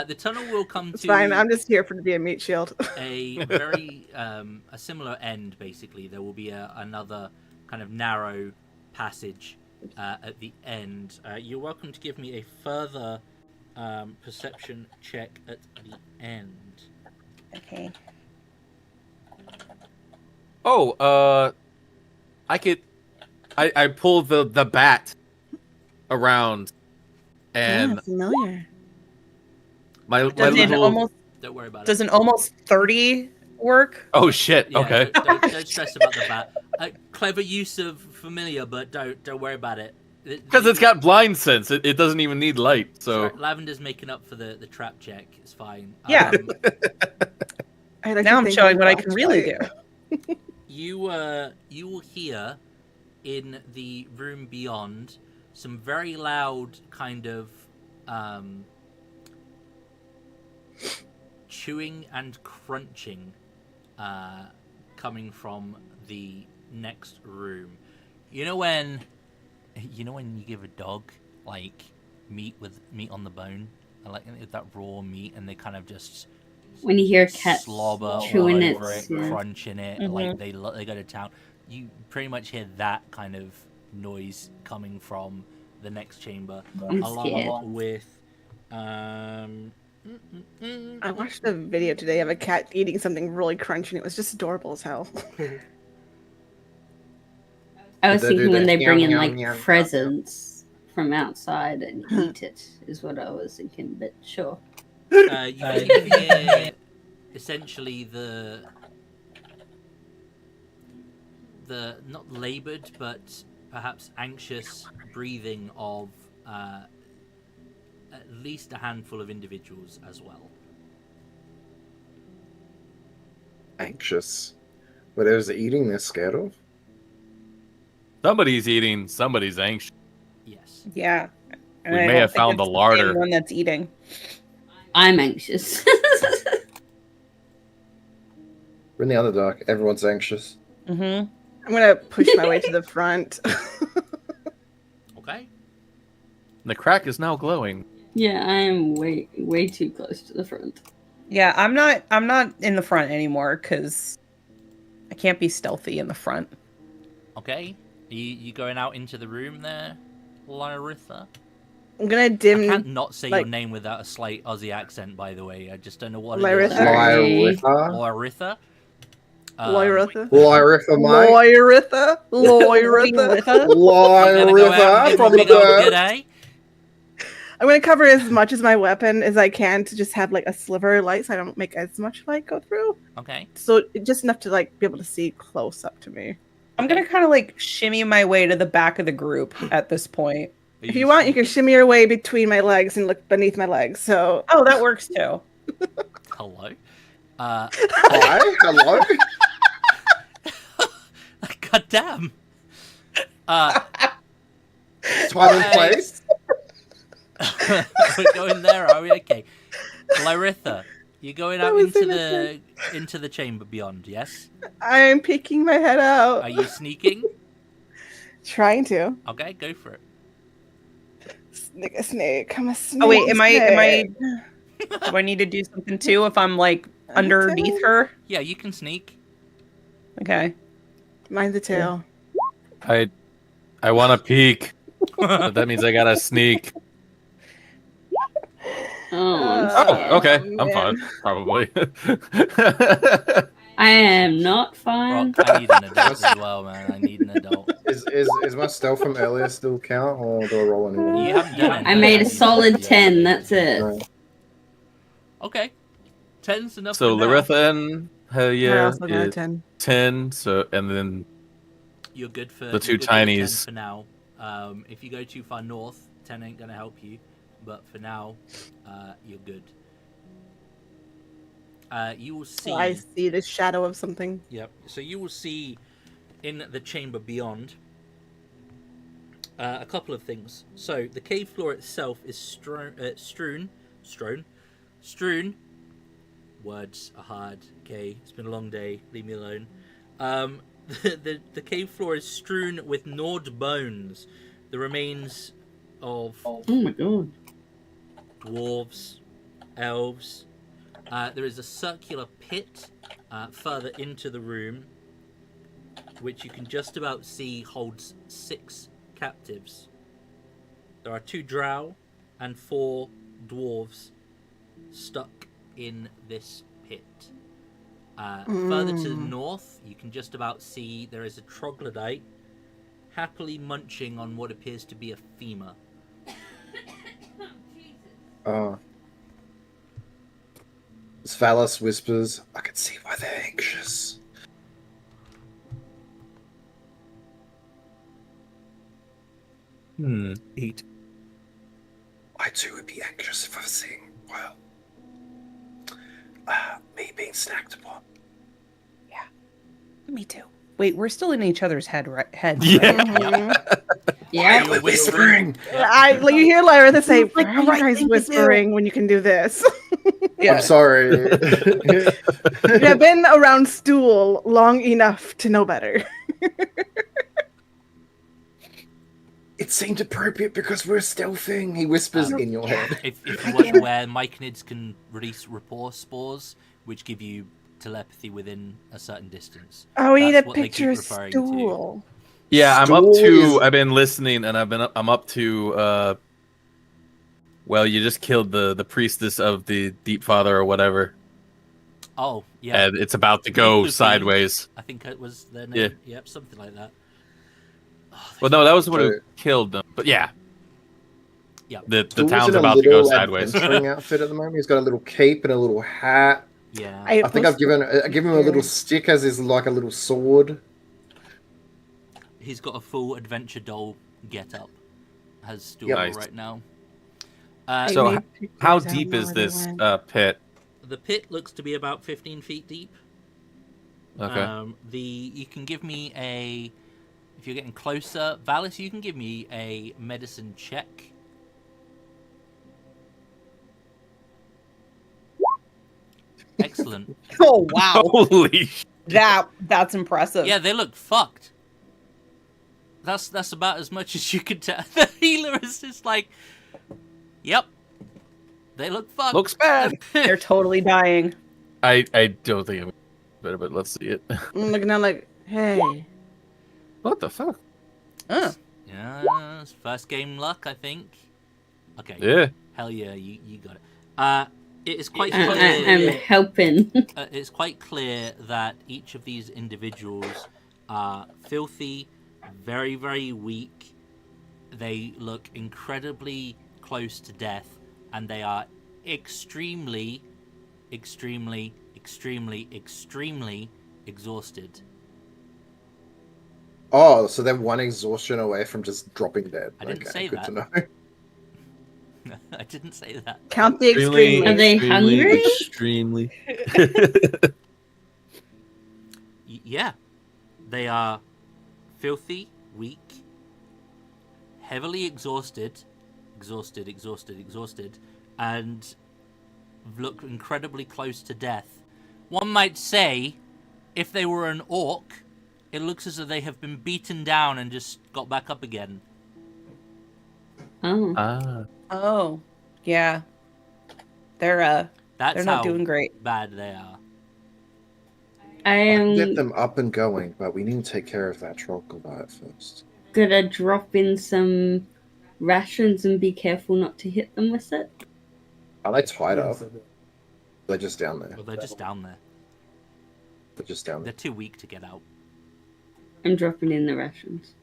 The tunnel will come It's to fine. I'm just here to be a meat shield. a very a similar end. Basically, there will be another kind of narrow passage at the end. You're welcome to give me a further perception check at the end. Okay. Oh, I pull the bat around, and Yeah, familiar. my Does an little. almost Don't worry about it. does an almost 30 work? Oh shit! Yeah, Okay. Don't stress about the bat. Clever use of familiar, but don't worry about it. Because it's got blind sense. It doesn't even need light. So Sorry, Lavender's making up for the trap check. It's fine. Yeah. I'd like Now to I'm think showing of what I can really do. flashlight. You will hear in the room beyond some very loud kind of chewing and crunching coming from the next room. You know when you give a dog like meat on the bone, like that raw meat, and they kind of just When you hear a cat slobber all chewing it, over it, yeah. crunching it, Mhm. like they go to town. You pretty much hear that kind of noise coming from the next chamber, I'm along scared. with I watched a video today of a cat eating something really crunchy, and it was just adorable as hell. I was Did they do thinking when that? they bring in Yum, like yum, yum. presents from outside and eat it is what I was thinking, but sure. you can hear essentially the not labored but perhaps anxious breathing of at least a handful of individuals as well. Anxious. Whatever's eating, they're scared of. somebody's eating. Somebody's anxious. Yes. Yeah. And We I may don't have think found the it's larder. same one that's eating. I'm anxious. We're in the Underdark. Everyone's anxious. Mm-hmm. I'm gonna push my way to the front. Okay. The crack is now glowing. Yeah, I am way too close to the front. Yeah, I'm not in the front anymore because I can't be stealthy in the front. Okay. You going out into the room there, Lyritha? I'm gonna I dim. can't not say your like- name without a slight Aussie accent, by the way. I just don't know what Lyritha. it is. Sorry. Lyritha? Lyritha. Lyritha, mate. Lyritha. Lyritha. I'm gonna go out and Lyritha give him from a the big old bird. g'day. I'm gonna cover as much as my weapon as I can to just have like a sliver of light so I don't make as much light go through. Okay. So just enough to like be able to see close up to me. I'm gonna kind of like shimmy my way to the back of the group at this point. If you want, you can shimmy your way between my legs and look beneath my legs. So Oh, that works too. Hello. Hi, hello. God damn. Time and place. We're going there, are we? Okay. Lyritha, you're going out was into the chamber beyond, yes? I'm peeking my head out, Are you sneaking? trying to. Okay, go for it. Snake, a snake. I'm a snake. Oh wait, am I snake. do I need to do something too if I'm like underneath her? Yeah, you can sneak. Okay. Mind the tail. I want to peek, but that means I gotta sneak. Oh, I'm Oh, scared. Oh, okay. I'm man. fine. Probably. I am not Rock, fine. I need an adult as well, man. I need an adult. Is my stealth from earlier still count, or do I roll anyone? You haven't done it. I made a yet. solid 10, that's it. No. Okay. 10's enough So for now. Lyritha and I Helia also got a is 10. 10. So and then You're good for The two you're good for 10 tinies. for now. If you go too far north, 10 ain't gonna help you. But for now, you're good. You will see. So I see the shadow of something. Yep. So you will see in the chamber beyond a couple of things. So the cave floor itself is strewn. Words are hard. Okay, it's been a long day. Leave me alone. The cave floor is strewn with gnawed bones, the remains of Oh my god. dwarves, elves. There is a circular pit further into the room, which you can just about see holds 6 captives. There are 2 drow and 4 dwarves stuck in this pit. Further to the north, you can just about see there is a troglodyte happily munching on what appears to be a femur. Svalis whispers, I can see why they're anxious. eat. I too would be anxious if I was seeing, well, me being snacked upon. Me too. Wait, we're still in each other's heads. Yeah. Mhm. Yeah. You're Whispering! Like you hear Lyra that say, It's like "Why the are you right guys thing to do." whispering when you can do this?" Yeah. I'm sorry. You have been around stool long enough to know better. It seemed appropriate because we're stealthing, he whispers in your head. If you weren't aware, myconids can release rapport spores, which give you telepathy within a certain distance. Oh, we need That's a what they keep picture of referring to. stool. Yeah, I'm up Stories. to. I've been listening, and I'm up to. Well, you just killed the priestess of the Deep Father or whatever, Oh, yeah. and it's about to go Lupine. sideways. I think it was their Yeah. name. Yep, something like that. Oh, Well, no, that was the one who So- killed them. But yeah, Yeah. the Stool's town's in a about to go little sideways. adventuring outfit at the moment. He's got a little cape and a little hat. yeah. I think I've given him a little stick as his like a little sword. He's got a full adventure doll get up. Has Stool Yep. Nice. right now. So I need pictures, How I don't deep know is where they this went. pit? The pit looks to be about 15 feet deep. Okay. You can give me a, if you're getting closer, Valis, you can give me a medicine check. Excellent. Oh wow. Holy! That's impressive. Yeah, they look fucked. That's about as much as you could tell. The healer is just like, yep, they look fucked. Looks bad. They're totally dying. I don't think I'm better, but let's see it. I'm looking at like, hey. What the fuck? Oh. Yeah, first game luck, I think. Okay. Yeah. Hell yeah, you got it. It is quite I clear. am helping. It's quite clear that each of these individuals are filthy, very, very weak. They look incredibly close to death, and they are extremely, extremely, extremely, extremely exhausted. Oh, so they're one exhaustion away from just dropping dead. I didn't say good that. to know. I didn't say that. Count the extremely. Are they hungry? Extremely. Yeah, they are filthy, weak, heavily exhausted, and look incredibly close to death. One might say, if they were an orc, it looks as though they have been beaten down and just got back up again. Oh. Ah. Oh. Yeah. They're That's they're not how doing great. bad they are. I I can get am them up and going, but we need to take care of that troglodyte first. gonna drop in some rations and be careful not to hit them with it. Are they tied up? They're just down there. Well, they're just down there. They're just down They're there. too weak to get out. I'm dropping in the rations.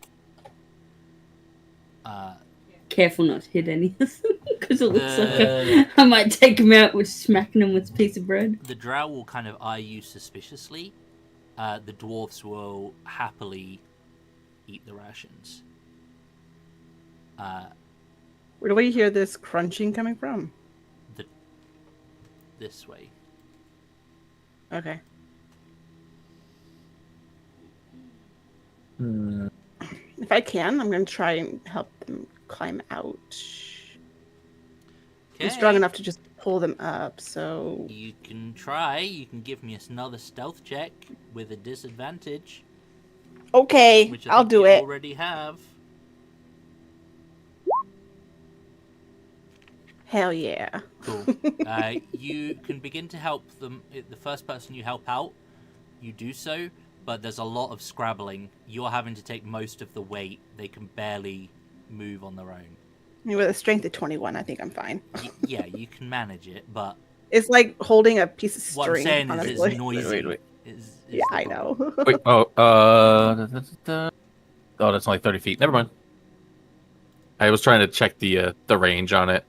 Uh, Careful not to hit any of them, because it looks The- like I might take them out with smacking them with a piece of bread. the drow will kind of eye you suspiciously. The dwarves will happily eat the rations. Where do we hear this crunching coming from? This way. Okay. If I can, I'm going to try and help them climb out. I'm strong Okay. enough to just pull them up, so... You can try. You can give me another stealth check with a disadvantage, Okay, which I I'll think do you it. already have. Hell yeah. Cool. You can begin to help them. The first person you help out, you do so, but there's a lot of scrabbling. You're having to take most of the weight. They can barely move on their own. I mean, with a strength of 21, I think I'm fine. Yeah, you can manage it, but It's like holding a piece of what I'm string, saying is honestly. it's noisy. Wait. Is Yeah, the I problem. know. Wait, oh, that's only 30 feet. Never mind. I was trying to check the range on it.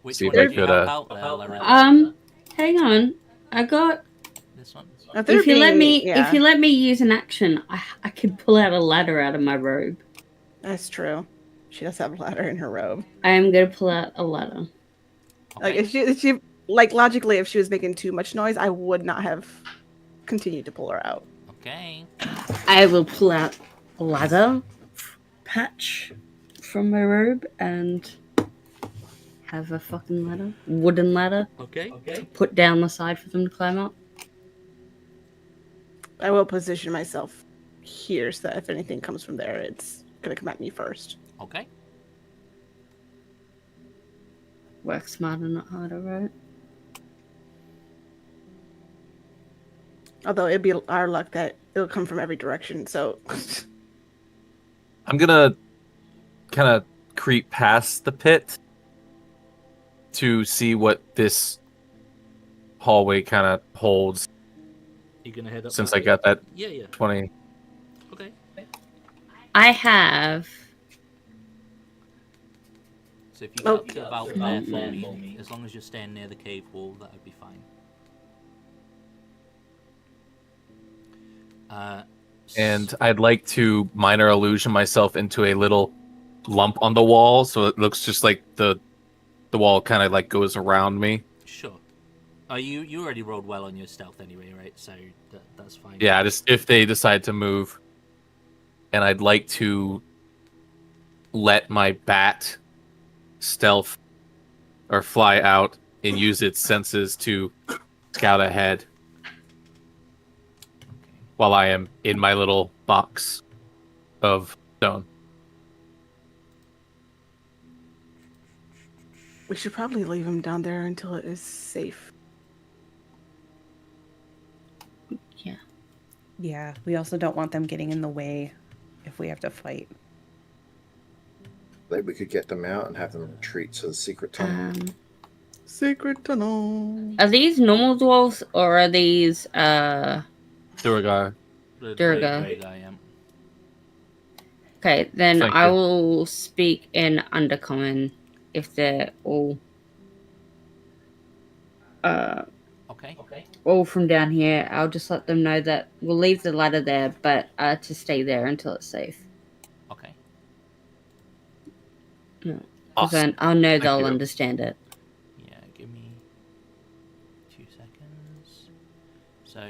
Which See if one I did you could, help out there, Loretta? Hang on. I got. This one? If they're If you let being- me, yeah, if you let me use an action, I could pull out a ladder out of my robe. That's true. She does have a ladder in her robe. I am gonna pull out a ladder. Like Okay. if she like logically, if she was making too much noise, I would not have continued to pull her out. Okay. I will pull out a ladder patch from my robe and have a fucking ladder, wooden ladder, Okay. put down the side for them to climb up. I will position myself here so that if anything comes from there, it's gonna come at me first. Okay. Work smarter, not harder, right? Although it'd be our luck that it'll come from every direction. So I'm gonna kind of creep past the pit to see what this hallway kind of holds. You're gonna head up. Since that I way? got that Yeah. 20. Okay. I have. So if you get Oh. up to about there for me, as long as you're staying near the cave wall, that would be fine. And I'd like to minor illusion myself into a little lump on the wall, so it looks just like the wall kind of like goes around me. Sure. You already rolled well on your stealth anyway, right? So that's fine. Yeah, just if they decide to move, and I'd like to let my bat stealth or fly out and use its senses to scout ahead while I am in my little box of stone. We should probably leave him down there until it is safe. Yeah. Yeah, we also don't want them getting in the way if we have to fight. Maybe we could get them out and have them retreat to the secret tunnel. Secret tunnel. Are these normal dwarves or are these Duergar. Durga. Yeah. Okay, then Thank I you. will speak in Undercommon if they're Okay. all from down here. I'll just let them know that we'll leave the ladder there, but to stay there until it's safe. Okay. Because Awesome. then I'll know Thank they'll you. understand it. Yeah, give me 2 seconds. So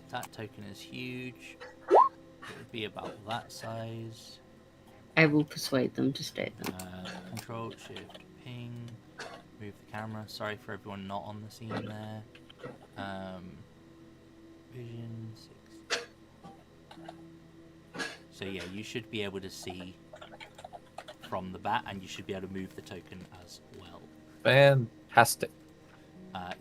that token is huge. It would be about that size. I will persuade them to stay there. Control Shift Ping. Move the camera. Sorry for everyone not on the scene there. Vision 6. So yeah, you should be able to see from the bat, and you should be able to move the token as well. Fantastic.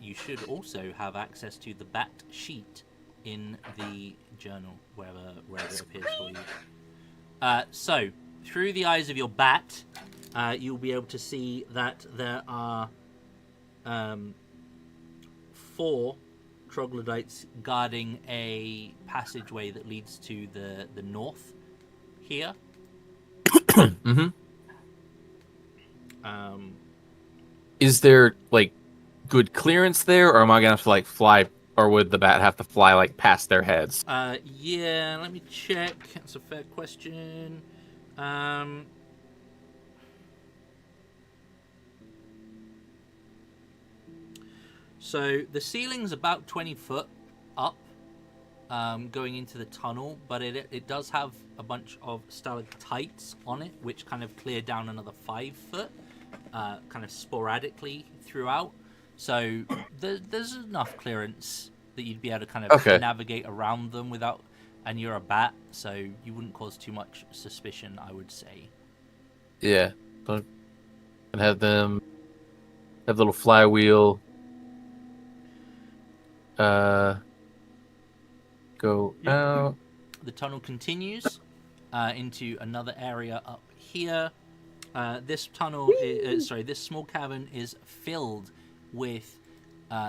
You should also have access to the bat sheet in the journal, wherever it appears for you. So, through the eyes of your bat, you'll be able to see that there are 4 troglodytes guarding a passageway that leads to the north here. Mm-hmm. Is there like good clearance there, or am I gonna have to like fly, or would the bat have to fly like past their heads? Yeah, let me check. That's a fair question. So the ceiling's about 20 foot up, going into the tunnel, but it does have a bunch of stalactites on it, which kind of clear down another 5 foot, kind of sporadically throughout. So there's enough clearance that you'd be able to kind of navigate around them without, and you're a bat, so you wouldn't cause too much suspicion, I would say. Yeah, so and have them have a little flywheel. Go out. The tunnel continues into another area up here. This tunnel, this small cavern is filled with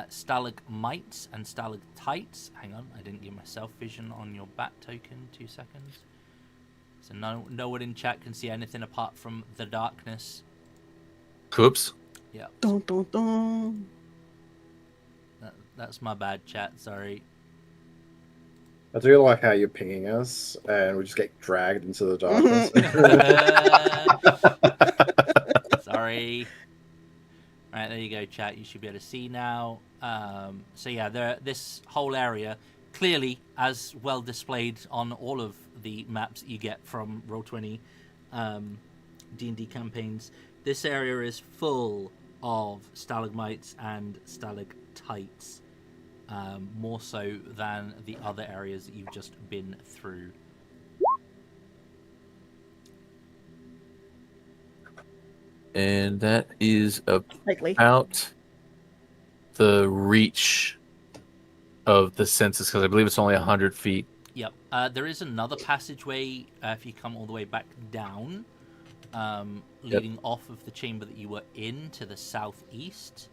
stalagmites and stalactites. Hang on, I didn't give myself vision on your bat token. 2 seconds. So no one in chat can see anything apart from the darkness. Oops. Yeah. Dun, dun, dun. That's my bad, chat. Sorry. I do like how you're pinging us, and we just get dragged into the darkness. Sorry. Right, there you go, chat. You should be able to see now. So yeah, this whole area, clearly as well displayed on all of the maps that you get from Roll20 D&D campaigns, this area is full of stalagmites and stalactites, more so than the other areas that you've just been through. And that is Likely. about the reach of the census, because I believe it's only 100 feet. Yep. There is another passageway if you come all the way back down, leading off of the chamber that you were in to the southeast,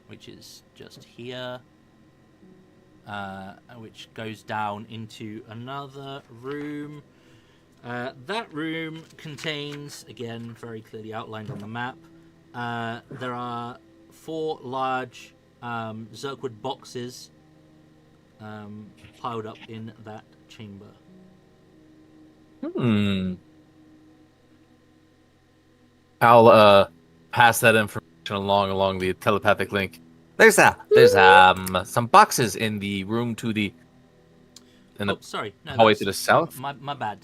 which is just here, which goes down into another room. That room contains, again, very clearly outlined on the map, there are 4 large Zerkwood boxes piled up in that chamber. I'll pass that information along the telepathic link. There's some boxes in the room to the Sorry, no, hallway to the south. My bad.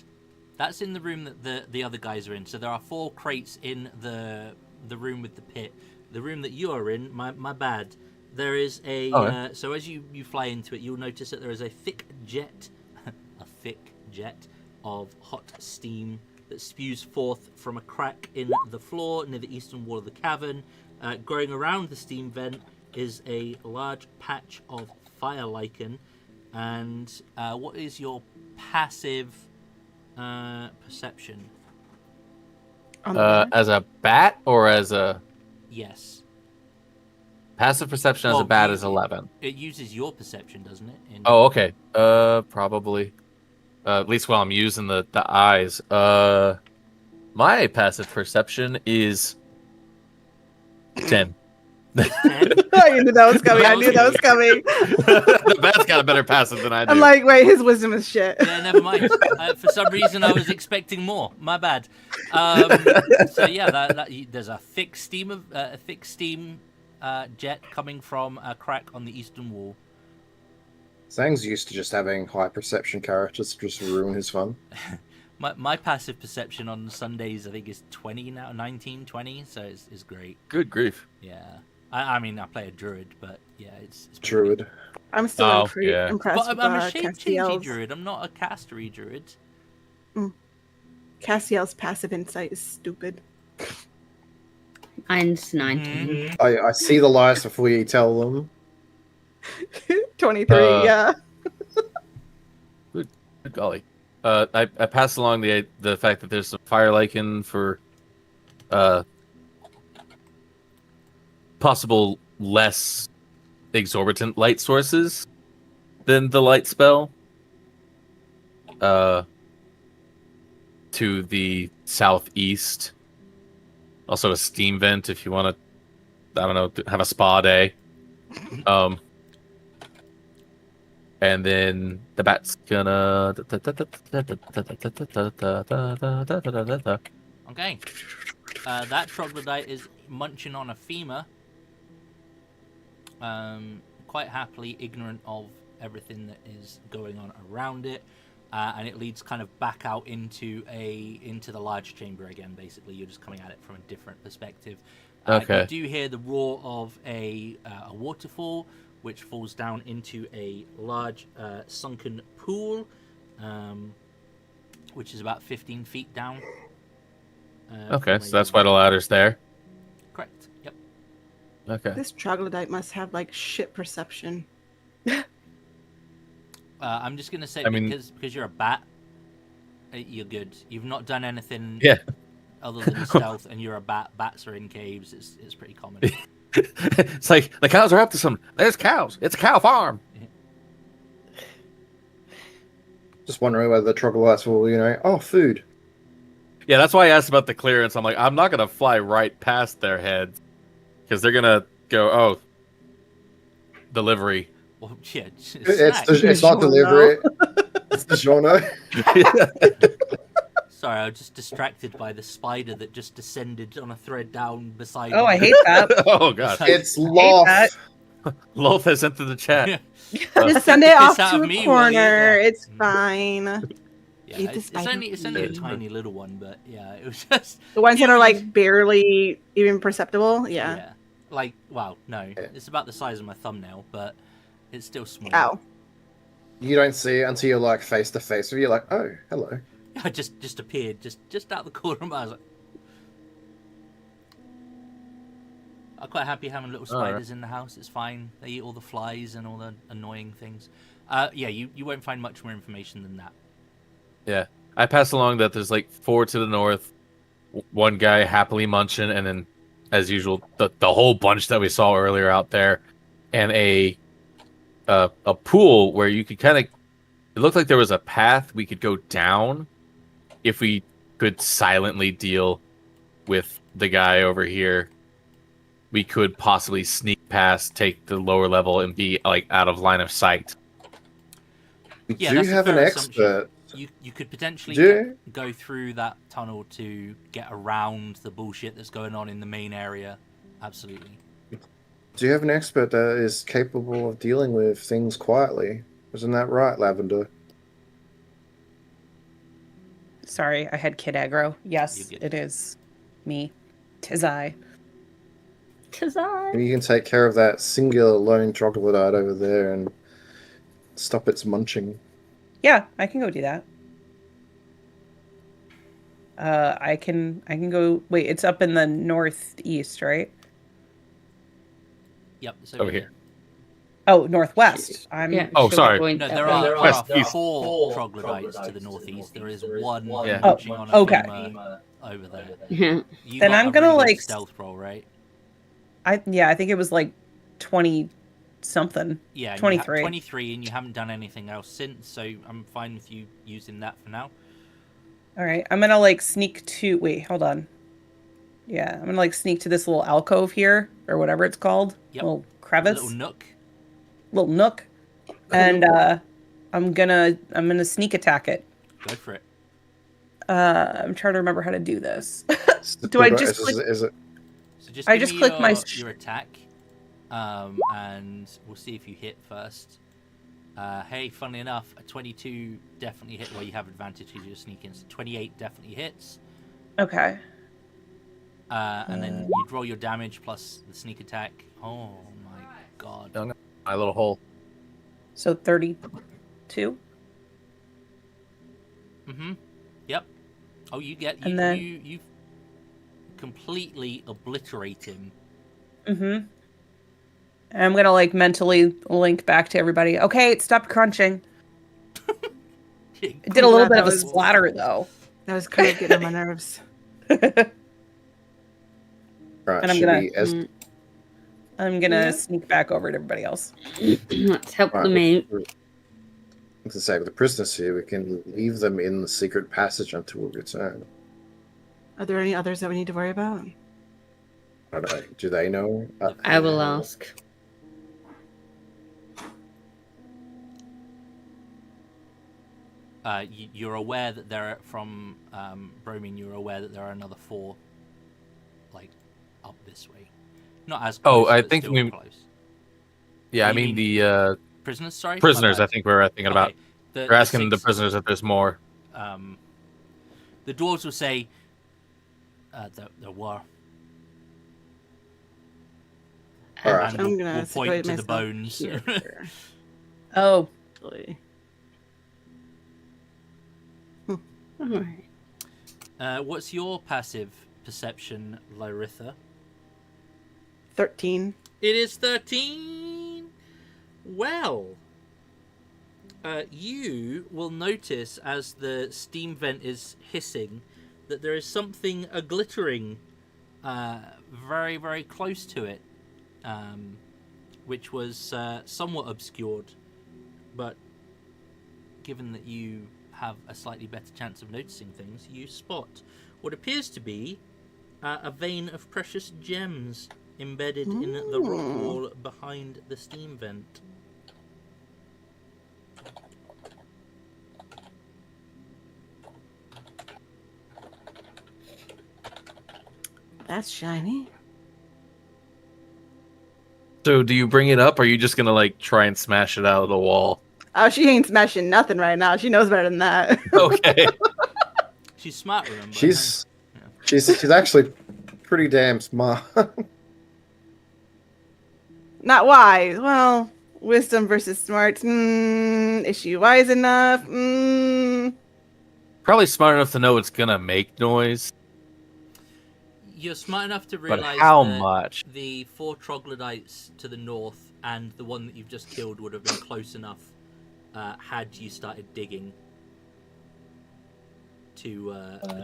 That's in the room that the other guys are in. So there are 4 crates in the room with the pit. the room that you are in, my bad. There is a so as you fly into it, you'll notice that there is a thick jet, a thick jet of hot steam that spews forth from a crack in the floor near the eastern wall of the cavern. Growing around the steam vent is a large patch of fire lichen. And what is your passive perception? As a bat or as a Yes. passive perception as Well, a bat is 11. It uses your perception, doesn't it? Oh, okay. Probably. At least while I'm using the eyes. My passive perception is 10. 10? I knew that was coming. I knew that was coming. The bat's got a better passive than I do. I'm like, wait, his wisdom is shit. Yeah, never mind. For some reason, I was expecting more. My bad. So yeah, there's a thick steam jet coming from a crack on the eastern wall. Zhang's used to just having high perception characters just ruin his fun. My passive perception on Sundays, I think, is 20 now, 19, 20, so it's great. Good grief. Yeah. I mean, I play a druid, but yeah, it's Druid. good. I'm still impressed But with I'm a shape-changey Castiel's. druid. I'm not a castery druid. Castiel's passive insight is stupid. Mine's 19. I see the lies before you tell them. 23, yeah. Good golly. I pass along the fact that there's some fire lichen for possible less exorbitant light sources than the light spell. To the southeast. Also a steam vent if you want to, I don't know, have a spa day. And then the bat's gonna. Okay. That troglodyte is munching on a femur. Quite happily ignorant of everything that is going on around it. And it leads kind of back out into the large chamber again. Basically, you're just coming at it from a different perspective. Okay. You do hear the roar of a waterfall, which falls down into a large sunken pool, which is about 15 feet down. Okay, so that's why the ladder's there. Correct. Yep. Okay. This troglodyte must have like shit perception. I'm just gonna say, I mean- because you're a bat, you're good. You've not done anything Yeah. other than stealth, and you're a bat. Bats are in caves. It's pretty common. It's like the cows are up to something. There's cows. It's a cow farm. Just wondering whether the troglodytes will, food. Yeah, that's why I asked about the clearance. I'm like, I'm not gonna fly right past their heads because they're gonna go, oh, delivery. Well, yeah, It's not delivery. It's DiGiorno. Sorry, I was just distracted by the spider that just descended on a thread down beside. Oh, me. I hate that. Oh god. It's that. Loth. Loth has entered the chat. Just send it Piss off out to of a me while you corner. do that. It's fine. Yeah, Eat the it's spider. only a tiny little one, but yeah, it was just The ones that are like barely even perceptible. Yeah. like wow, no, it's about the size of my thumbnail, but it's still small. Ow. You don't see it until you're like face to face with you. You're like, oh, hello. I just appeared just out the corner of my eye. I was like, I'm quite happy having little spiders in the house. It's fine. They eat all the flies and all the annoying things. Yeah, you won't find much more information than that. Yeah, I pass along that there's like 4 to the north, one guy happily munching, and then, as usual, the whole bunch that we saw earlier out there, and a pool where you could kind of. It looked like there was a path we could go down, if we could silently deal with the guy over here. We could possibly sneak past, take the lower level, and be like out of line of sight. We Yeah, do that's a have an fair expert. You could potentially Do- go through that tunnel to get around the bullshit that's going on in the main area. Absolutely. Do you have an expert that is capable of dealing with things quietly? Isn't that right, Lavender? Sorry, I had kid aggro. Yes, You get- it is me. 'Tis I. Kazan. You can take care of that singular lone troglodyte over there and stop its munching. Yeah, I can go do that. I can go. Wait, it's up in the northeast, right? Yep, it's Over here. Oh, northwest. Yeah, Oh, should we sorry. point No, that there way? are West, 4 troglodytes to the northeast. There is one Yeah. munching on a okay. femur over there. Yeah. You Then got I'm a gonna, really good like, stealth roll, right? I think it was like 20 something. Yeah, and you 23. 23, and you haven't done anything else since, so I'm fine with you using that for now. All right, I'm gonna like sneak to. Wait, hold on. Yeah, I'm gonna like sneak to this little alcove here or whatever it's called. Yep. Little A crevice, little nook. little nook, and I'm gonna sneak attack it. Go for it. I'm trying to remember how to do this. Do I just click- Is it? So just I give just me clicked my your attack, and we'll see if you hit first. Hey, funnily enough, a 22 definitely hit. Well, you have advantage because you're sneaking. So 28 definitely hits. Okay. And then you roll your damage plus the sneak attack. Oh my god. My little hole. So 32. Mm-hmm. Yep. Oh, you get And then- you completely obliterate him. Mm-hmm. And I'm gonna like mentally link back to everybody. Okay, it stopped crunching. It did a little glad bit of that a was- splatter though. That was kind of getting on my nerves. Right, And I'm should gonna- we es- I'm gonna Yeah. sneak back over to everybody else. Let's help right, them out. to say with the prisoners here, we can leave them in the secret passage until we return. Are there any others that we need to worry about? I don't know. Do they know? I will ask. You're aware that there are from Bromine. You're aware that there are another 4, like up this way. Not as Oh, close, I but think still we- close. Yeah, I You mean mean- the Prisoners. Sorry, prisoners. My I bad. think we were thinking about. Okay, We're asking the 6, prisoners if there's more. The dwarves will say there were. All right. And I'm we'll gonna point situate to the myself bones. here. Oh, Actually. Alright. What's your passive perception, Lyritha? 13. It is 13. Well, you will notice as the steam vent is hissing that there is something glittering very, very close to it, which was somewhat obscured. But given that you have a slightly better chance of noticing things, you spot what appears to be a vein of precious gems embedded in the rock wall behind the steam vent. That's shiny. So, do you bring it up, or are you just gonna like try and smash it out of the wall? Oh, she ain't smashing nothing right now. She knows better than that. Okay. She's smart, remember? She's actually pretty damn smart. Not wise. Well, wisdom versus smart. Is she wise enough? Probably smart enough to know it's gonna make noise, You're smart enough to but realize how that much? the 4 troglodytes to the north and the one that you've just killed would have been close enough had you started digging to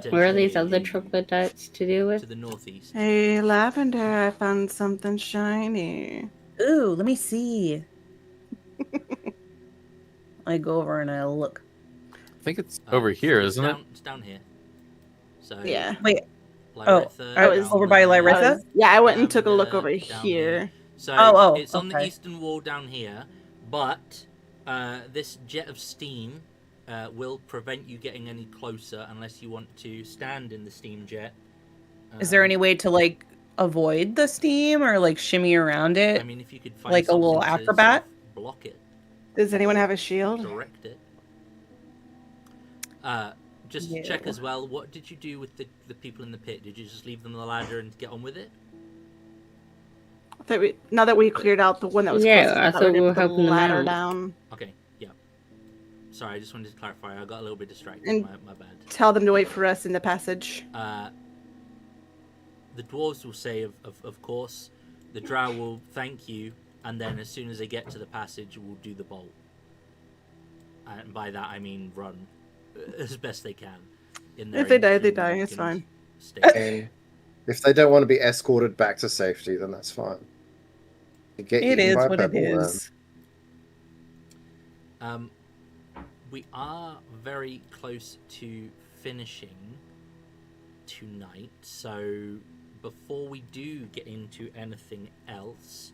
Where are these potentially other troglodytes to do to with? the northeast. Hey, Lavender, I found something shiny. ooh, let me see. I go over and I look. I think it's over here, isn't it? It's down here. So Yeah. Wait, Lyritha, I was down over by there. Lyritha? Yeah, I went and took a look Down over there, here. So Oh, it's on the okay. eastern wall down here, but this jet of steam will prevent you getting any closer unless you want to stand in the steam jet. Is there any way to like avoid the steam or like shimmy around it? I mean, if you could find like a little something to acrobat? sort of block it, Does anyone have a shield? direct it. Just Yeah. check as well. What did you do with the people in the pit? Did you just leave them the ladder and get on with it? Now that we cleared out the one that was Yeah, closest, I thought we were helping them ladder out. down. Okay, yeah. Sorry, I just wanted to clarify. I got a little bit distracted. And- My bad. Tell them to wait for us in the passage. The dwarves will say, of course. The drow will thank you, and then as soon as they get to the passage, we'll do the bolt. And by that I mean run as best they can. If they die, they die. It's fine. And if they don't want to be escorted back to safety, then that's fine. You get It eaten is by what it pebble is. We are very close to finishing tonight, so before we do get into anything else,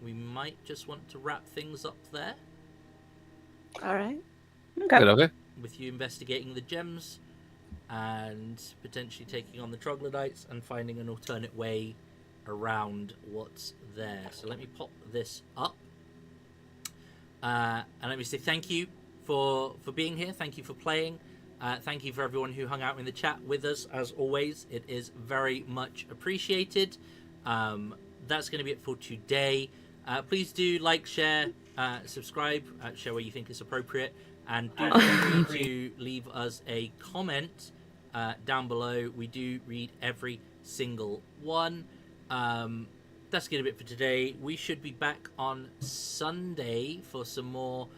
we might just want to wrap things up there All right. Okay. Good, okay. with you investigating the gems and potentially taking on the troglodytes and finding an alternate way around what's there. So let me pop this up. And let me say thank you for being here. Thank you for playing. Thank you for everyone who hung out in the chat with us. As always, it is very much appreciated. That's going to be it for today. Please do like, share, subscribe, share where you think is appropriate, and do feel free to leave us a comment down below. We do read every single one. That's going to be it for today. We should be back on Sunday for some more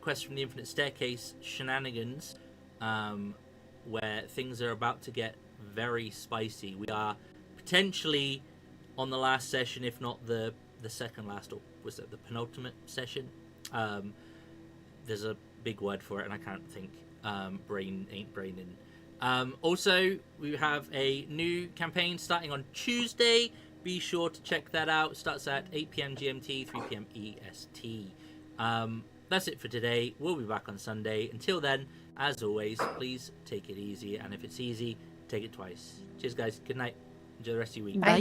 Quest from the Infinite Staircase shenanigans, where things are about to get very spicy. We are potentially on the last session, if not the second last, or was it the penultimate session? There's a big word for it, and I can't think. Brain ain't braining. Also, we have a new campaign starting on Tuesday. Be sure to check that out. Starts at 8 p.m. GMT, 3 p.m. EST. That's it for today. We'll be back on Sunday. Until then, as always, please take it easy. And if it's easy, take it twice. Cheers, guys. Good night. Enjoy the rest of your week. Bye.